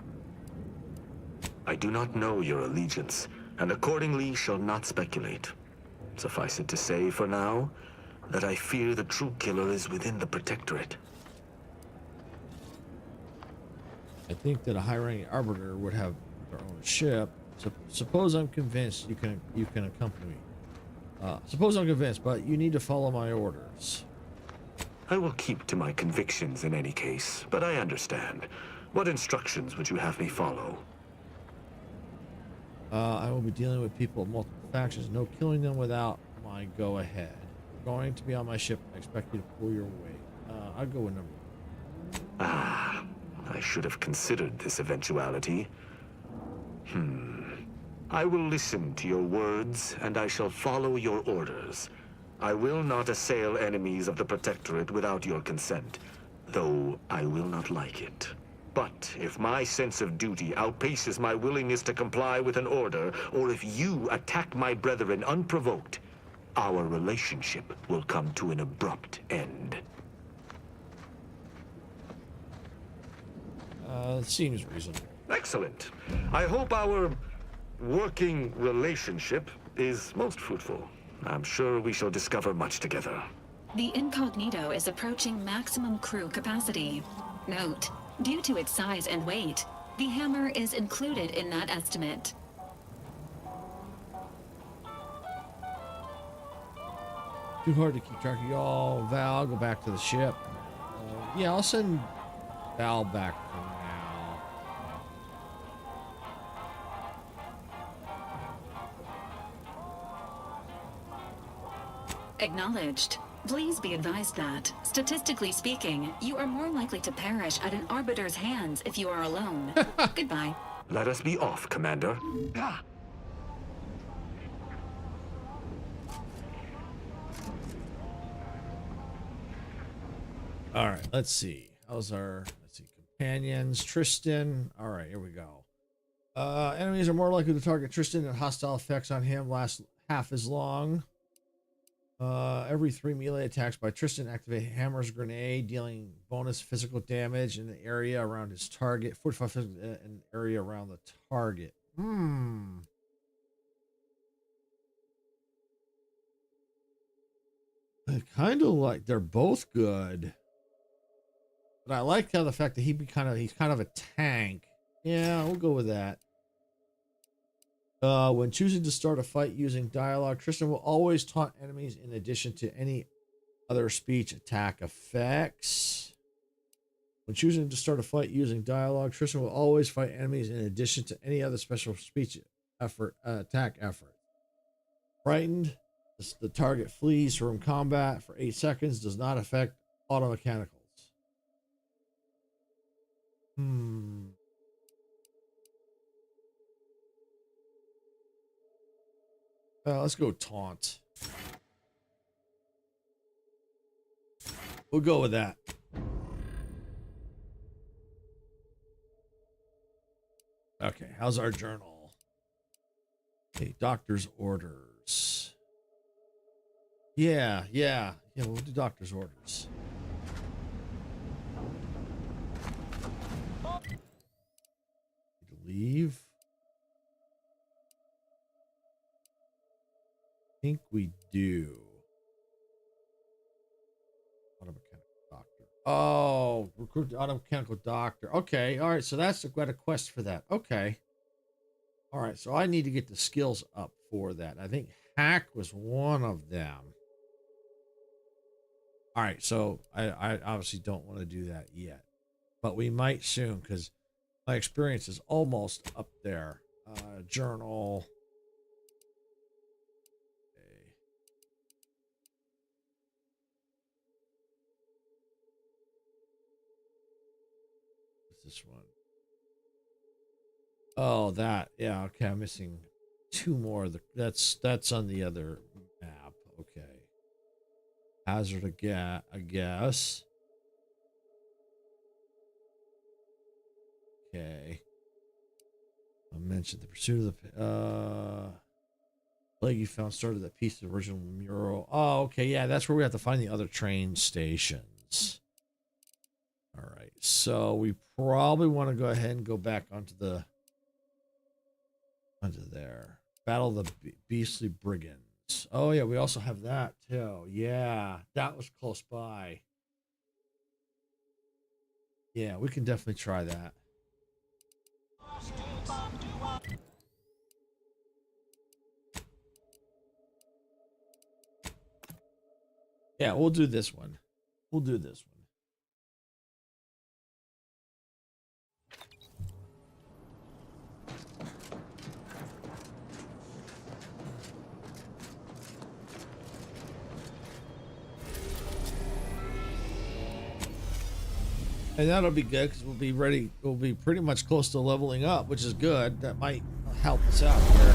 I do not know your allegiance, and accordingly shall not speculate. Suffice it to say, for now, that I fear the true killer is within the Protectorate. I think that a high-ranking arbiter would have their own ship. Suppose I'm convinced you can accompany me. Suppose I'm convinced, but you need to follow my orders. I will keep to my convictions in any case, but I understand. What instructions would you have me follow? I will be dealing with people of multiple factions. No killing them without my go-ahead. Going to be on my ship. I expect you to pull your weight. I'll go with number 1. I should have considered this eventuality. I will listen to your words, and I shall follow your orders. I will not assail enemies of the Protectorate without your consent, though I will not like it. But if my sense of duty outpaces my willingness to comply with an order, or if you attack my brethren unprovoked, our relationship will come to an abrupt end. Seems reasonable. Excellent. I hope our working relationship is most fruitful. I'm sure we shall discover much together. The Incognito is approaching maximum crew capacity. Note, due to its size and weight, the hammer is included in that estimate. Too hard to keep track of y'all. Val, go back to the ship. Yeah, I'll send Val back for now. Acknowledged. Please be advised that, statistically speaking, you are more likely to perish at an arbiter's hands if you are alone. Goodbye. Let us be off, Commander. All right, let's see. How's our companions? Tristan. All right, here we go. Enemies are more likely to target Tristan, and hostile effects on him last half as long. Every 3 melee attacks by Tristan activate Hammer's grenade, dealing bonus physical damage in the area around his target. 45 physical in the area around the target. I kind of like, they're both good. But I like how the fact that he's kind of a tank. Yeah, we'll go with that. When choosing to start a fight using dialogue, Tristan will always taunt enemies in addition to any other speech attack effects. When choosing to start a fight using dialogue, Tristan will always fight enemies in addition to any other special speech attack effort. Frightened, the target flees from combat for 8 seconds, does not affect auto mechanicals. Let's go taunt. We'll go with that. Okay, how's our journal? Okay, doctor's orders. Yeah, we'll do doctor's orders. Leave. I think we do. Auto mechanical doctor. Oh, recruit the auto mechanical doctor. Okay, all right. So that's got a quest for that. Okay. All right. So I need to get the skills up for that. I think hack was one of them. All right. So I obviously don't want to do that yet, but we might soon because my experience is almost up there. Journal. This one. Oh, that. Yeah, okay. I'm missing 2 more. That's on the other map. Okay. Hazard I guess. Okay. I mentioned the pursuit of the plague you found started that piece of the original mural. Oh, okay. Yeah, that's where we have to find the other train stations. All right, so we probably want to go ahead and go back onto there. Battle the beastly brigands. Oh yeah, we also have that too. Yeah, that was close by. Yeah, we can definitely try that. Yeah, we'll do this one. We'll do this one. And that'll be good because we'll be ready. We'll be pretty much close to leveling up, which is good. That might help us out here.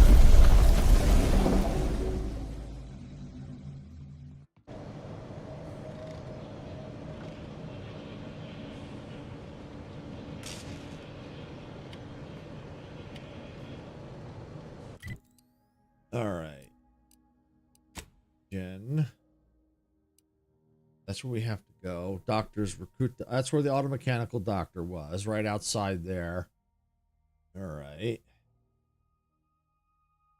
All right. Jen. That's where we have to go. Doctors recruit. That's where the auto mechanical doctor was, right outside there. All right.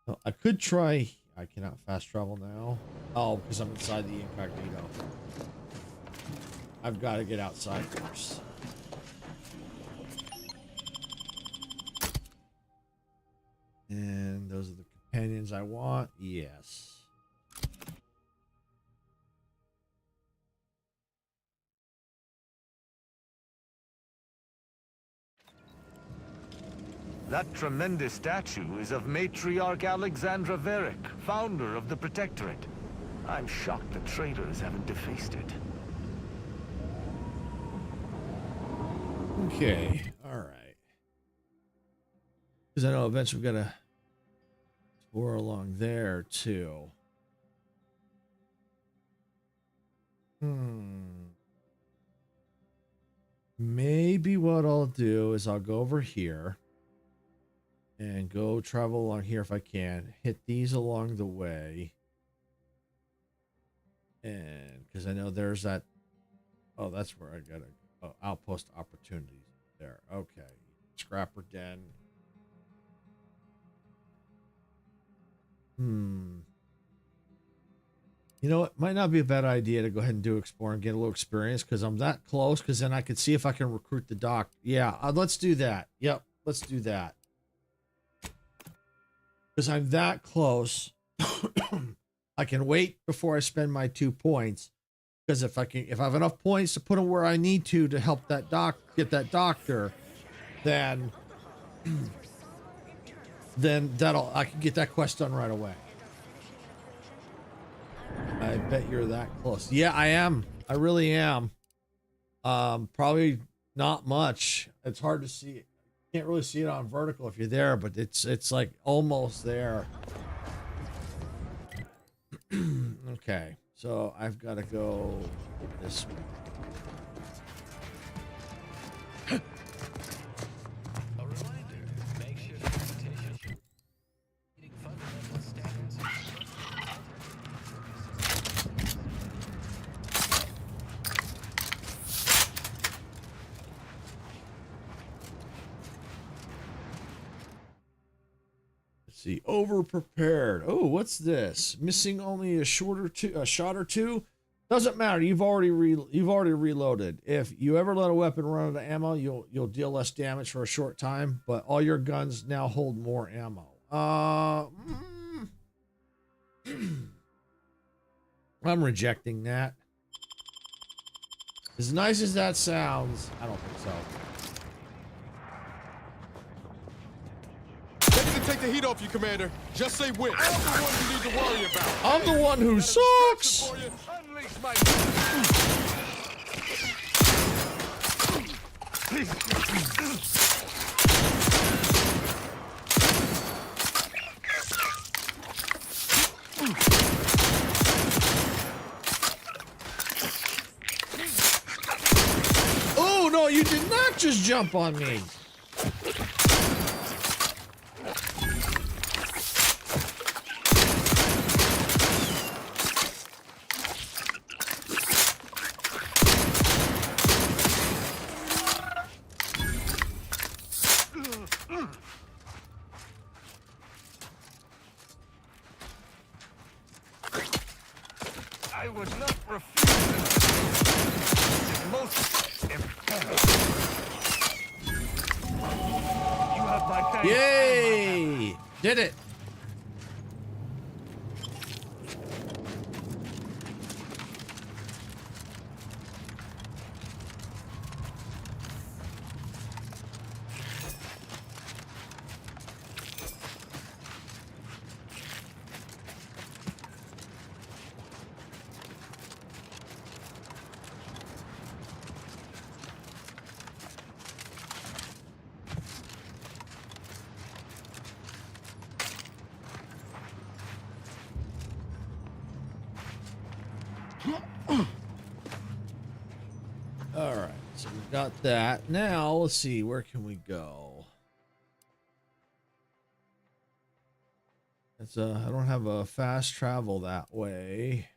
Well, I could try. I cannot fast travel now. Oh, because I'm inside the incognito. I've got to get outside first. And those are the companions I want. Yes. That tremendous statue is of Matriarch Alexandra Verick, founder of the Protectorate. I'm shocked the traitors haven't defaced it. Okay, all right. Because I know eventually we've got to tour along there too. Maybe what I'll do is I'll go over here and go travel along here if I can. Hit these along the way. And because I know there's that. Oh, that's where I got to. Oh, outpost opportunities there. Okay. Scrapper Den. You know, it might not be a bad idea to go ahead and do explore and get a little experience because I'm that close. Because then I could see if I can recruit the doc. Yeah, let's do that. Yep, let's do that. Because I'm that close. I can wait before I spend my 2 points. Because if I have enough points to put them where I need to help that get that doctor, then I can get that quest done right away. I bet you're that close. Yeah, I am. I really am. Probably not much. It's hard to see. Can't really see it on vertical if you're there, but it's like almost there. Okay, so I've got to go this way. See, over prepared. Oh, what's this? Missing only a shot or two. Doesn't matter. You've already reloaded. If you ever let a weapon run out of ammo, you'll deal less damage for a short time. But all your guns now hold more ammo. I'm rejecting that. As nice as that sounds, I don't think so. Take the heat off you, Commander. Just say when. I'm the one you need to worry about. I'm the one who sucks. Unleash my... Oh, no, you did not just jump on me. I would not refuse it. It's most imperative. You have my thanks. Yay! Did it. All right, so we got that. Now, let's see, where can we go? It's I don't have a fast travel that way.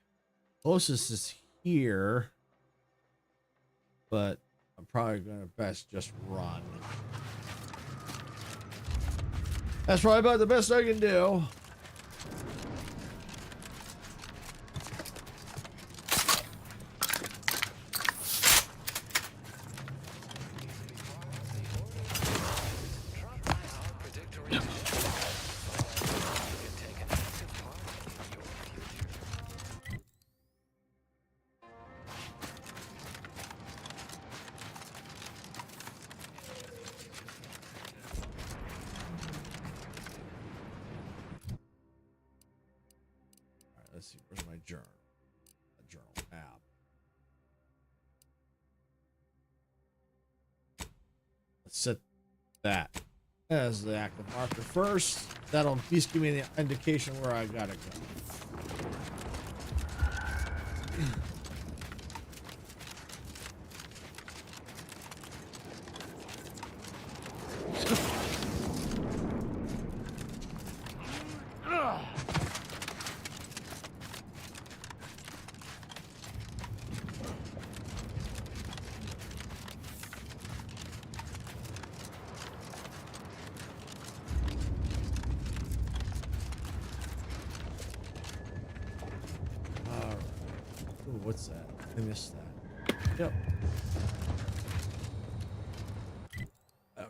Closest is here, but I'm probably going to best just run. That's probably about the best I can do. Let's see, where's my journal? A journal app. Let's set that as the active marker first. That'll at least give me the indication where I gotta go. Ooh, what's that? I missed that. Yep. Okay.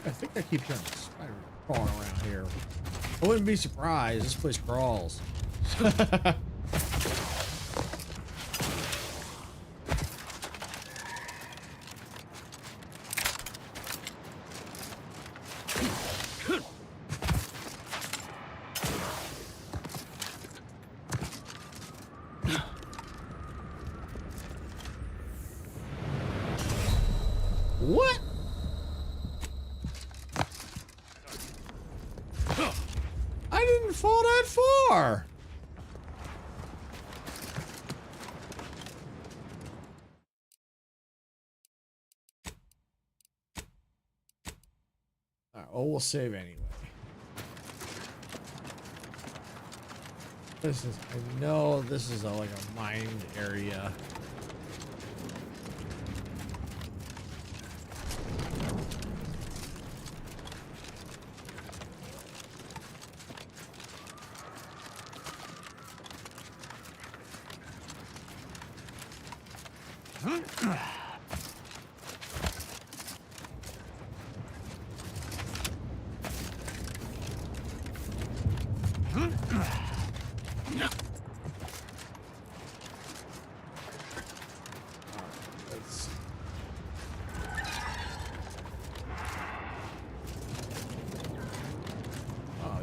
I think I keep hearing a spider crawling around here. I wouldn't be surprised. This place crawls. What? I didn't fall that far. All right, well, we'll save anyway. I know this is like a mined area.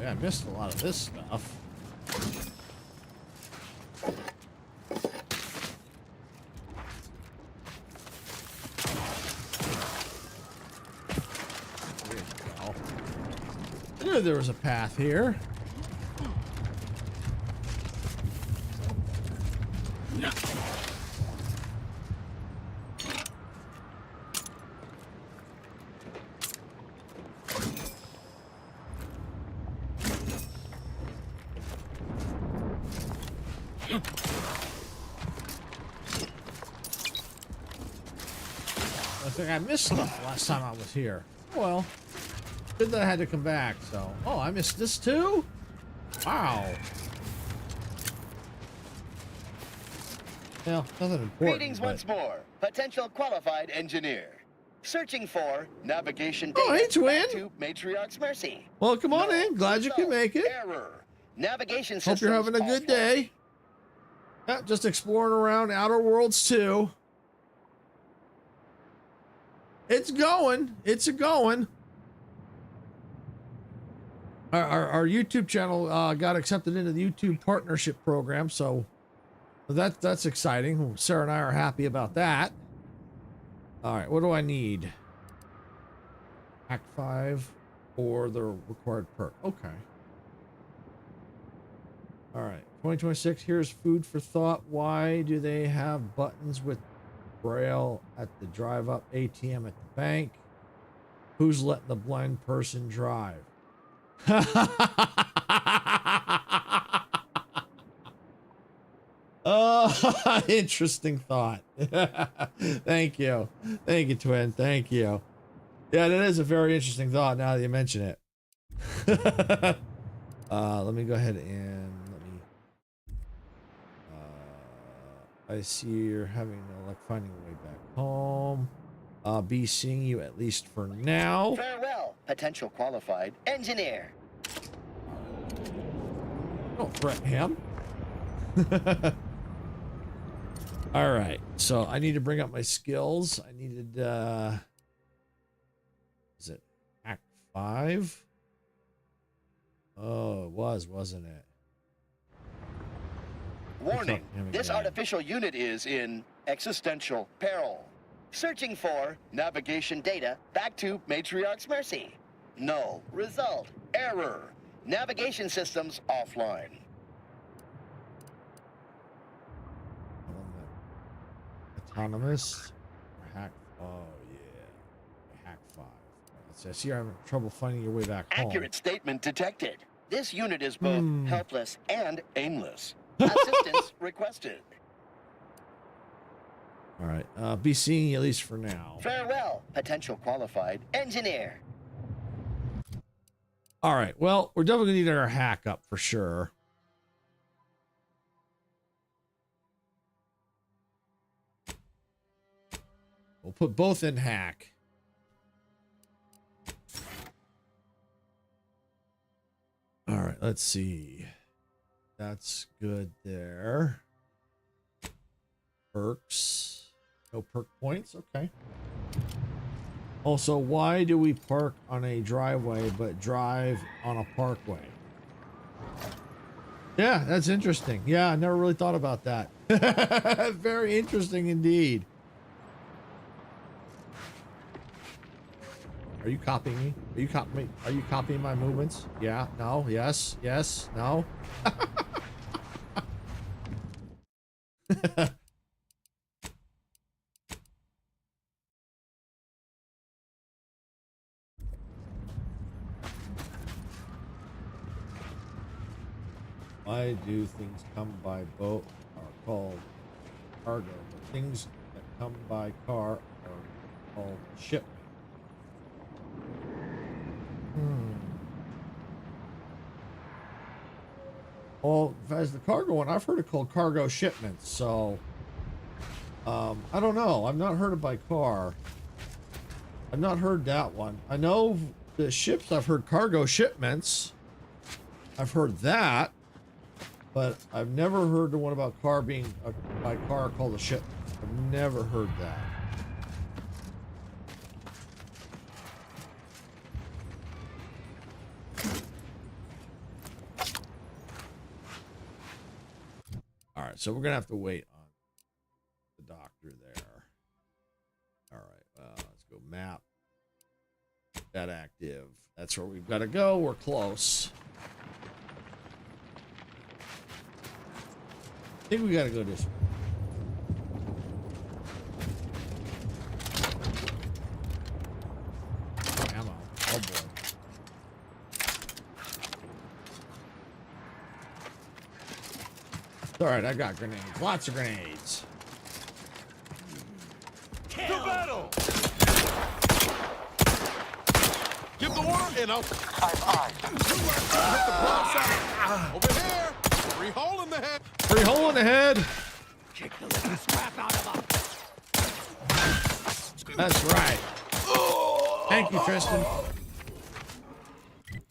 I missed a lot of this stuff. There you go. I knew there was a path here. I think I missed stuff last time I was here. Well, good that I had to come back, so. Oh, I missed this too? Wow. Well, nothing important. Greetings but... once more. Potential qualified engineer. Searching for navigation Oh, hey, data twin. to Matriarch's Mercy. Well, come on in. Glad you could make it. Error. Navigation Hope you're having a good day. Yeah, just exploring around Outer Worlds 2. It's going. It's a going. Our YouTube channel got accepted into the YouTube partnership program, so that's exciting. Sarah and I are happy about that. All right, what do I need? Act 5 or the required perk. Okay. All right, 2026. Here's food for thought. Why do they have buttons with Braille at the drive-up ATM at the bank? Who's letting the blind person drive? Oh, interesting thought. Thank you, twin. Thank you. Yeah, that is a very interesting thought. Now that you mention it. Let me go ahead and I see you're having no luck finding a way back home. I'll be seeing you at least for now. Farewell, potential qualified engineer. Don't threaten him. All right, so I need to bring up my skills. I needed, is it Act 5? Oh, it was, wasn't it? Warning, this artificial unit is in existential peril. Searching for navigation data back to Matriarch's Mercy. No result. Error. Navigation systems offline. Autonomous or hack? Oh yeah, hack 5. It says here I'm having trouble finding your way back home. Accurate statement detected. This unit is both helpless and aimless. Assistance requested. All right, be seeing you at least for now. Farewell, potential qualified engineer. All right, well, we're definitely gonna need our hack up for sure. We'll put both in hack. All right, let's see. That's good there. Perks. No perk points. Okay. Also, why do we park on a driveway but drive on a parkway? Yeah, that's interesting. Yeah, I never really thought about that. Very interesting indeed. Are you copying me? Are you copying me? Are you copying my movements? Yeah, no, yes, yes, no. Why do things come by boat are called cargo, but things that come by car are called shipment? Well, as the cargo one, I've heard it called cargo shipments, so I don't know. I've not heard it by car. I've not heard that one. I know the ships, I've heard cargo shipments. I've heard that, but I've never heard the one about car being by car called a shipment. I've never heard that. All right, so we're gonna have to wait on the doctor there. All right, let's go map. That active. That's where we've got to go. We're close. I think we got to go this way. Ammo. Oh boy. All right, I got grenades. Lots of grenades. To battle! Give the order and I'll... Hit the broadside. Over here! Free hole in the head! Free hole in the head! Kick the living scrap out of him! That's right. Thank you, Tristan.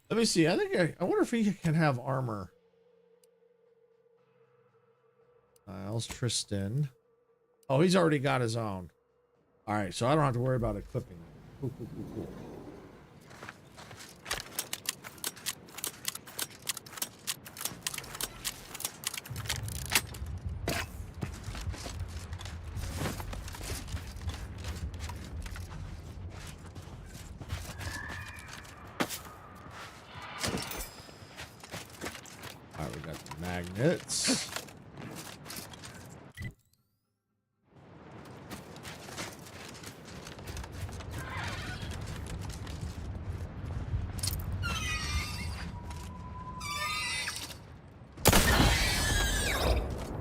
Let me see. I wonder if he can have armor. Miles, Tristan. Oh, he's already got his own. All right, so I don't have to worry about equipping him. Cool, cool, cool, cool. All right, we got the magnets.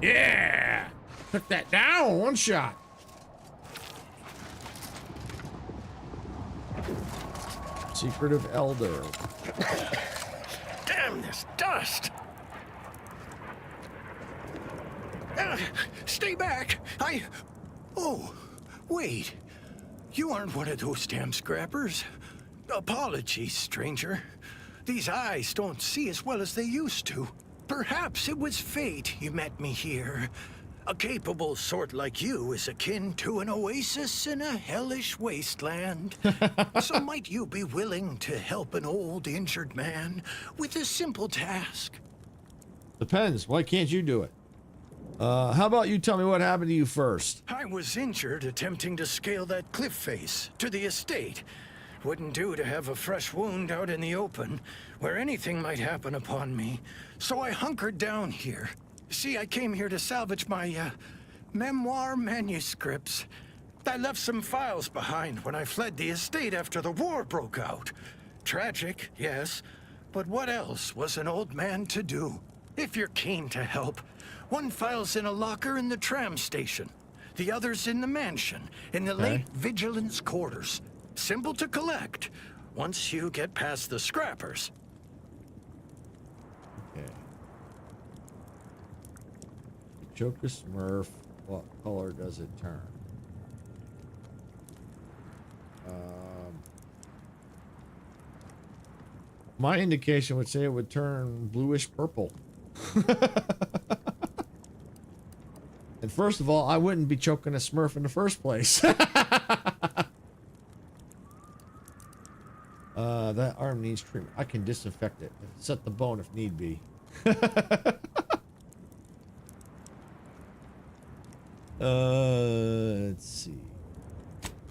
Yeah! Took that down, one shot. Secretive Elder. Damn this dust! Stay back! Oh, wait. You aren't one of those damn scrappers. Apologies, stranger. These eyes don't see as well as they used to. Perhaps it was fate you met me here. A capable sort like you is akin to an oasis in a hellish wasteland. So might you be willing to help an old injured man with a simple task? Depends. Why can't you do it? How about you tell me what happened to you first? I was injured attempting to scale that cliff face to the estate. Wouldn't do to have a fresh wound out in the open, where anything might happen upon me. So I hunkered down here. See, I came here to salvage my, memoir manuscripts. I left some files behind when I fled the estate after the war broke out. Tragic, yes, but what else was an old man to do? If you're keen to help, one file's in a locker in the tram station. The other's in the mansion, in the late vigilance quarters. Simple to collect, once you get past the scrappers. Okay. Joker Smurf, what color does it turn? My indication would say it would turn bluish purple. And first of all, I wouldn't be choking a Smurf in the first place. That arm needs treatment. I can disinfect it. Set the bone if need be. Let's see.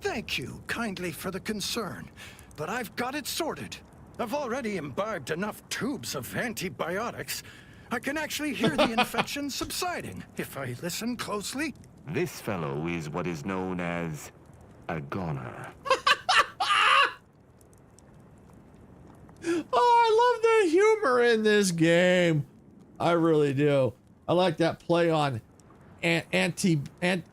Thank you kindly for the concern, but I've got it sorted. I've already imbibed enough tubes of antibiotics. I can actually hear the infection subsiding if I listen closely. This fellow is what is known as a goner. Oh, I love the humor in this game. I really do. I like that play on antibiotics.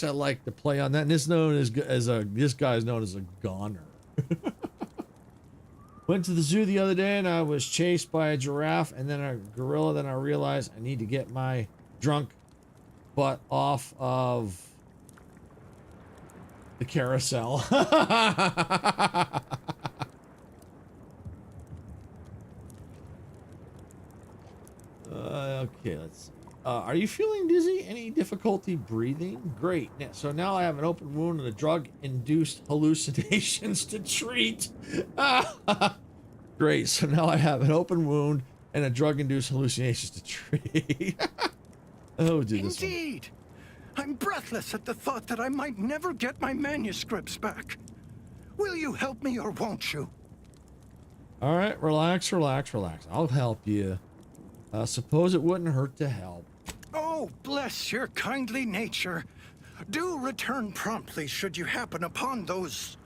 I like to play on that. And this guy is known as a goner. Went to the zoo the other day and I was chased by a giraffe and then a gorilla. Then I realized I need to get my drunk butt off of the carousel. Okay, let's see. Are you feeling dizzy? Any difficulty breathing? Great. So now I have an open wound and a drug-induced hallucinations to treat. Great. So now I have an open wound and a drug-induced hallucinations to treat. Oh, dude, this one. Indeed. I'm breathless at the thought that I might never get my manuscripts back. Will you help me or won't you? All right, relax. I'll help you. Suppose it wouldn't hurt to help. Oh, bless your kindly nature. Do return promptly should you happen upon those,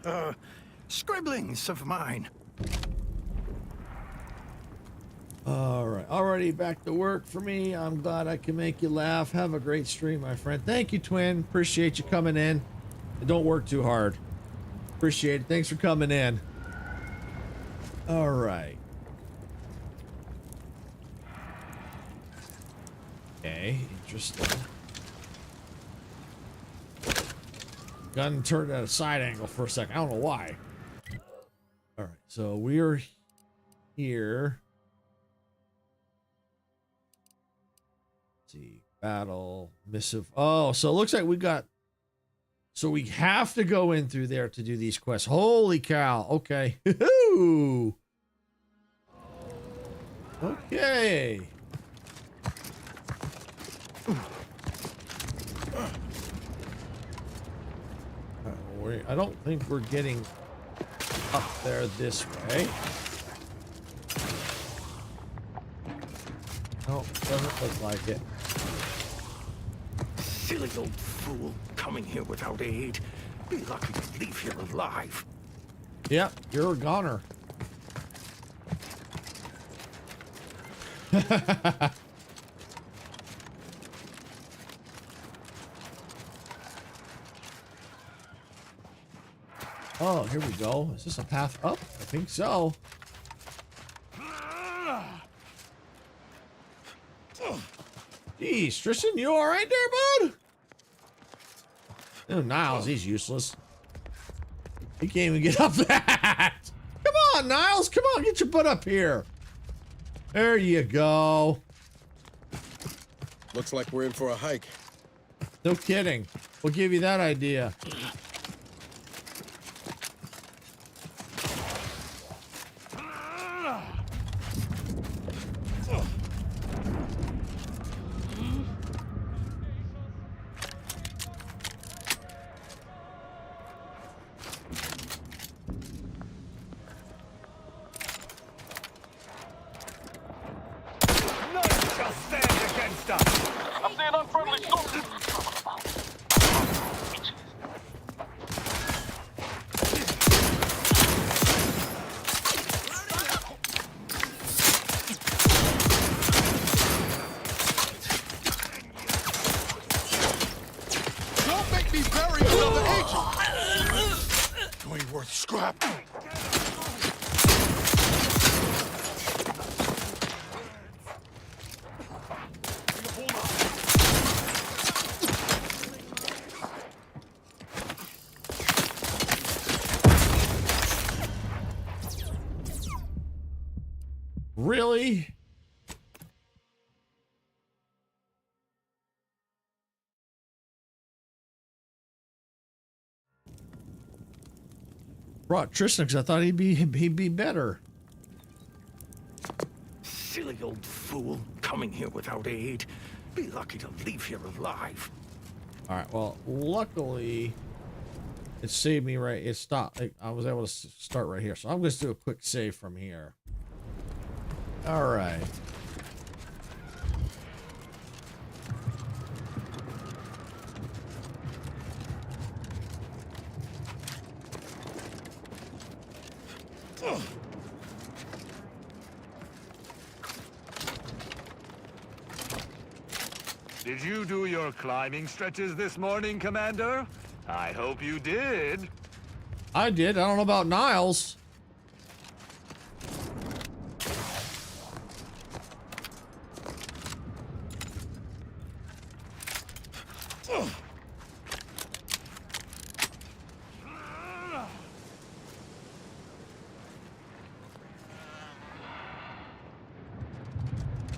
scribblings of mine. All right, already back to work for me. I'm glad I can make you laugh. Have a great stream, my friend. Thank you, Twin. Appreciate you coming in. And don't work too hard. Appreciate it. Thanks for coming in. All right. Okay, interesting. Gun turned at a side angle for a second. I don't know why. All right, so we're here. Let's see, battle missive. Oh, so it looks like we got. So we have to go in through there to do these quests. Holy cow! Okay. Okay. I don't think we're getting up there this way. No, doesn't look like it. Silly old fool, coming here without aid. Be lucky to leave here alive. Yep, you're a goner. Oh, here we go. Is this a path up? I think so. Geez, Tristan, you all right there, bud? Oh, Niles, he's useless. He can't even get up that. Come on, Niles. Come on, get your butt up here. There you go. Looks like we're in for a hike. No kidding. We'll give you that idea. Don't make me bury another agent! You ain't worth scrap. Really? Brought Tristan because I thought he'd be better. Silly old fool, coming here without aid. Be lucky to leave here alive. All right. Well, luckily, it saved me right. It stopped. I was able to start right here. So I'm going to do a quick save from here. All right. Did you do your climbing stretches this morning, Commander? I hope you did. I did. I don't know about Niles.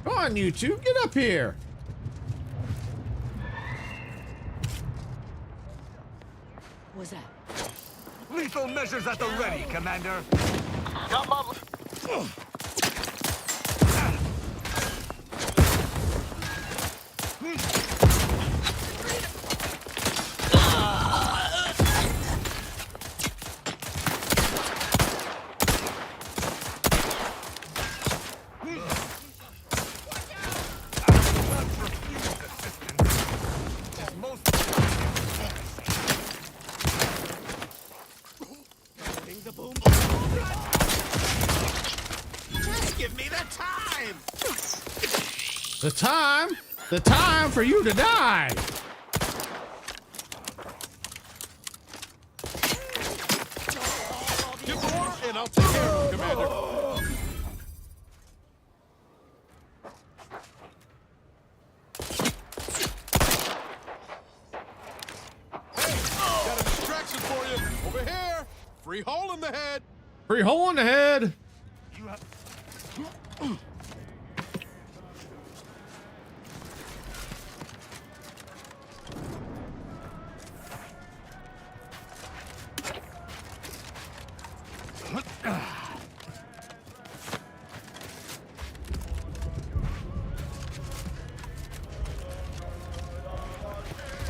Come on, you two, get up here. What's that? Lethal measures at the ready, Commander. Got my... The time for you to die. Give the order and I'll take care of it, Commander. Hey, got a distraction for you. Over here. Free hole in the head. Free hole in the head.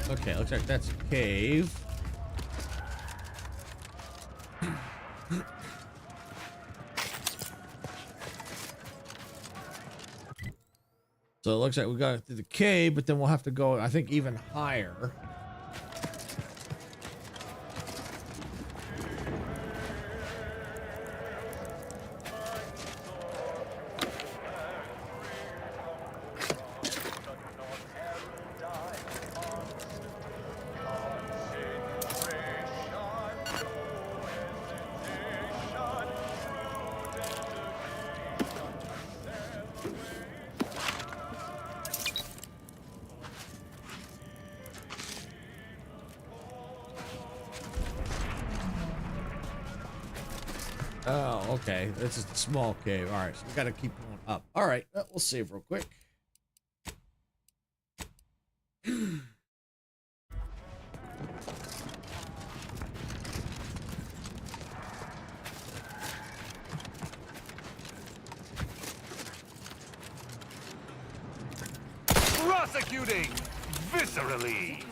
Okay, looks like that's a cave. So it looks like we got through the cave, but then we'll have to go, I think, even higher. Oh, okay. This is the small cave. All right, so we got to keep going up. All right, we'll save real quick. Prosecuting viscerally.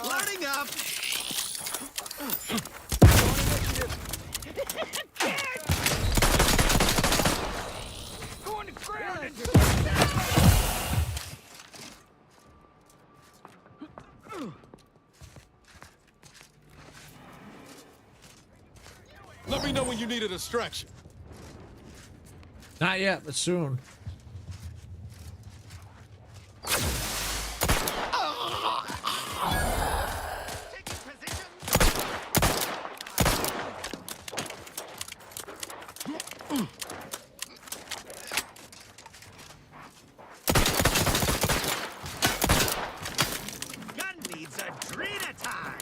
Loading up! Going to ground! Let me know when you need a distraction. Not yet, but soon. Gun needs adrena time!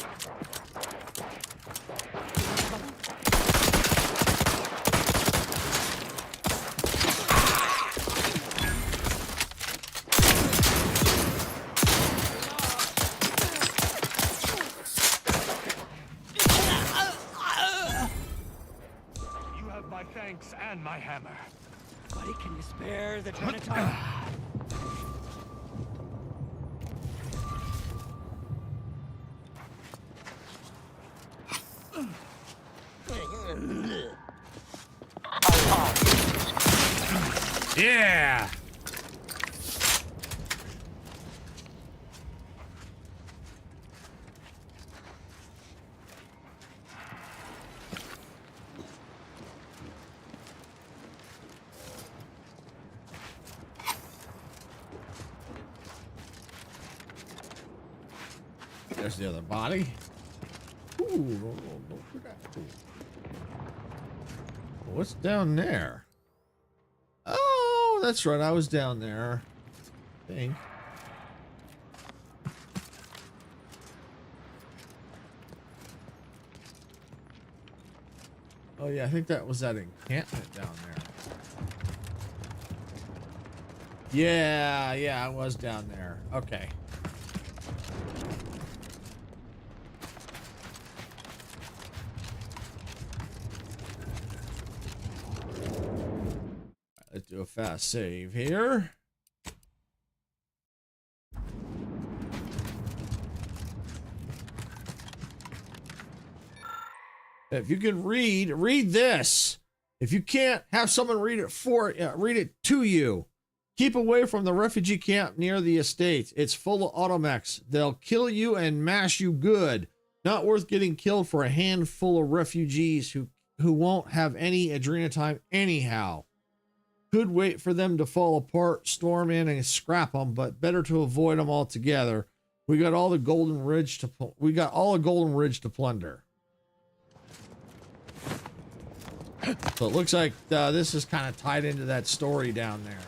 You have my thanks and my hammer. Buddy, can you spare the adrena time? Yeah. There's the other body. Ooh, what's down there? Oh, that's right. I was down there. I think. Oh yeah, I think that was that encampment down there. Yeah, I was down there. Okay. Let's do a fast save here. If you can read this. If you can't, have someone read it read it to you. Keep away from the refugee camp near the estate. It's full of automechs. They'll kill you and mash you good. Not worth getting killed for a handful of refugees who won't have any adrena time anyhow. Could wait for them to fall apart, storm in and scrap them, but better to avoid them altogether. We got all the Golden Ridge to plunder. So it looks like this is kind of tied into that story down there.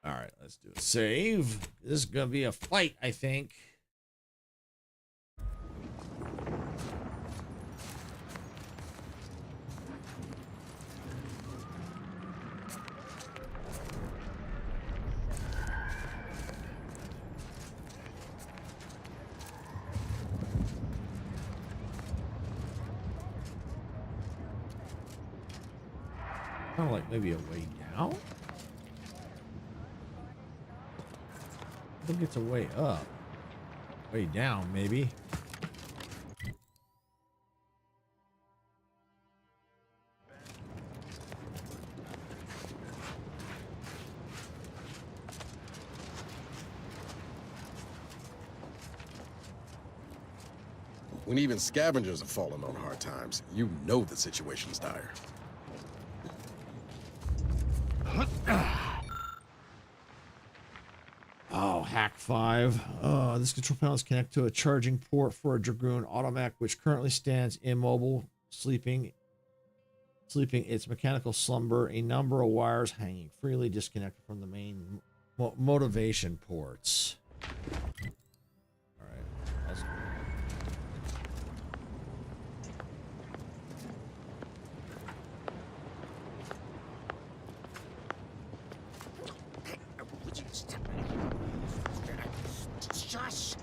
All right, let's do a save. This is gonna be a fight, I think. Kind of like maybe a way down? I think it's a way up. Way down, maybe. When even scavengers have fallen on hard times, you know the situation's dire. Oh, hack 5. This control panel is connected to a charging port for a Dragoon automatic, which currently stands immobile, sleeping its mechanical slumber. A number of wires hanging freely disconnected from the main motivation ports. All right. Shush!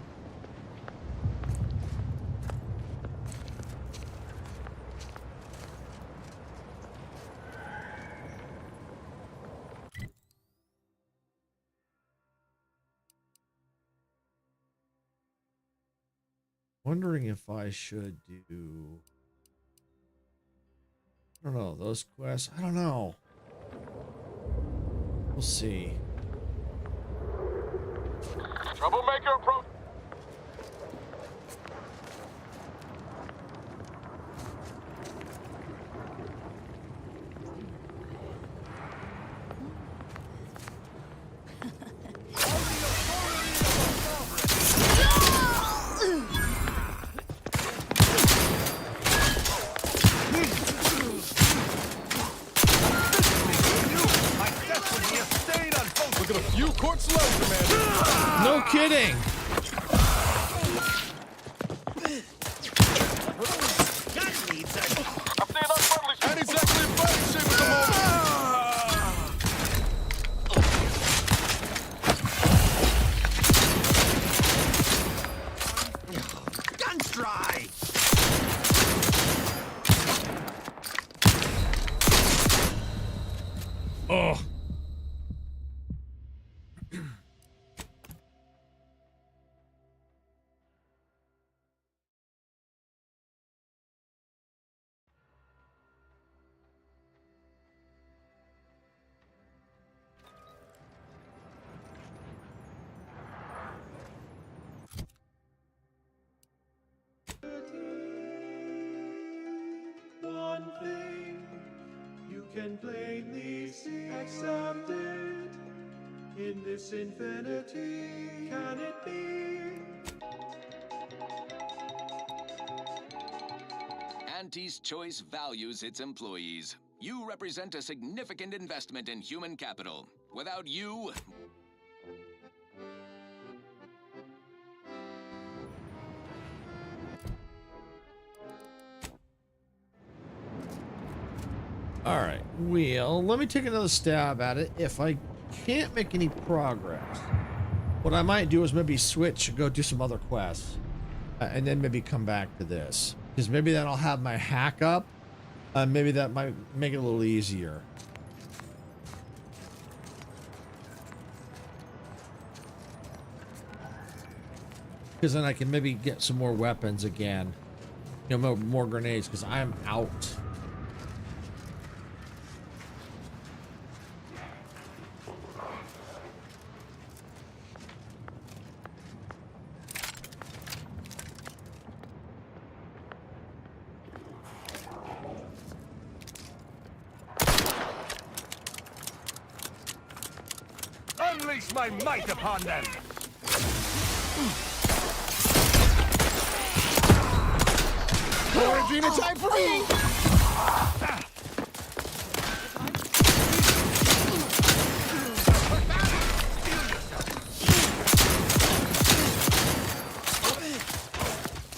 Wondering if I should do... I don't know, those quests. I don't know. We'll see. Troublemaker approach. Look at a few quarts low, Commander. No kidding. Not exactly in fighting shape at the moment. Gun's dry! Oh. One thing you can plainly see accepted in this infinity. Can it be? Auntie's Choice values its employees. You represent a significant investment in human capital. Without you... All right, well, let me take another stab at it. If I can't make any progress, what I might do is maybe switch, go do some other quests, and then maybe come back to this. Because maybe then I'll have my hack up, maybe that might make it a little easier. Because then I can maybe get some more weapons again. You know, more grenades, because I'm out. Unleash my might upon them! Quarantine time for me!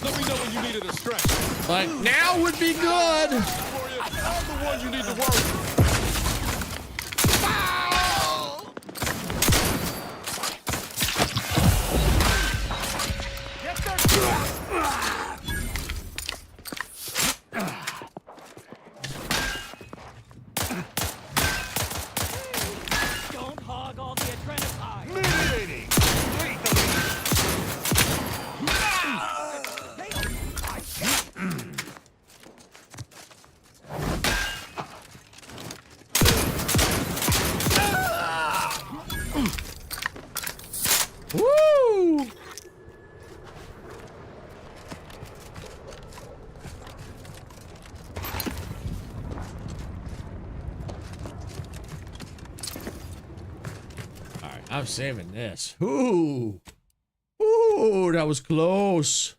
Let me know when you needed a stretch. Like, now would be good! I'm the one you need to worry. I'm saving this. Ooh. Ooh, that was close.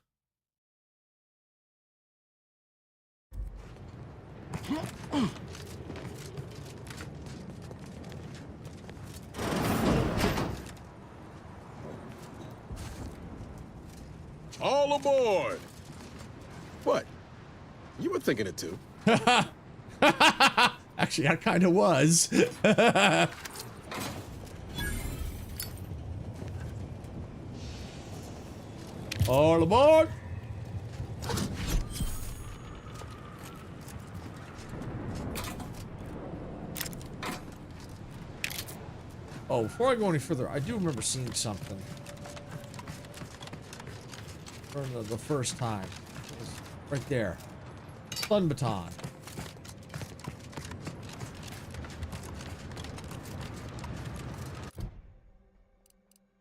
All aboard! What? You were thinking it too. Actually, I kind of was. All aboard! Oh, before I go any further, I do remember seeing something from the first time. It was right there. Stun baton.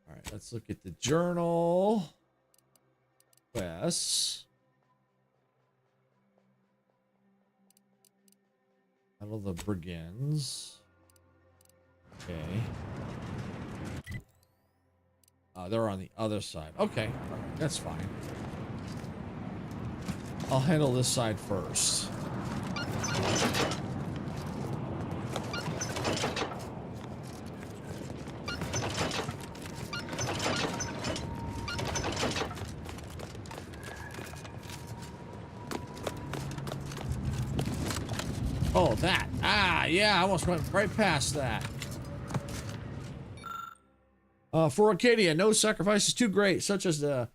All right, let's look at the journal. Yes. Battle of the Brigands. Okay. They're on the other side. Okay, all right, that's fine. I'll handle this side first. Oh, that. Ah, yeah, I almost went right past that. For Arcadia, no sacrifice is too great, such as the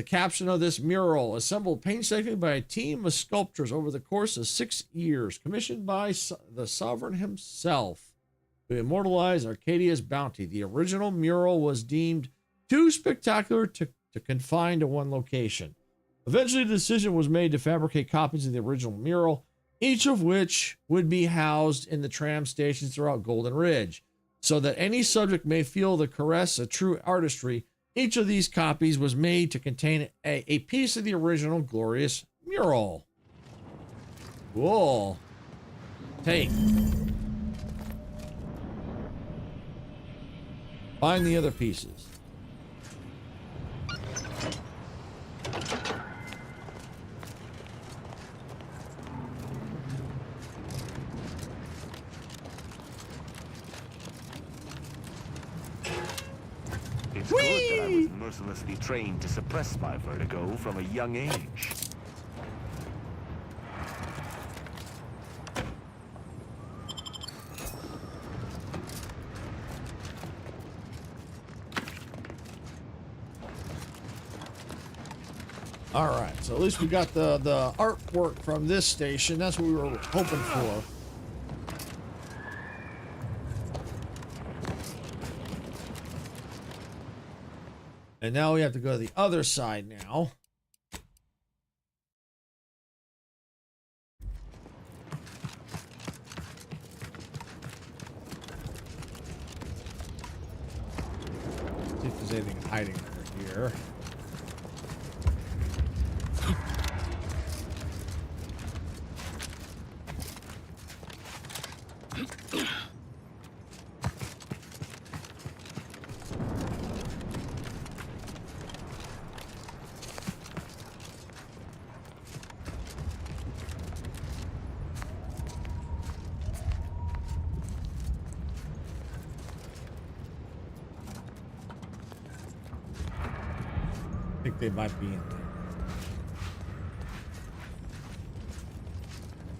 caption of this mural, assembled painstakingly by a team of sculptors over the course of 6 years, commissioned by the sovereign himself to immortalize Arcadia's bounty. The original mural was deemed too spectacular to confine to one location. Eventually, the decision was made to fabricate copies of the original mural, each of which would be housed in the tram stations throughout Golden Ridge, so that any subject may feel the caress of true artistry. Each of these copies was made to contain a piece of the original glorious mural. Cool. Take. Find the other pieces. It's good that I was mercilessly trained to suppress my vertigo from a young age. All right, so at least we got the artwork from this station. That's what we were hoping for. And now we have to go to the other side now. See if there's anything hiding under here. I think they might be in there.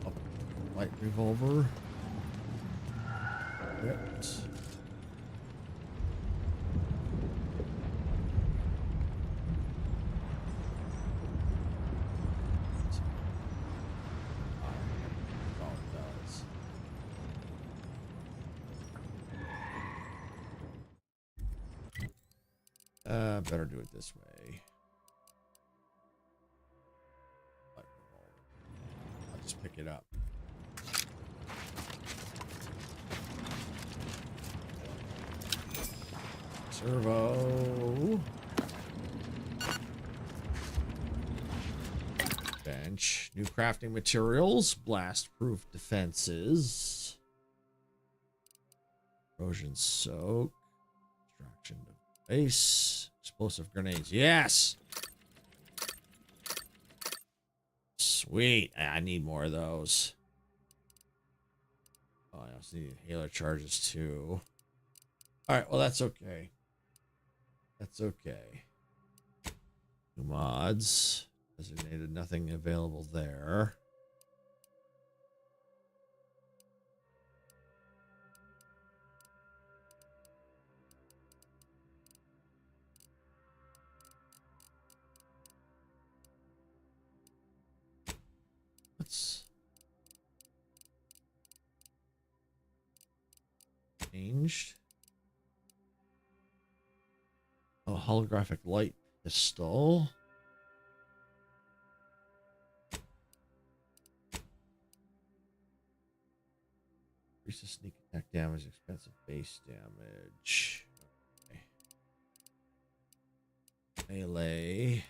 Oh, light revolver. Equipped. Better do it this way. I'll just pick it up. Servo. Bench. New crafting materials. Blast-proof defenses. Corrosion soak. Device. Explosive grenades. Yes! Sweet. I need more of those. Oh, I also need inhaler charges too. Alright, well that's okay. That's okay. New mods. Designated, nothing available there. Let's changed. Oh, holographic light pistol. Increases sneak attack damage, expensive base damage. Okay. Melee.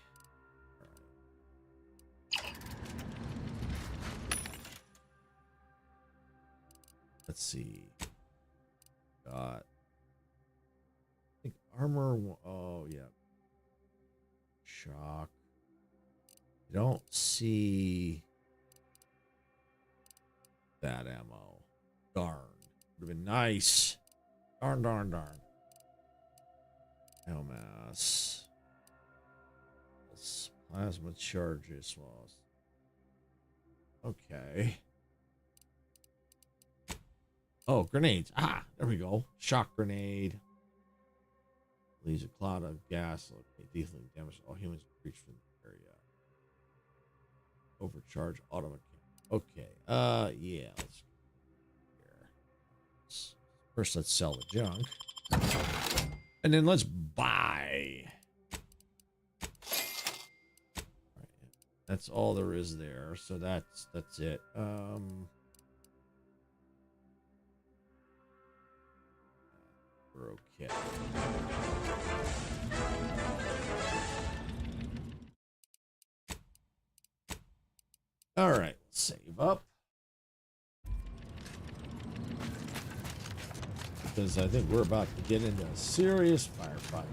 Let's see. Got. I think armor. Oh yeah. Shock. I don't see that ammo. Darn. Would have been nice. Darn. No mass. Plasma charges. Okay. Oh, grenades. Ah, there we go. Shock grenade. Leaves a cloud of gas. Okay, dealing damage to all humans breach from the area. Overcharge automechanic. Okay. Yeah. Let's go here. First, let's sell the junk, and then let's buy. All right. That's all there is there. So that's it. We're okay. All right, let's save up. Because I think we're about to get into a serious firefight.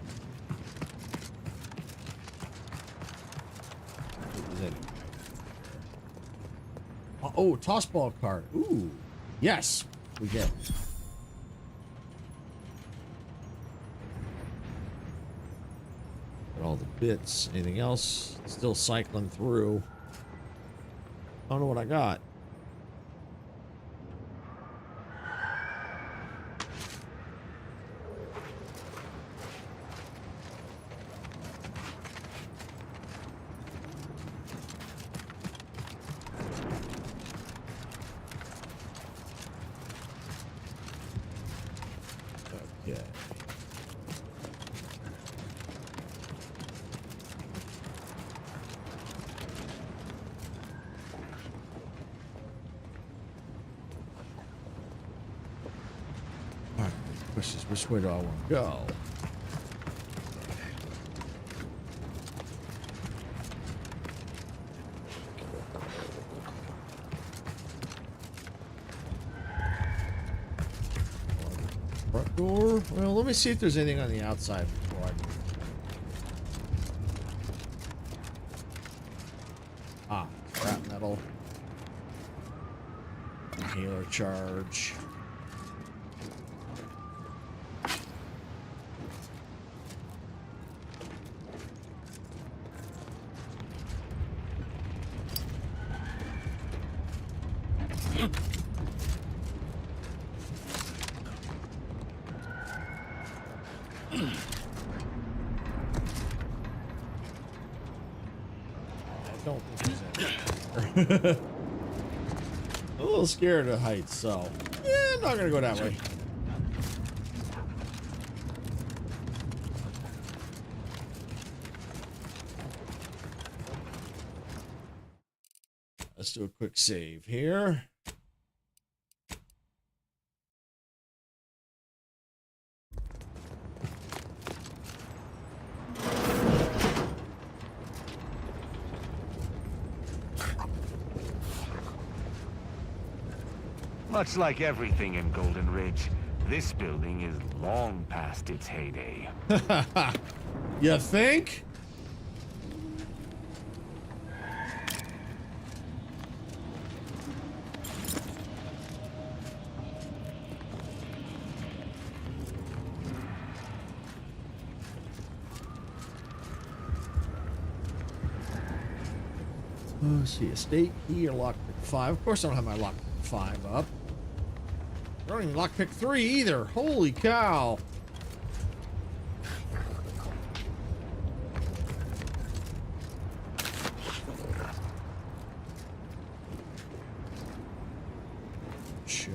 Oh, tossball card. Ooh, yes, we get. All the bits. Anything else? Still cycling through. I don't know what I got. Okay. Which way do I want to go? Front door? Well, let me see if there's anything on the outside before I move. Ah, scrap metal. Inhaler charge. A little scared of heights, so yeah, I'm not gonna go that way. Let's do a quick save here. Much like everything in Golden Ridge, This building is long past its heyday. You think? Let's see, estate key or lockpick 5. Of course I don't have my lockpick 5 up. I don't even lockpick 3 either. Holy cow. Shut.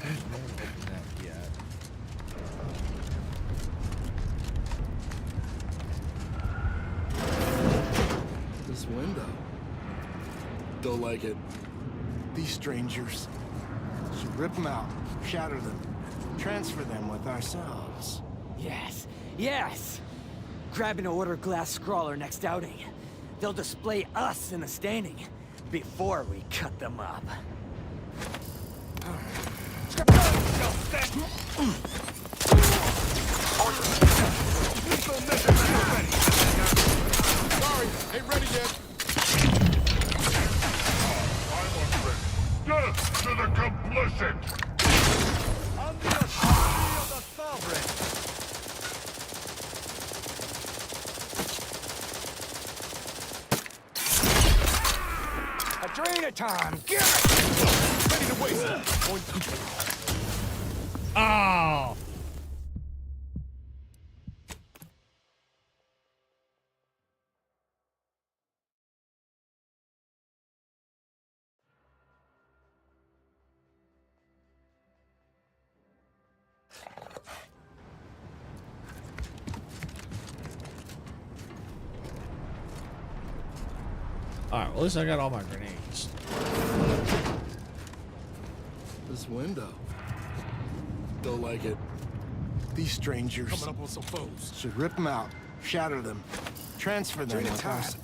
I haven't opened that yet. This window. Don't like it. These strangers. Should rip them out, shatter them, transfer them with ourselves. Yes, yes! Grab an order glass scrawler next outing. They'll display us in the standing before we cut them up. Sorry, ain't ready yet. Death to the complicit! On the authority of the sovereign! A drain of time! Get it! Ready to waste. Oh! Alright, well, at least I got all my grenades. This window. Don't like it. These strangers. Coming up on some foes. Should rip them out, shatter them, transfer them with us.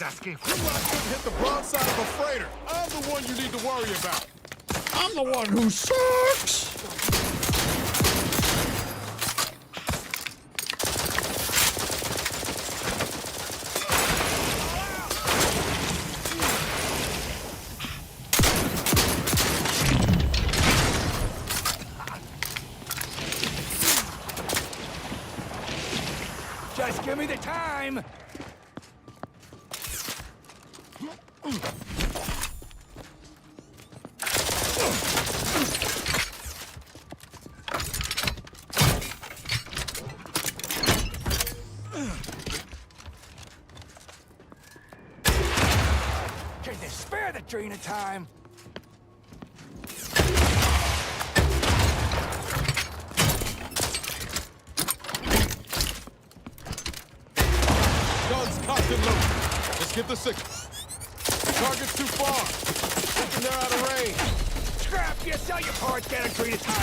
Asking for hit the broadside of a freighter. I'm the one you need to worry about. I'm the one who sucks. Just give me the time! Can you spare the drain of time? Guns cocked and loaded. Let's get the signal. Target's too far. Thinking they're out of range. Scrap, you sell your parts, get a drain of time.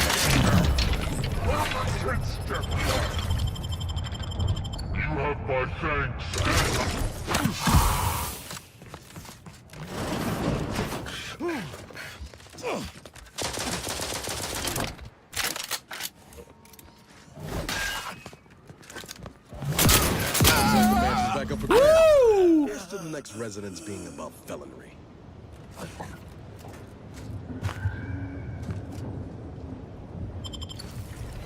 You have my thanks. Back up for grabs. Here's to the next residence being above felonry.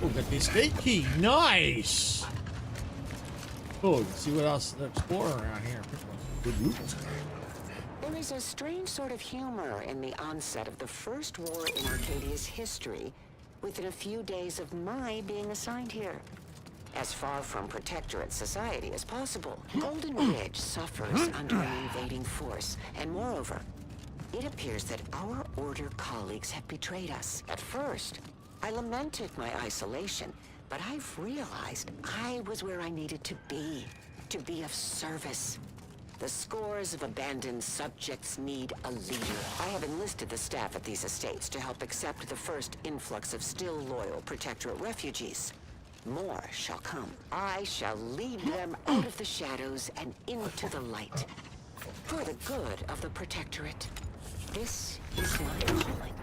Oh, got the estate key. Nice. Oh, let's see what else to explore around here. Good loot. There is a strange sort of humor in the onset of the first war in Arcadia's history, within a few days of my being assigned here. As far from Protectorate society as possible, Golden Ridge suffers under an invading force, and moreover, it appears that our Order colleagues have betrayed us. At first, I lamented my isolation, but I've realized I was where I needed to be of service. The scores of abandoned subjects need a leader. I have enlisted the staff at these estates to help accept the first influx of still loyal Protectorate refugees. More shall come. I shall lead them out of the shadows and into the light. For the good of the Protectorate. This is my calling.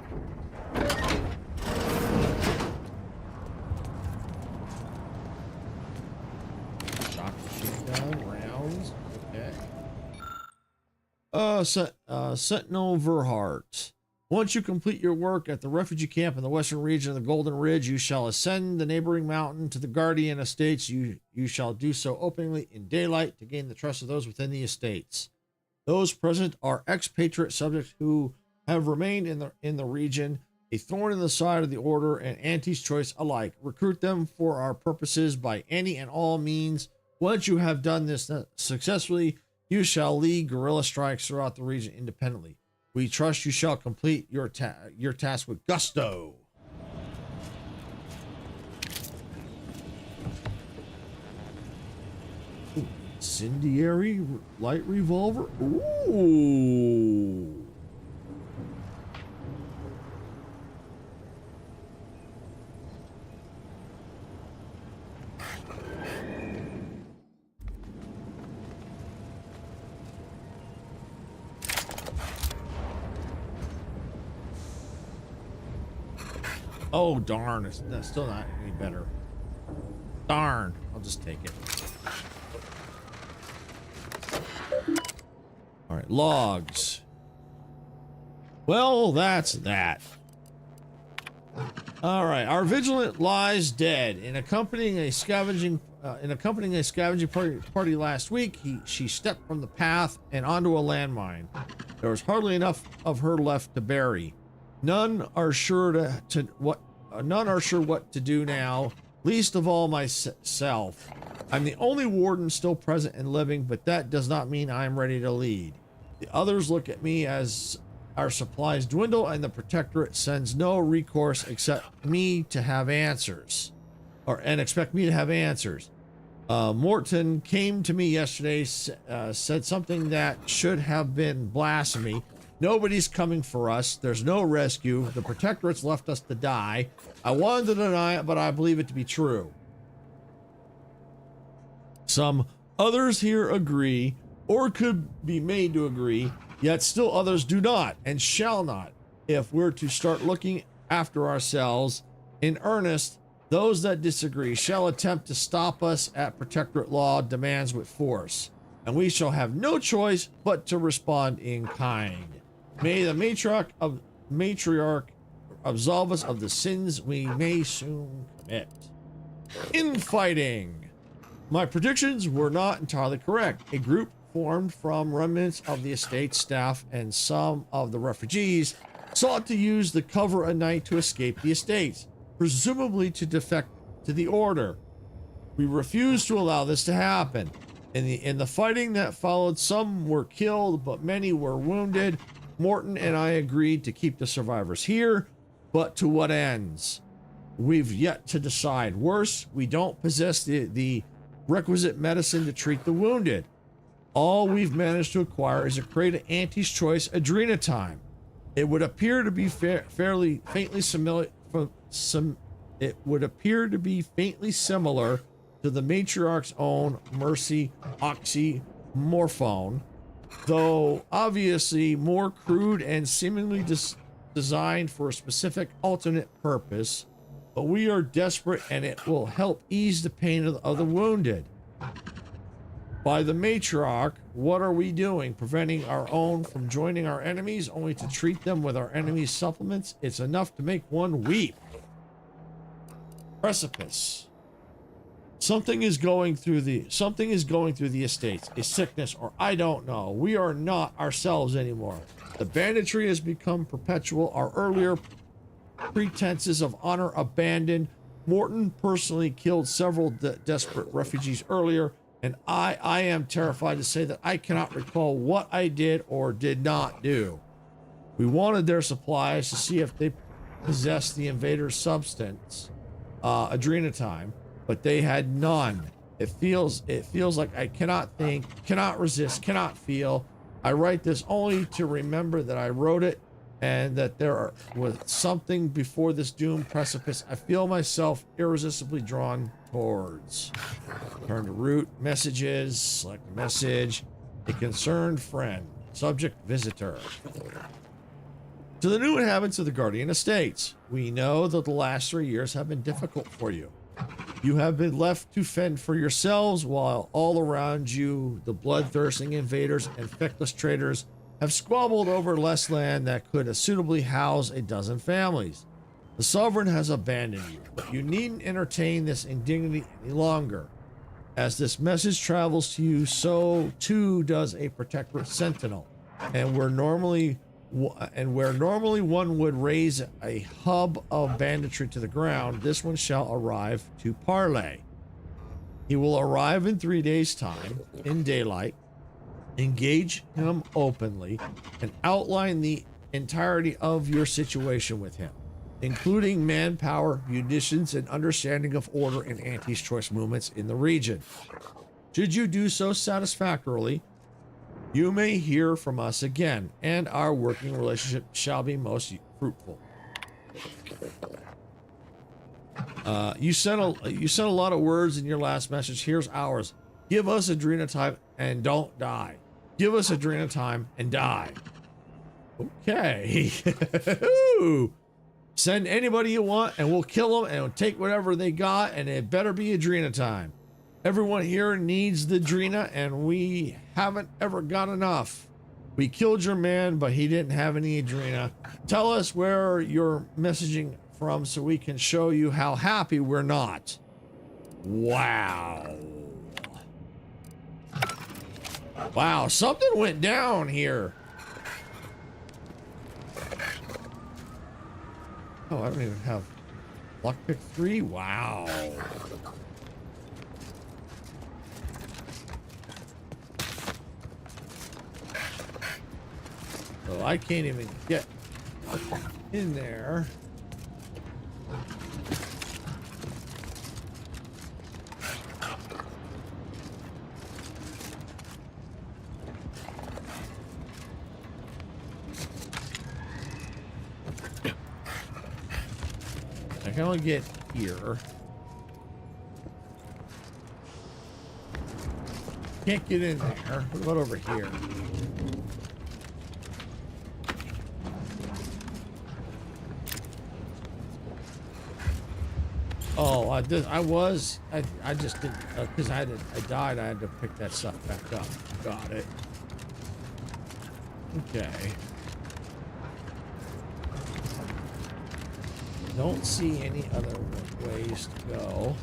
Shock machine gun rounds. Okay. Sentinel Verhart. Once you complete your work at the refugee camp in the western region of the Golden Ridge, you shall ascend the neighboring mountain to the Guardian Estates. You shall do so openly in daylight to gain the trust of those within the estates. Those present are expatriate subjects who have remained in the region, a thorn in the side of the Order and Auntie's choice alike. Recruit them for our purposes by any and all means. Once you have done this successfully, you shall lead guerrilla strikes throughout the region independently. We trust you shall complete your task with gusto. Ooh, incendiary light revolver. Ooh. Oh, darn. That's still not any better. Darn. I'll just take it. All right. Logs. Well, that's that. All right. Our vigilant lies dead. In accompanying a scavenging party last week, she stepped from the path and onto a landmine. There was hardly enough of her left to bury. None are sure what to do now, least of all myself. I'm the only warden still present and living, but that does not mean I'm ready to lead. The others look at me as our supplies dwindle and the Protectorate sends no recourse except me to have answers. Expect me to have answers. Morton came to me yesterday, said something that should have been blasphemy. Nobody's coming for us. There's no rescue. The Protectorate's left us to die. I wanted to deny it, but I believe it to be true. Some others here agree, or could be made to agree, yet still others do not and shall not. If we're to start looking after ourselves in earnest, those that disagree shall attempt to stop us at Protectorate law demands with force, and we shall have no choice but to respond in kind. May the matriarch absolve us of the sins we may soon commit. Infighting. My predictions were not entirely correct. A group formed from remnants of the estate staff and some of the refugees sought to use the cover of night to escape the estates, presumably to defect to the Order. We refused to allow this to happen. In the fighting that followed, some were killed, but many were wounded. Morton and I agreed to keep the survivors here, but to what ends? We've yet to decide. Worse, we don't possess the requisite medicine to treat the wounded. All we've managed to acquire is a crate of Auntie's Choice Adrenatime. It would appear to be faintly similar to the matriarch's own Mercy Oxymorphone, though obviously more crude and seemingly designed for a specific alternate purpose. But we are desperate and it will help ease the pain of the wounded. By the matriarch, what are we doing? Preventing our own from joining our enemies, only to treat them with our enemies' supplements? It's enough to make one weep. Precipice. Something is going through the estates, a sickness, or I don't know. We are not ourselves anymore. The banditry has become perpetual. Our earlier pretenses of honor abandoned. Morton personally killed several desperate refugees earlier, and I am terrified to say that I cannot recall what I did or did not do. We wanted their supplies to see if they possessed the invader's substance, adrenatime, but they had none. It feels like I cannot think, cannot resist, cannot feel. I write this only to remember that I wrote it and that there was something before this doomed precipice I feel myself irresistibly drawn towards. Turn to root, messages, select a message, a concerned friend, subject visitor. To the new inhabitants of the Guardian Estates, we know that the last 3 years have been difficult for you. You have been left to fend for yourselves while all around you, the bloodthirsting invaders and feckless traders have squabbled over less land that could suitably house a dozen families. The Sovereign has abandoned you, but you needn't entertain this indignity any longer. As this message travels to you, so too does a Protectorate Sentinel, and where normally one would raise a hub of banditry to the ground, this one shall arrive to parley. He will arrive in 3 days' time, in daylight. Engage him openly and outline the entirety of your situation with him, including manpower, munitions, and understanding of order and anti-choice movements in the region. Should you do so satisfactorily, you may hear from us again, and our working relationship shall be most fruitful. You sent a lot of words in your last message. Here's ours. Give us adrenatime and don't die. Give us adrenatime and die. Okay. Send anybody you want and we'll kill them and we'll take whatever they got, and it better be adrenatime. Everyone here needs the Drina, and we haven't ever got enough. We killed your man, but he didn't have any Adrena. Tell us where you're messaging from so we can show you how happy we're not. Wow. Wow, something went down here. Oh, I don't even have lockpick 3. Wow. So I can't even get in there. I can only get here. Can't get in there. What about over here? Oh, I just didn't, because I died, I had to pick that stuff back up. Got it. Okay. Don't see any other ways to go.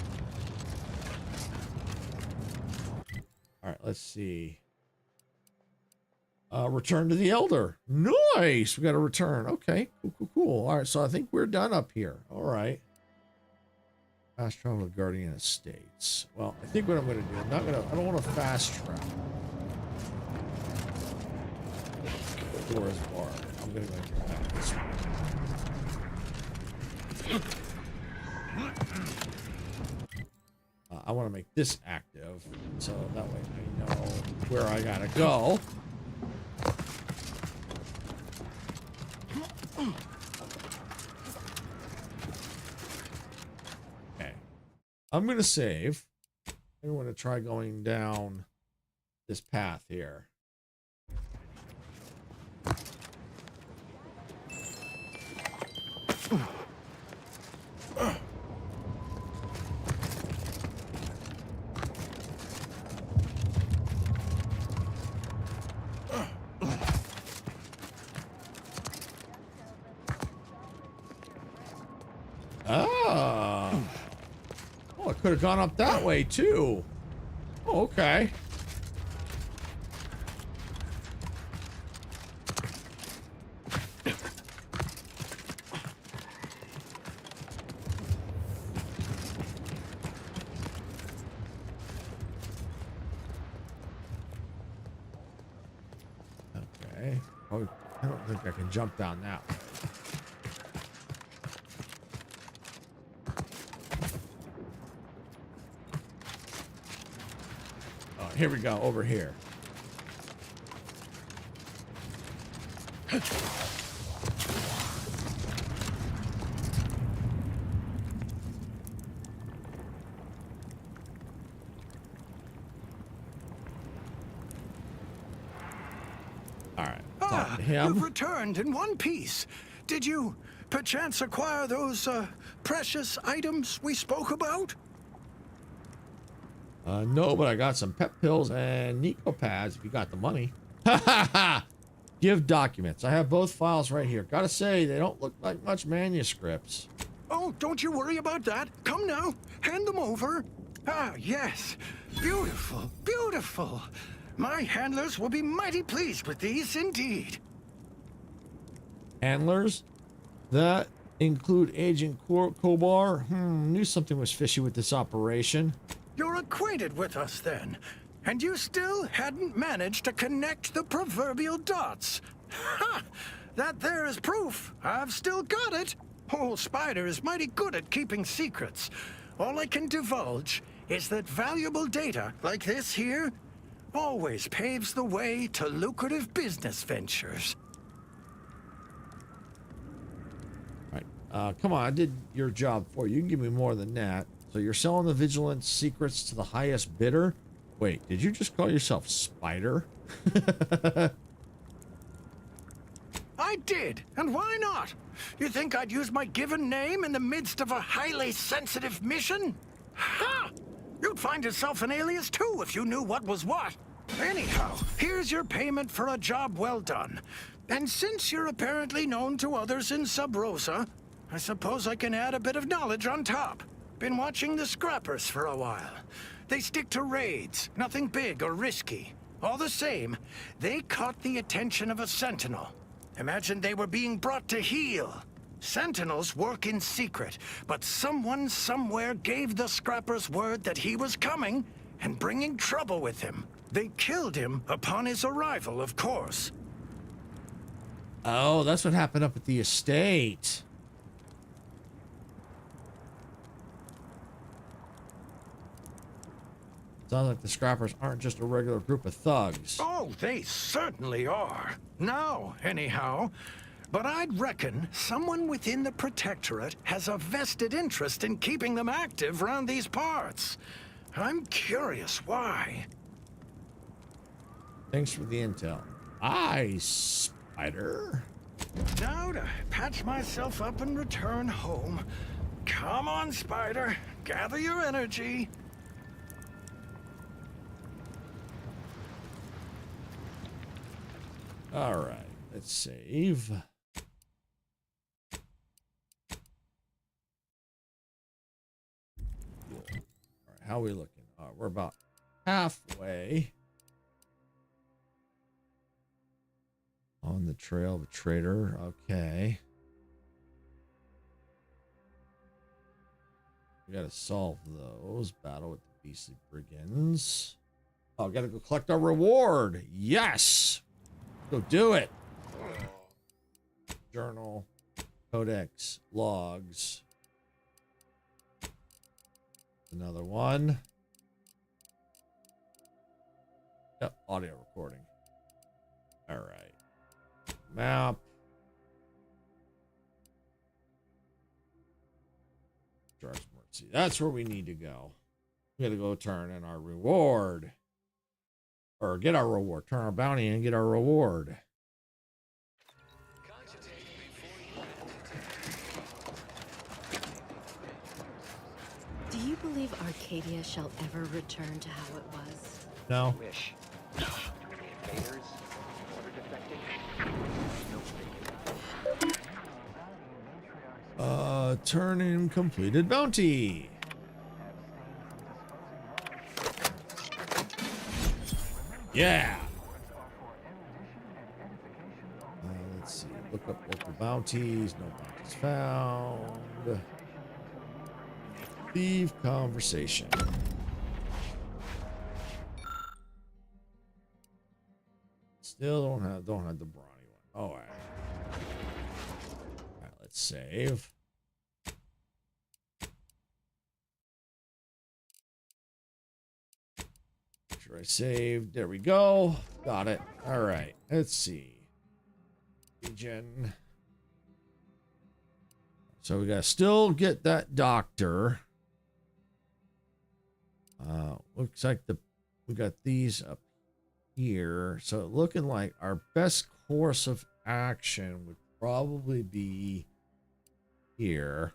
All right, let's see. Return to the Elder. Nice! We got a return. Okay, cool. All right, so I think we're done up here. All right. Fast travel to the Guardian Estates. Well, I think what I'm going to do, I don't want to fast travel. Door is barred. I'm going to go back this way. I want to make this active, so that way I know where I gotta go. Okay. I'm gonna save. I want to try going down this path here. could have gone up that way too. Oh, okay. Okay. Oh, I don't think I can jump down that way. Here we go, over here. All right. You've returned in one piece. Did you, perchance, acquire those precious items we spoke about? No, but I got some pep pills and Nico pads if you got the money. Ha ha ha! Give documents. I have both files right here. Gotta say, they don't look like much manuscripts. Oh, don't you worry about that. Come now, hand them over. Ah, yes. Beautiful, beautiful. My handlers will be mighty pleased with these indeed. Handlers? That include Agent Kobar? Knew something was fishy with this operation. You're acquainted with us then, and you still hadn't managed to connect the proverbial dots. Ha! That there is proof. I've still got it. Old Spider is mighty good at keeping secrets. All I can divulge is that valuable data like this here always paves the way to lucrative business ventures. All right, come on, I did your job for you. You can give me more than that. So you're selling the Vigilance secrets to the highest bidder? Wait, did you just call yourself Spider? I did, and why not? You think I'd use my given name in the midst of a highly sensitive mission? Ha! You'd find yourself an alias too if you knew what was what. Anyhow, here's your payment for a job well done. And since you're apparently known to others in Sub Rosa, I suppose I can add a bit of knowledge on top. Been watching the scrappers for a while. They stick to raids, nothing big or risky. All the same, they caught the attention of a sentinel. Imagine they were being brought to heel. Sentinels work in secret, but someone somewhere gave the scrappers word that he was coming and bringing trouble with him. They killed him upon his arrival, of course. Oh, that's what happened up at the estate. Sounds like the scrappers aren't just a regular group of thugs. Oh, they certainly are. Now, anyhow. But I'd reckon someone within the Protectorate has a vested interest in keeping them active around these parts. I'm curious why. Thanks for the intel. Aye, Spider. Now to patch myself up and return home. Come on, Spider. Gather your energy. All right, let's save. All right, how are we looking? We're about halfway on the trail of a traitor. Okay. We got to solve those. Battle with the beastly brigands. Oh, got to go collect our reward. Yes. Go do it. Journal, codex, logs. Another one. Yep, audio recording. All right. Map. Charge mercy. That's where we need to go. We got to go turn in our reward. Or get our reward. Turn our bounty in and get our reward. Do you believe Arcadia shall ever return to how it was? No. Wish. Turn in completed bounty. Yeah. Let's see. Look up local bounties. No bounties found. Leave conversation. Still don't have the brawny one. All right. All right, let's save. Make sure I saved. There we go. Got it. All right. Let's see. Region. So we gotta still get that doctor. Looks like we got these up here. So looking like our best course of action would probably be here.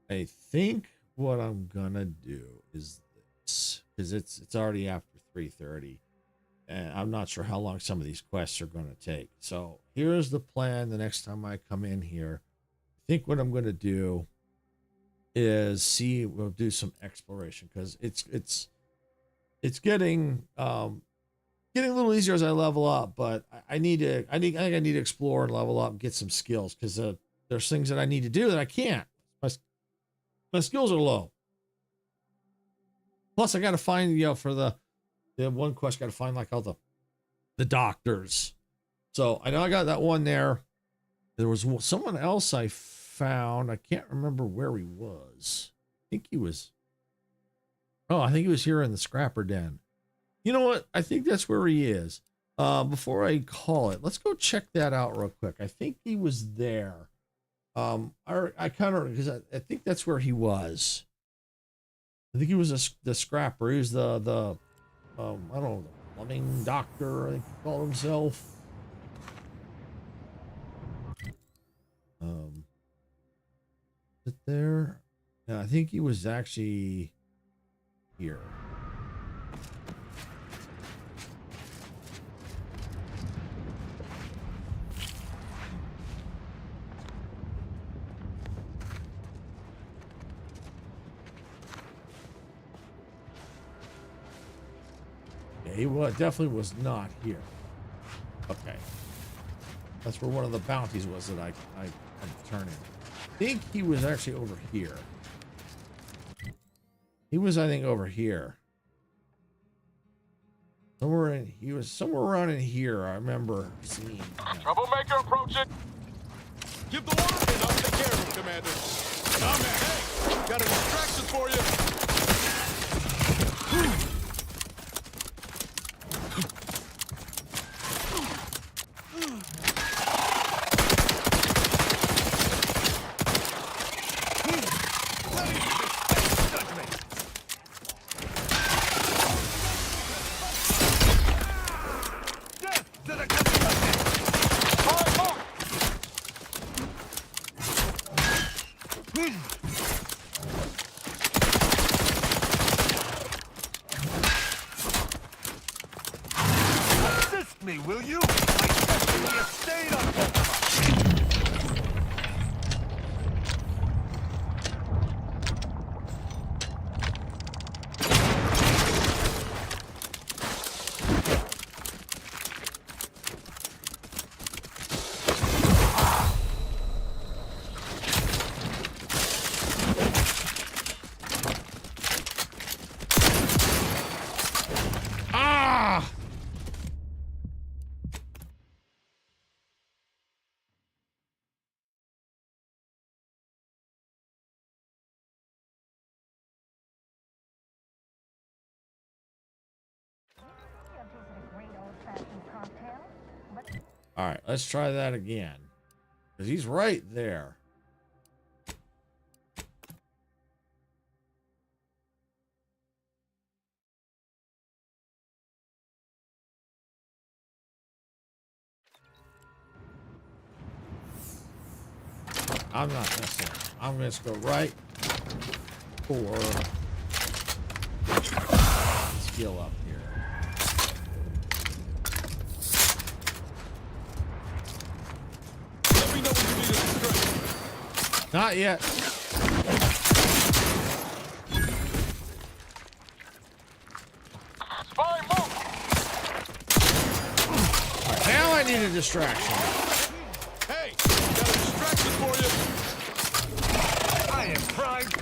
I think what I'm gonna do is this, because it's already after 3:30, and I'm not sure how long some of these quests are going to take. So here's the plan. The next time I come in here, I think what I'm going to do is we'll do some exploration, because it's getting a little easier as I level up, but I think I need to explore and level up and get some skills, because there's things that I need to do that I can't. My skills are low. Plus, I got to find, for the one quest, got to find like all the doctors. So I know I got that one there. There was someone else I found. I can't remember where he was. I think he was here in the scrapper den. You know what? I think that's where he is. Before I call it, let's go check that out real quick. I think he was there. Because I think that's where he was. I think he was the scrapper. He was the I don't know, the plumbing doctor, I think he called himself. Is it there? Yeah, I think he was actually here. He definitely was not here. Okay. That's where one of the bounties was that I had to turn in. I think he was actually over here. He was, I think, over here. He was somewhere around in here, I remember seeing him. Troublemaker approaching. Give the order and I'll take care of him, Commander. I'm hey, got a distraction for you. Will you? I tested the estate on Pokemon. All right, let's try that again. Because he's right there. I'm not messing. I'm going to go right for skill up here. Let me know when you need a distraction. Not yet. Spy move! Alright, now I need a distraction. Hey, got a distraction for you. I am primed.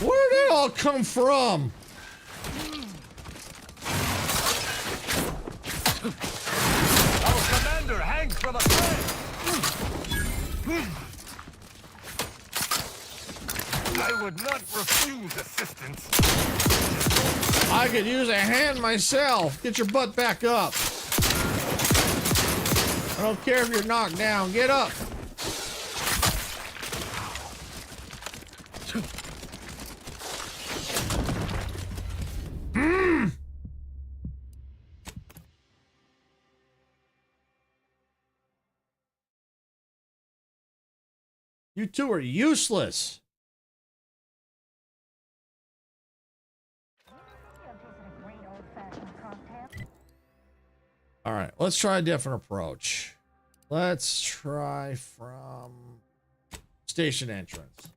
Where did it all come from? Our commander hangs from a thread. I would not refuse assistance. I could use a hand myself. Get your butt back up. I don't care if you're knocked down. Get up. You two are useless. All right, let's try a different approach. Let's try from station entrance.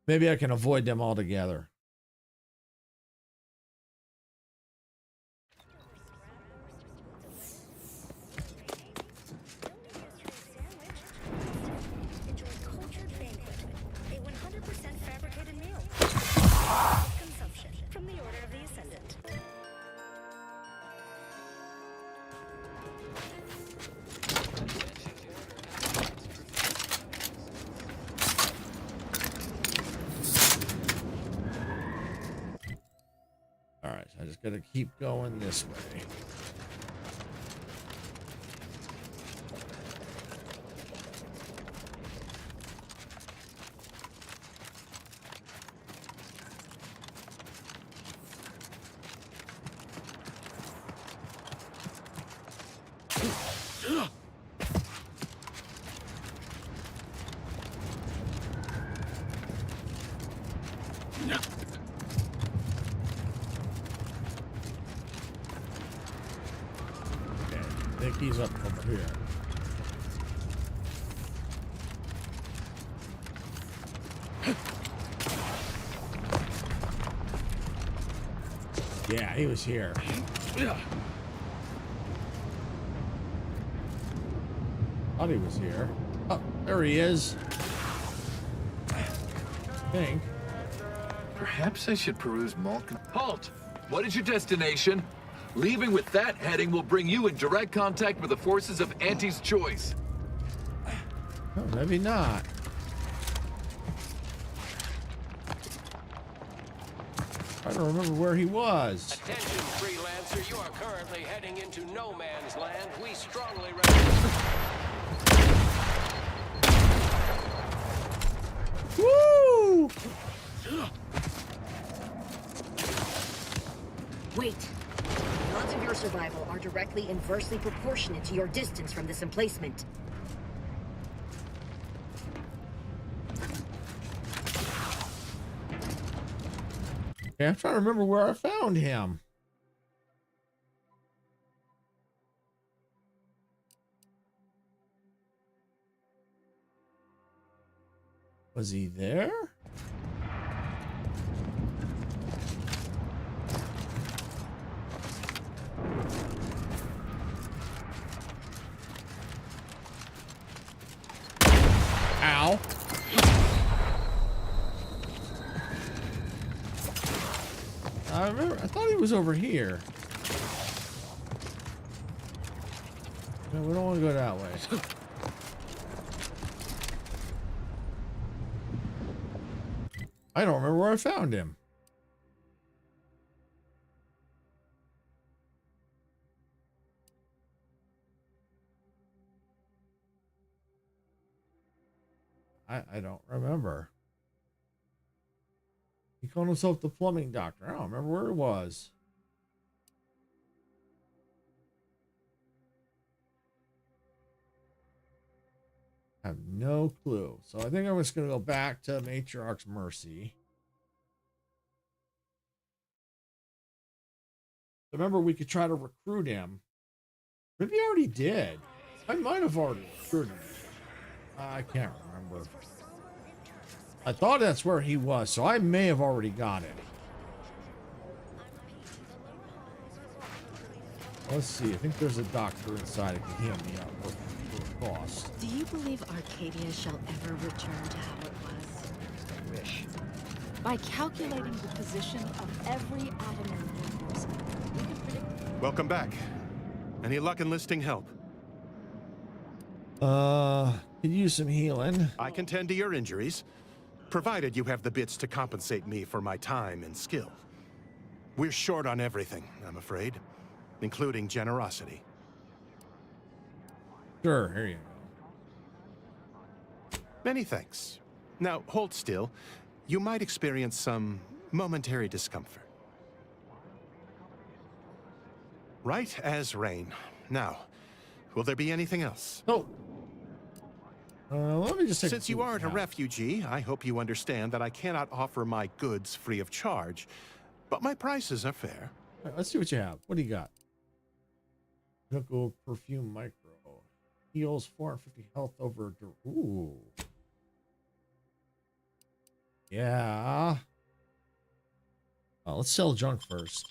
Maybe I can avoid them altogether. All right, I just gotta keep going this way. I think he's up over here. Yeah, he was here. Thought he was here. Oh, there he is. I think. Perhaps I should peruse Malkin. Halt! What is your destination? Leaving with that heading will bring you in direct contact with the forces of Auntie's choice. Oh, maybe not. I don't remember where he was. Attention, freelancer. You are currently heading into no man's land. We strongly recommend. Woo! Wait. The odds of your survival are directly inversely proportionate to your distance from this emplacement. Okay, I'm trying to remember where I found him. Was he there? Ow. I thought he was over here. No, we don't want to go that way. I don't remember where I found him. I don't remember. He called himself the plumbing doctor. I don't remember where it was. I have no clue. So I think I'm just going to go back to Matriarch's Mercy. Remember, we could try to recruit him. Maybe I already did. I might have already recruited him. I can't remember. I thought that's where he was, so I may have already got it. Let's see. I think there's a doctor inside that can heal me out for cost. Do you believe Arcadia shall ever return to how it was? I wish. By calculating the position of every atom in the universe, we can predict... Welcome back. Any luck enlisting help? Could use some healing. I can tend to your injuries, provided you have the bits to compensate me for my time and skill. We're short on everything, I'm afraid, including generosity. Sure, here you go. Many thanks. Now, hold still. You might experience some momentary discomfort. Right as rain. Now, will there be anything else? Oh. Let me just take Since you aren't a refugee, I hope you understand that I cannot offer my goods free of charge, but my prices are fair. All right, let's see what you have. What do you got? Chemical perfume micro. Heals 450 health over. Ooh. Yeah. Let's sell junk first.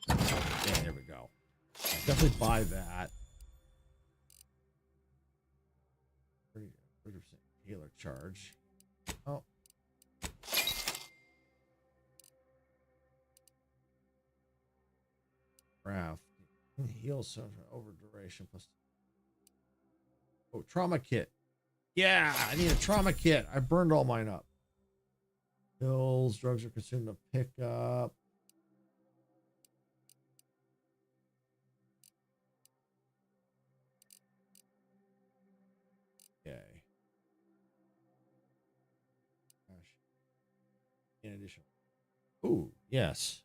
Yeah, there we go. I'll definitely buy that. 30% healer charge. Oh. Craft. Heal some over duration plus. Oh, trauma kit. Yeah, I need a trauma kit. I burned all mine up. Pills, drugs are consumed to pick up. Okay. In addition. Ooh, yes.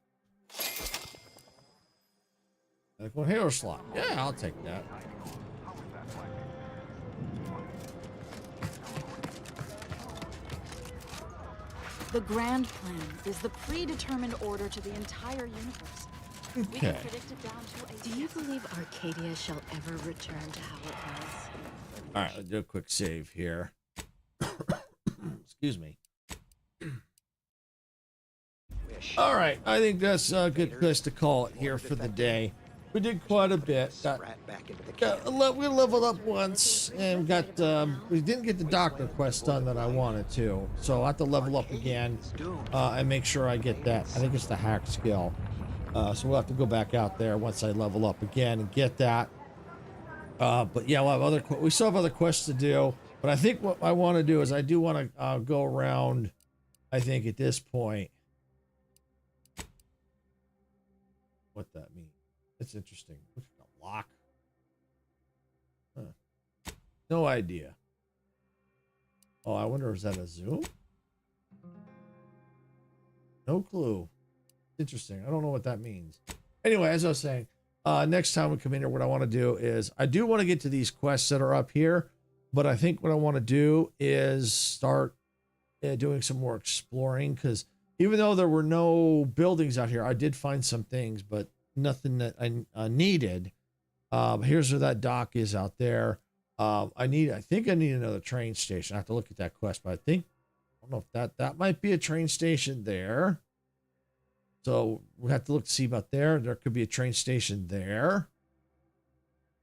Like one hero slot. Yeah, I'll take that. The grand plan is the predetermined order to the entire universe. We can Okay. predict it down to a... Do you believe Arcadia shall ever return to how it was? All right, let's do a quick save here. Excuse me. All right, I think that's a good place to call it here for the day. We did quite a bit. We leveled up once and got. We didn't get the doctor quest done that I wanted to, so I have to level up again and make sure I get that. I think it's the hack skill. So we'll have to go back out there once I level up again and get that. But yeah, we still have other quests to do. But I think what I want to do is I do want to go around. I think at this point, what that means. It's interesting. Looks like a lock. Huh. No idea. Oh, I wonder, is that a zoom? No clue. Interesting. I don't know what that means. Anyway, as I was saying, next time we come in here, what I want to do is I do want to get to these quests that are up here, but I think what I want to do is start doing some more exploring, because even though there were no buildings out here, I did find some things, but nothing that I needed. Here's where that dock is out there. I think I need another train station. I have to look at that quest, but I don't know if that might be a train station there. So we have to look to see about there. There could be a train station there.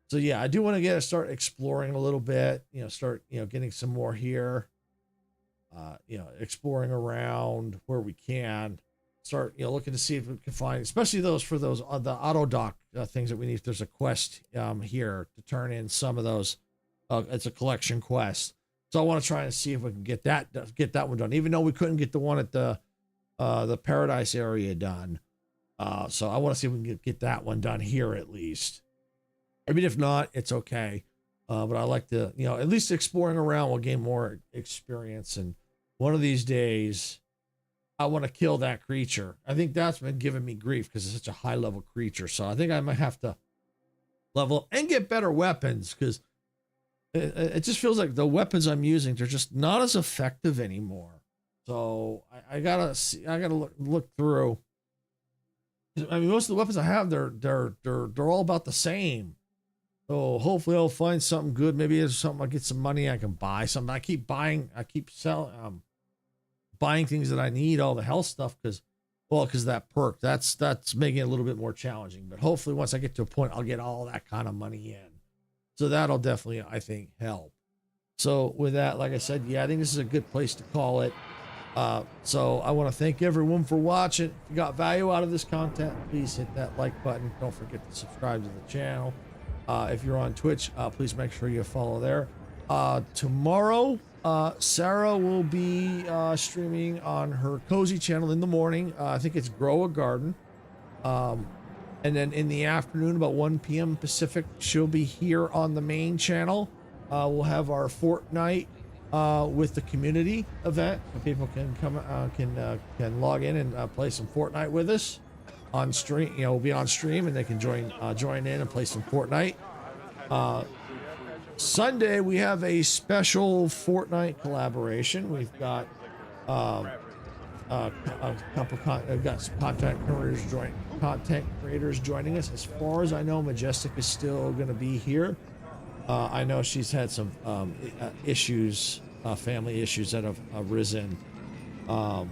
So yeah, I do want to start exploring a little bit, start, getting some more here, exploring around where we can. Start, looking to see if we can find, especially those for those the auto dock things that we need. If there's a quest here to turn in some of those, it's a collection quest. So I want to try and see if we can get that one done, even though we couldn't get the one at the Paradise area done. So I want to see if we can get that one done here at least. I mean, if not, it's okay. But I like to, at least exploring around will gain more experience. And one of these days, I want to kill that creature. I think that's been giving me grief because it's such a high level creature. So I think I might have to level up and get better weapons, because it just feels like the weapons I'm using, they're just not as effective anymore. So I gotta see, I gotta look through. I mean, most of the weapons I have, they're all about the same. So hopefully I'll find something good. Maybe there's something, I'll get some money, I can buy something. I keep selling, buying things that I need, all the health stuff, because that perk, that's making it a little bit more challenging. But hopefully once I get to a point, I'll get all that kind of money in. So that'll definitely, I think, help. So with that, like I said, yeah, I think this is a good place to call it. So I want to thank everyone for watching. If you got value out of this content, please hit that like button. Don't forget to subscribe to the channel. If you're on Twitch, please make sure you follow there. Tomorrow, Sarah will be streaming on her Cozy channel in the morning. I think it's Grow a Garden. And then in the afternoon, about 1 p.m. Pacific, she'll be here on the main channel. We'll have our Fortnite with the community event. People can come, can log in and play some Fortnite with us on stream. You know, we'll be on stream and they can join in and play some Fortnite. Sunday we have a special Fortnite collaboration. We've got a couple got some content creators joining us. As far as I know, Majestic is still going to be here. I know she's had some issues, family issues that have arisen. So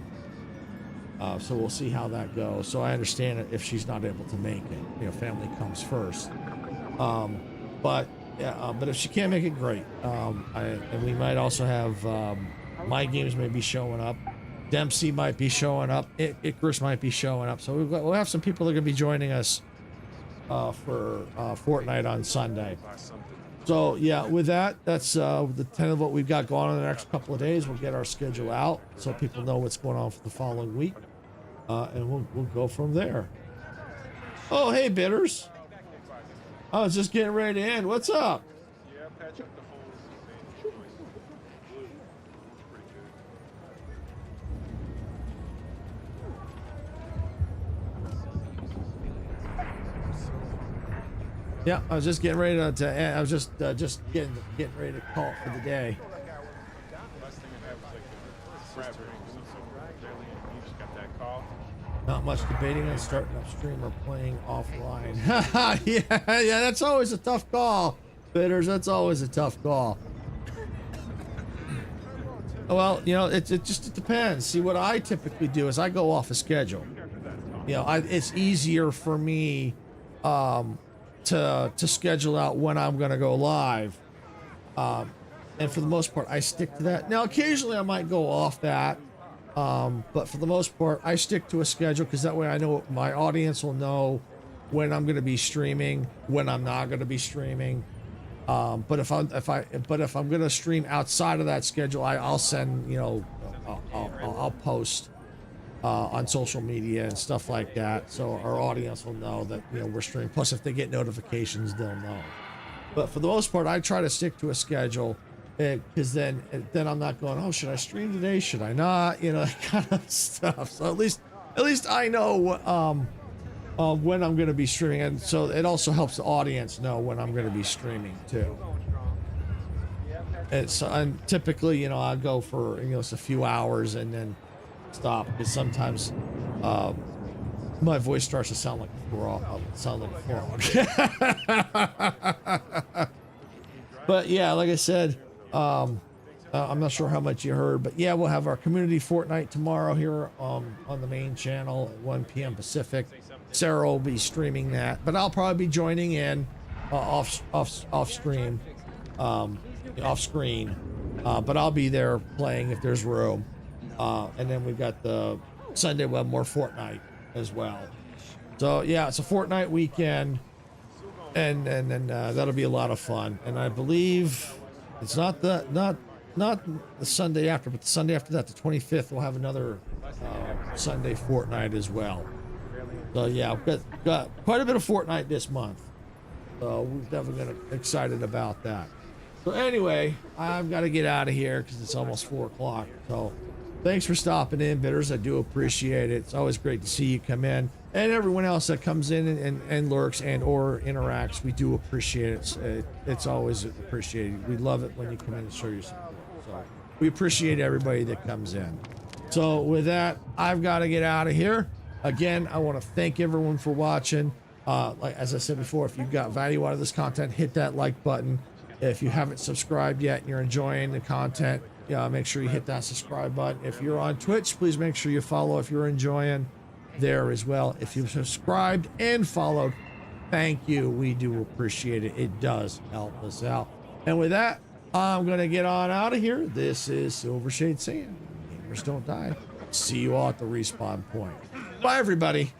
we'll see how that goes. So I understand if she's not able to make it. You know, family comes first. But if she can't make it, great. And we might also have My Games may be showing up. Dempsey might be showing up. Icarus might be showing up. So we'll have some people that are going to be joining us for Fortnite on Sunday. So yeah, with that, that's the 10 of what we've got going on in the next couple of days. We'll get our schedule out so people know what's going on for the following week, and we'll go from there. Oh, hey, Bitters. I was just getting ready to end. What's up? Yeah, I was just getting ready to end. I was just getting ready to call it for the day. Not much debating on starting up stream or playing offline. yeah, that's always a tough call, Bitters. That's always a tough call. Well, you know, it just depends. See, what I typically do is I go off a schedule. You know, it's easier for me to schedule out when I'm going to go live. And for the most part, I stick to that. Now, occasionally I might go off that. But for the most part, I stick to a schedule because that way I know my audience will know when I'm going to be streaming, when I'm not going to be streaming. But if I'm going to stream outside of that schedule, I'll send, you know, I'll post on social media and stuff like that, so our audience will know that, you know, we're streaming. Plus, if they get notifications, they'll know. But for the most part, I try to stick to a schedule. Because then I'm not going, oh, should I stream today? Should I not? You know, that kind of stuff. So at least I know when I'm going to be streaming, and so it also helps the audience know when I'm going to be streaming too. And typically, you know, I go for, you know, it's a few hours and then stop, because sometimes my voice starts to sound like a frog. But yeah, like I said. I'm not sure how much you heard, but yeah, we'll have our community Fortnite tomorrow here on the main channel at 1 p.m. Pacific. Sarah will be streaming that, but I'll probably be joining in off stream, off screen. But I'll be there playing if there's room. And then we've got the Sunday we'll have more Fortnite as well. So yeah, it's a Fortnite weekend, and then that'll be a lot of fun. And I believe. It's not the Sunday after, but the Sunday after that, the 25th, we'll have another Sunday Fortnite as well. So yeah, we've got quite a bit of Fortnite this month. So we're definitely excited about that. So anyway, I've got to get out of here because it's almost 4 o'clock. So thanks for stopping in, Bitters. I do appreciate it. It's always great to see you come in, and everyone else that comes in and lurks and or interacts. We do appreciate it. It's always appreciated. We love it when you come in and show your support. So we appreciate everybody that comes in. So with that, I've got to get out of here. Again, I want to thank everyone for watching. Like as I said before, if you've got value out of this content, hit that like button. If you haven't subscribed yet and you're enjoying the content, make sure you hit that subscribe button. If you're on Twitch, please make sure you follow if you're enjoying there as well. If you've subscribed and followed, thank you. We do appreciate it. It does help us out. And with that, I'm going to get on out of here. This is Silvershade saying, gamers don't die. See you all at the respawn point. Bye, everybody.